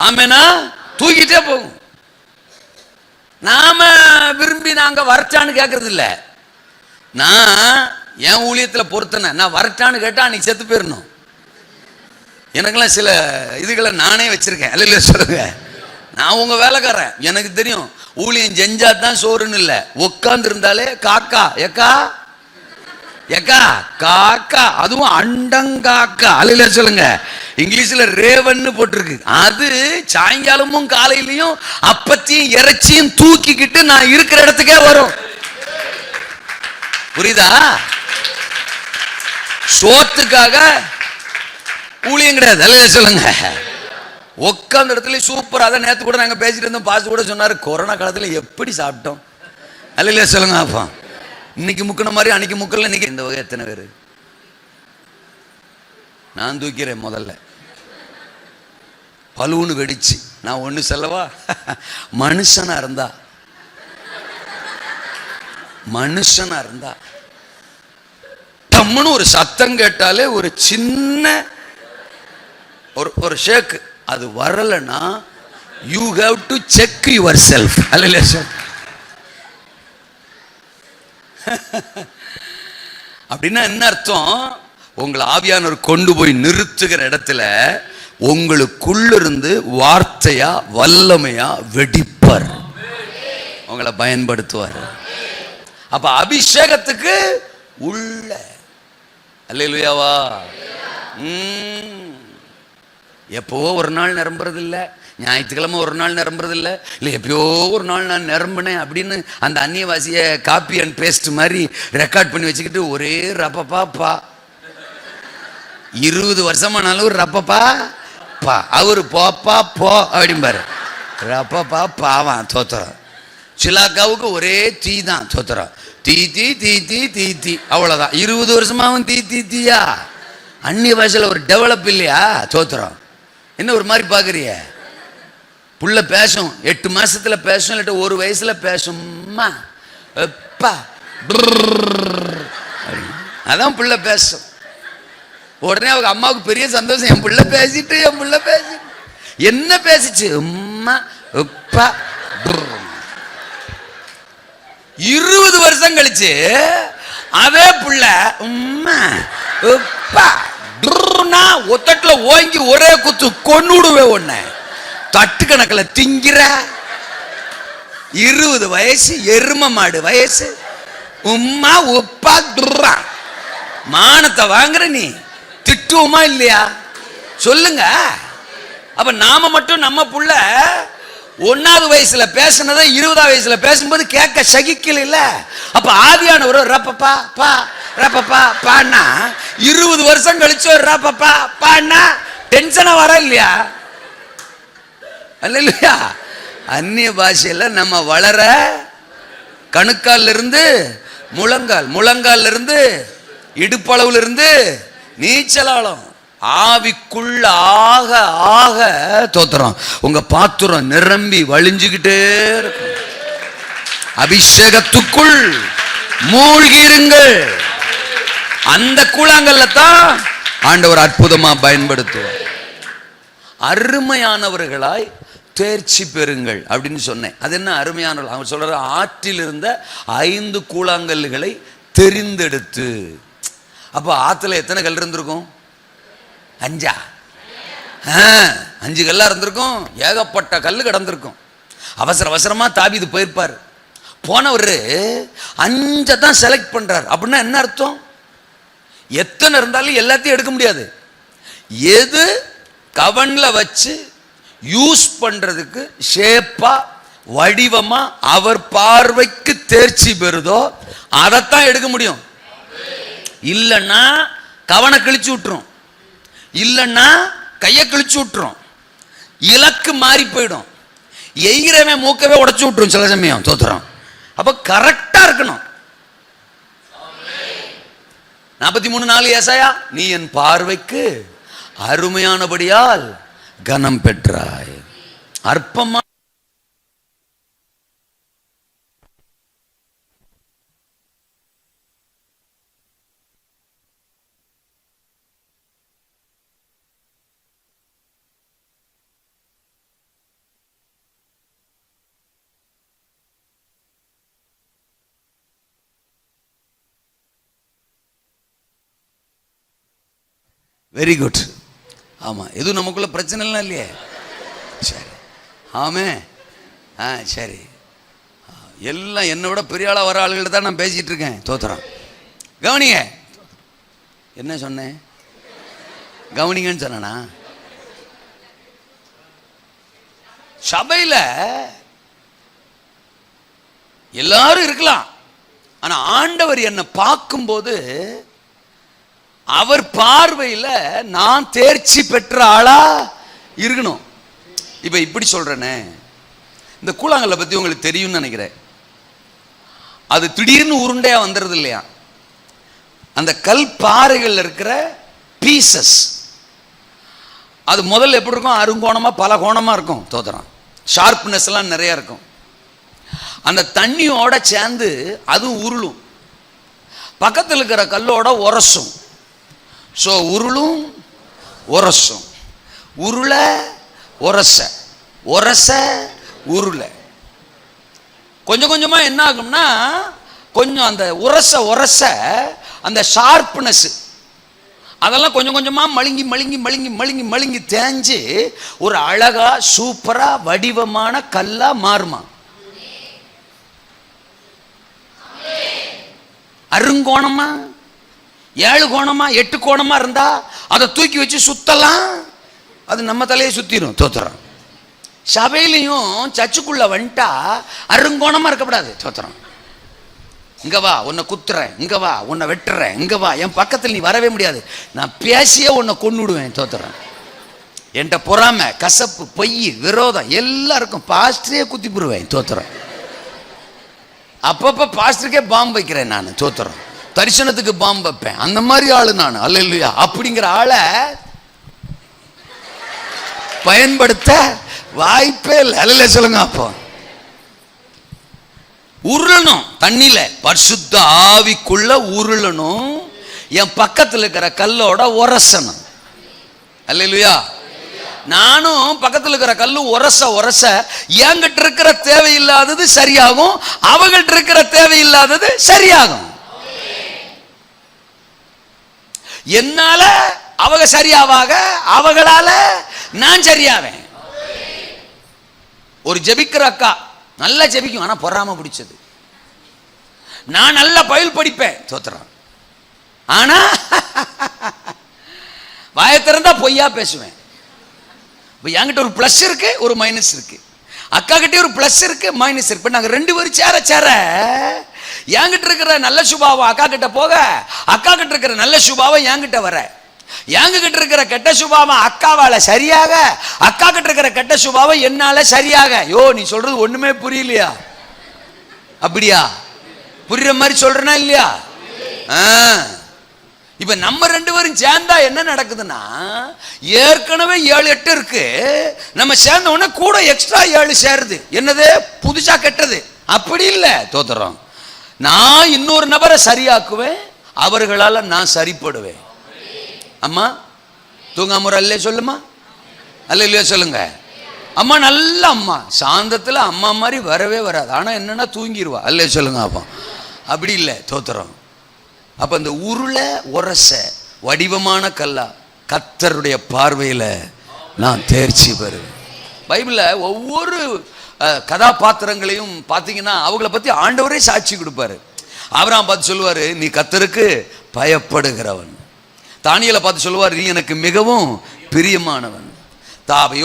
ஆமேனா? தூக்கிட்டே போகும். நாம விரும்பி நாங்க வரட்டான்னு கேட்கறது இல்லை. நான் என் ஊழியத்தில் பொறுத்தன நான் வரட்டான்னு கேட்டா அன்னைக்கு செத்து போயிடணும். எனக்கெல்லாம் சில இதுகளை நானே வச்சிருக்கேன். அல்ல சொல்லுங்க. நான் உங்க வேலைக்காரன், எனக்கு தெரியும். ஊழியம் செஞ்சா தான் சோறுன்னு இல்லை, உட்கார்ந்து இருந்தாலே காக்கா எக்கா எக்கா காக்கா, அதுவும் அண்டங்காக்கா. அல்ல சொல்லுங்க. இங்கிலீஷ்ல ரேவன்னு போட்டிருக்கு. அது சாயங்காலமும் காலையிலையும் அப்பத்தையும் இறைச்சியும் தூக்கிக்கிட்டு நான் இருக்கிற இடத்துக்கே வரும். புரியுதா? சோத்துக்காக ஊழியம் கிடையாது. அல்ல சொல்லுங்க. உட்கார்ந்த இடத்துல சூப்பரா. அதை நேற்று கூட நாங்க பேசிட்டு இருந்தோம். பாஸ் கூட சொன்னாரு, கொரோனா காலத்துல எப்படி சாப்பிட்டோம். அல்ல சொல்லுங்க. அப்பா இன்னைக்கு முக்கின மாதிரி அன்னைக்கு முக்கல. இன்னைக்கு இந்த வகை எத்தனை பேரு? நான் தூக்கிறேன். முதல்ல பலூன்னு வெடிச்சு. நான் ஒண்ணு சொல்லவா? மனுஷனா இருந்தா தம்முன்னு ஒரு சத்தம் கேட்டாலே ஒரு சின்ன ஒரு ஷேக், அது வரலன்னா you have to check your self. அல்ல அப்படின்னா என்ன அர்த்தம்? உங்களை ஆவியானவர் கொண்டு போய் நிறுத்துகிற இடத்துல உங்களுக்குள்ளிருந்து வார்த்தையா வல்லமையா வெடிப்பார், உங்களை பயன்படுத்துவார். அப்ப அபிஷேகத்துக்கு உள்ள. அல்லேலூயாவா. எப்போ ஒரு நாள் நிரம்புறது இல்லை, ஞாயிற்றுக்கிழமை ஒரு நாள் நிரம்புறது இல்லை, இல்லை எப்பயோ ஒரு நாள் நான் நிரம்பினேன் அப்படின்னு அந்த அந்நியவாசியை காப்பி அண்ட் பேஸ்ட் மாதிரி ரெக்கார்ட் பண்ணி வச்சுக்கிட்டு ஒரே ரப்பப்பா பா. 20 வருஷமானாலும் ரப்பப்பா பா. அவரு போப்பா போ அப்படிம்பாரு. ரப்பப்பா பாவான் தோத்துறோம். சிலாக்காவுக்கு ஒரே தீ தான் தோத்துறோம். தீ தீ தீ தீ தீ தீ அவ்வளோதான். 20 வருஷமாவும் தீ தீ தீயா. அந்நிய பாஷையில் ஒரு டெவலப் இல்லையா? தோத்துறோம். என்ன ஒரு மாதிரி பார்க்குறிய? புள்ள பேசும், 8 மாசத்துல பேசும், இல்லாட்ட 1 வயசுல பேசும்மா எப்பா அதான் புள்ள பேசும். உடனே அவங்க அம்மாவுக்கு பெரிய சந்தோஷம், என் புள்ள பேசிட்டு என்ன பேசிச்சு அம்மா எப்பா. 20 வருஷம் கழிச்சு அதே புள்ள உம்மா எப்பா ஒத்தட்டுல ஓங்கி ஒரே குத்து கொன்னுடுவே. ஒண்ணு தட்டு கணக்கில் திங்கிற 20 வயசு எரும மாடு வயசு உம்மா உப்பா துர்றா. மானத்தை வாங்குற நீ திட்டுவோமா இல்லையா? சொல்லுங்க. அப்ப நாம மட்டும் நம்ம புள்ள 1வது வயசுல பேசினதை 20வது வயசுல பேசும்போது கேட்க சகிக்கல இல்ல. அப்ப ஆவியானவர் ரப்பப்பா பா ரப்பப்பா பான்னா 20 வருஷம் கழிச்சு ரப்பப்பா பான்னா டென்ஷனா வர இல்லையா? அல்லேலூயா. அந்நிய பாஷையில நம்ம வளர கணுக்கால்ல இருந்து முழங்கால், முழங்கால்ல இருந்து இடுப்பளவுல இருந்து நீச்சலாலம் ஆவிக்குள்ள ஆக ஆக தோத்துறோம். உங்க பாத்திரம் நிரம்பி வழிஞ்சுக்கிட்டே இருக்கும். அபிஷேகத்துக்குள் மூழ்கி இருங்கள். அந்த கூழாங்கல்ல தான் ஆண்டவர் அற்புதமா பயன்படுத்துவார். அருமையானவர்களாய் தேர்ச்சி பெறுங்கள் அப்படின்னு சொன்னேன். அது என்ன அருமையானவர்கள்? அவங்க சொல்ற ஆற்றில் இருந்த 5 கூழாங்கல்களை தெரிந்தெடுத்து. அப்ப ஆத்துல எத்தனை கல் இருந்திருக்கும்? 5 கல்லா இருந்திருக்கும். ஏகப்பட்ட கல்லு கடந்திருக்கும். அவசர அவசரமா தாவீது போயிருப்பார். போனவர் 5 தான் செலக்ட் பண்றார். அப்படின்னா என்ன அர்த்தம்? எத்தனை இருந்தாலும் எல்லாத்தையும் எடுக்க முடியாது. எது கவன்ல வச்சு யூஸ் பண்றதுக்கு ஷேப்பா வடிவமா அவர் பார்வைக்கு தேர்ச்சி பெறுதோ அதைத்தான் எடுக்க முடியும். இல்லைன்னா கவனை கிழிச்சு விட்டுரும், இல்லைன்னா கையை கிழிச்சு விட்டுரும், இலக்கு மாறி போயிடும். எய்கிறவன் மூக்கவே உடைச்சு விட்டுரும் சில சமயம். தோத்துறோம். அப்ப கரெக்டா இருக்கணும். 43:4 ஏசாயா, நீ என் பார்வைக்கு அருமையானபடியால் கனம் பெற்றாய். அற்பமா வெரி குட். ஆமாம், எதுவும் நமக்குள்ள பிரச்சனைலாம் இல்லையே. சரி, ஆமே. சரி, எல்லாம் என்னை விட பெரிய ஆளாக வர ஆளுகிட்ட தான் நான் பேசிகிட்டு இருக்கேன். தோத்துறோம். கவனிங்க, என்ன சொன்னேன்? கவனிங்கன்னு சொன்னா, சபையில் எல்லாரும் இருக்கலாம், ஆனால் ஆண்டவர் என்னை பார்க்கும்போது அவர் பார்வையில் நான் தேர்ச்சி பெற்ற ஆளா இருக்கணும். இப்போ இப்படி சொல்றேனே, இந்த கூழாங்கல்லை பற்றி உங்களுக்கு தெரியும்னு நினைக்கிறேன். அது திடீர்னு உருண்டையாக வந்துடுது இல்லையா? அந்த கல் பாறைகள் இருக்கிற பீசஸ் அது முதல்ல எப்படி இருக்கும்? அருங்கோணமாக பல கோணமாக இருக்கும். தோத்துறான். ஷார்ப்னஸ் எல்லாம் நிறையா இருக்கும். அந்த தண்ணியோட சேர்ந்து அதுவும் உருளும், பக்கத்தில் இருக்கிற கல்லோட உரசும். ஸோ உருளும் உரசும், உருள உரச, உரச உருள. கொஞ்சம் கொஞ்சமாக என்ன ஆகும்னா, கொஞ்சம் அந்த உரச உரச அந்த ஷார்ப்னஸ் அதெல்லாம் கொஞ்சம் கொஞ்சமாக மழுங்கி மழுங்கி மழுங்கி மழுங்கி மழுங்கி தேஞ்சு ஒரு அழகா சூப்பரா வடிவமான கல்லா மாறுமா. அருங்கோணமா 7 கோணமா 8 கோணமா இருந்தா அதை தூக்கி வச்சு சுத்தலாம், அது நம்ம தலையை சுத்திரும். தோத்துறோம். சபையிலையும் சர்ச்சுக்குள்ள வந்துட்டா அருங்கோணமா இருக்கக்கூடாது. தோத்துறோம். இங்க வா உன்னை குத்துறேன், இங்க வா உன்னை வெட்டுறேன், இங்க வா என் பக்கத்தில் நீ வரவே முடியாது, நான் பேசியே உன்னை கொன்னுடுவேன். தோத்துறேன். என்கிட்ட பொறாமை, கசப்பு, பொய், விரோதம் எல்லாம் இருக்கும். பாஸ்டரே குத்தி போடுவேன். தோத்துறேன். அப்பப்ப பாஸ்டருக்கே பாம்பு வைக்கிறேன் நான். தோத்துறேன். தரிசனத்துக்கு பாம்பு வைப்பேன். அந்த மாதிரி ஆளு நான். அல்லேலூயா. அப்படிங்கிற ஆளை பயன்படுத்த வாய்ப்பே இல்லை. அல்லேலூயா சொல்லுங்க. அப்போ உருளணும், தண்ணியில பரிசுத்த ஆவிக்குள்ள உருளணும், என் பக்கத்தில் இருக்கிற கல்லோட உரசணும். அல்லேலூயா. நானும் பக்கத்தில் இருக்கிற கல்லு உரச உரச என்கிட்ட இருக்கிற தேவையில்லாதது சரியாகும், அவங்கள்ட்ட இருக்கிற தேவையில்லாதது சரியாகும். என்னால அவங்க சரியாவாக, அவங்களால நான் சரியாவேன். ஒரு ஜெபிக்கிற அக்கா நல்லா ஜெபிக்கும், ஆனா பொறாம பிடிச்சது. நான் நல்லா பைல் படிப்பேன். தோத்துறான். ஆனா வாயை திறந்தா பொய்யா பேசுவேன். என்கிட்ட ஒரு பிளஸ் இருக்கு, ஒரு மைனஸ் இருக்கு. அக்கா கிட்டே ஒரு பிளஸ் இருக்கு, மைனஸ் இருக்கு. நாங்க 2 பேரும் சேர சேர என்கிட்ட இருக்கிற நல்ல சுபாவம் அக்கா கிட்ட போக, அக்கா கிட்ட இருக்கிற நல்ல சுபாவம் என்கிட்ட வர, எங்க கிட்ட இருக்கிற கெட்ட சுபாவம் அக்காவால சரியாக, அக்கா கிட்ட இருக்கிற கெட்ட சுபாவம் என்னால சரியாக. யோ நீ சொல்றது ஒண்ணுமே புரியலையா? அப்படியா? புரியுற மாதிரி சொல்றனா இல்லையா? இப்ப நம்ம 2 பேரும் சேர்ந்தா என்ன நடக்குதுன்னா, ஏற்கனவே 7-8 இருக்கு, நம்ம சேர்ந்த உடனே கூட எக்ஸ்ட்ரா 7 சேருது. என்னது? புதுசா கெட்டது. அப்படி இல்லை. தோத்துறோம். நான் இன்னொரு நபரை சரியாக்குவேன், அவர்களால நான் சரிப்படுவேன். அம்மா தூங்காம ஒரு அல்லே சொல்லுமா, அல்லையா சொல்லுங்க. அம்மா நல்ல அம்மா, சாந்தத்துல அம்மா மாதிரி வரவே வராது, ஆனா என்னன்னா தூங்கிடுவா. அல்லே சொல்லுங்க. அப்போ அப்படி இல்லை. தோத்துறோம். அப்ப இந்த உருள உரச வடிவமான கல்லா கர்த்தருடைய பார்வையில நான் தேர்ச்சி பெறுவேன். பைபிள்ல ஒவ்வொரு கதாபாத்திரங்களையும் பார்த்தீங்கன்னா அவங்கள பத்தி ஆண்டவரே சாட்சி கொடுப்பாரு. ஆபிரகாம் பார்த்து சொல்லுவாரு, நீ கர்த்தருக்கு பயப்படுகிறவன். தானியேலை பார்த்து சொல்லுவார், நீ எனக்கு மிகவும் பிரியமானவன்.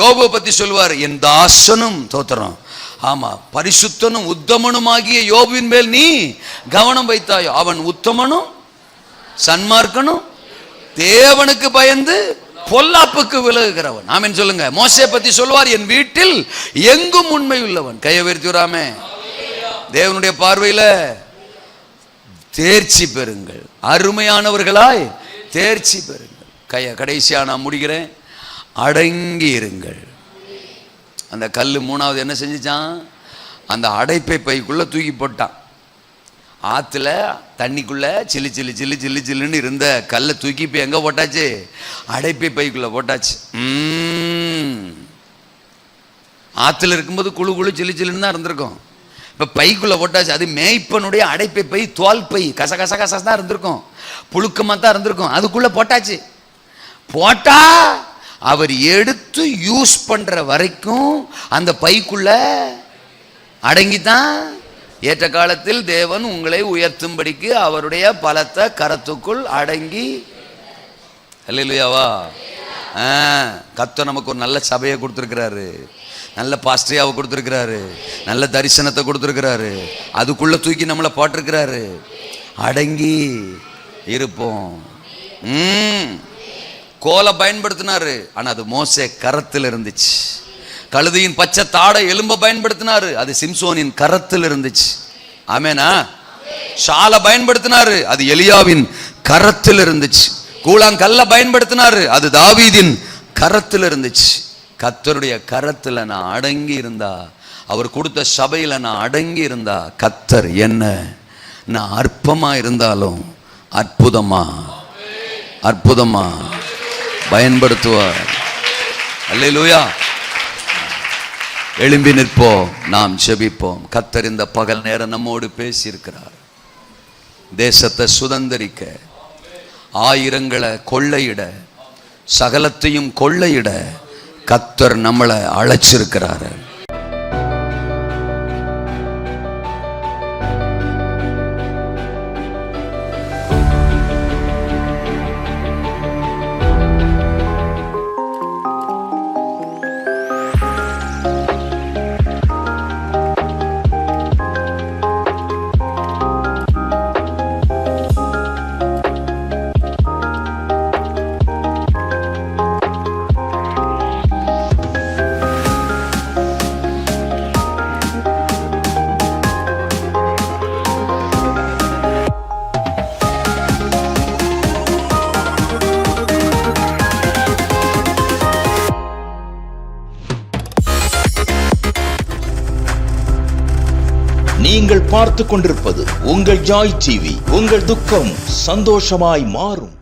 யோபை பத்தி சொல்லுவார், என் தாசனும் தோத்திரம் ஆமா பரிசுத்தனும் உத்தமனுமாகிய யோபுவின் மேல் நீ கவனம் வைத்தாயோ, அவன் உத்தமனும் சன்மார்க்கனும் தேவனுக்கு பயந்து பொல்லாப்புக்கு விலகுகிறவன். ஆமென் சொல்லுங்க. மோசே பத்தி சொல்வார், என் வீட்டில் எங்கும் உண்மை உள்ளவன். கையை உயர்த்தி வராமே. தேவனுடைய பார்வையில தேர்ச்சி பெறுங்கள், அருமையானவர்களாய் தேர்ச்சி பெறுங்கள். கடைசியா நான் முடிக்கிறேன். அடங்கி இருங்கள். அந்த கல் மூணாவது என்ன செஞ்சுச்சான்? அந்த அடைப்பை பைக்குள்ள தூக்கி போட்டான். ஆற்றுல தண்ணிக்குள்ள சில்லு சில்லு சில்லு சில்லு சில்லுன்னு இருந்த கல்லை தூக்கி இப்போ எங்கே போட்டாச்சு? அடைப்பை பைக்குள்ளே போட்டாச்சு. ஆற்றுல இருக்கும்போது குழு குழு சில்லு சில்லுன்னு தான் இருந்திருக்கும். இப்போ பைக்குள்ளே போட்டாச்சு. அது மேய்ப்பனுடைய அடைப்பை பை, தோல் பை, கச கச கச தான் இருந்திருக்கும், புழுக்கமாக தான் இருந்திருக்கும். அதுக்குள்ளே போட்டாச்சு. போட்டா அவர் எடுத்து யூஸ் பண்ணுற வரைக்கும் அந்த பைக்குள்ள அடங்கித்தான். ஏற்ற காலத்தில் தேவன் உங்களை உயர்த்தும்படிக்கு அவருடைய பலத்த கரத்துக்குள் அடங்கி. அல்லேலூயாவா. கர்த்தர் நமக்கு ஒரு நல்ல சபையை கொடுத்துருக்கிறாரு, நல்ல பாஸ்டரியாவை கொடுத்துருக்கிறாரு, நல்ல தரிசனத்தை கொடுத்துருக்கிறாரு, அதுக்குள்ள தூக்கி நம்மளை போட்டிருக்கிறாரு. அடங்கி இருப்போம். கோலை பயன்படுத்தினாரு, ஆனா அது மோசே கரத்தில் இருந்துச்சு. கழுதையின் பச்சை தாடை எலும்ப பயன்படுத்தினாரு, அது சிம்சோனின் கரத்தில் இருந்துச்சு. ஆமேனா. ஷாலை பயன்படுத்தினாரு, அது எலியாவின் கரத்தில் இருந்துச்சு. கூழாங்கல்ல பயன்படுத்தினாரு, அது தாவீதின் கரத்தில் இருந்துச்சு. கர்த்தருடைய கரத்தில் நான் அடங்கி இருந்தா, அவர் கொடுத்த சபையில நான் அடங்கி இருந்தா, கர்த்தர் என்ன நான் அற்பமா இருந்தாலும் அற்புதமா அற்புதமா பயன்படுத்துவார். அல்லேலூயா. எழும்பி நிற்போம், நாம் ஜெபிப்போம். கர்த்தர் இந்த பகல் நேரம் நம்மோடு பேசியிருக்கிறார். தேசத்தை சுதந்தரிக்க, ஆயிரங்களை கொள்ளையிட, சகலத்தையும் கொள்ளையிட கர்த்தர் நம்மளை அழைச்சிருக்கிறார். நீங்கள் பார்த்து கொண்டிருப்பது உங்கள் ஜாய் டிவி. உங்கள் துக்கம் சந்தோஷமாய் மாறும்.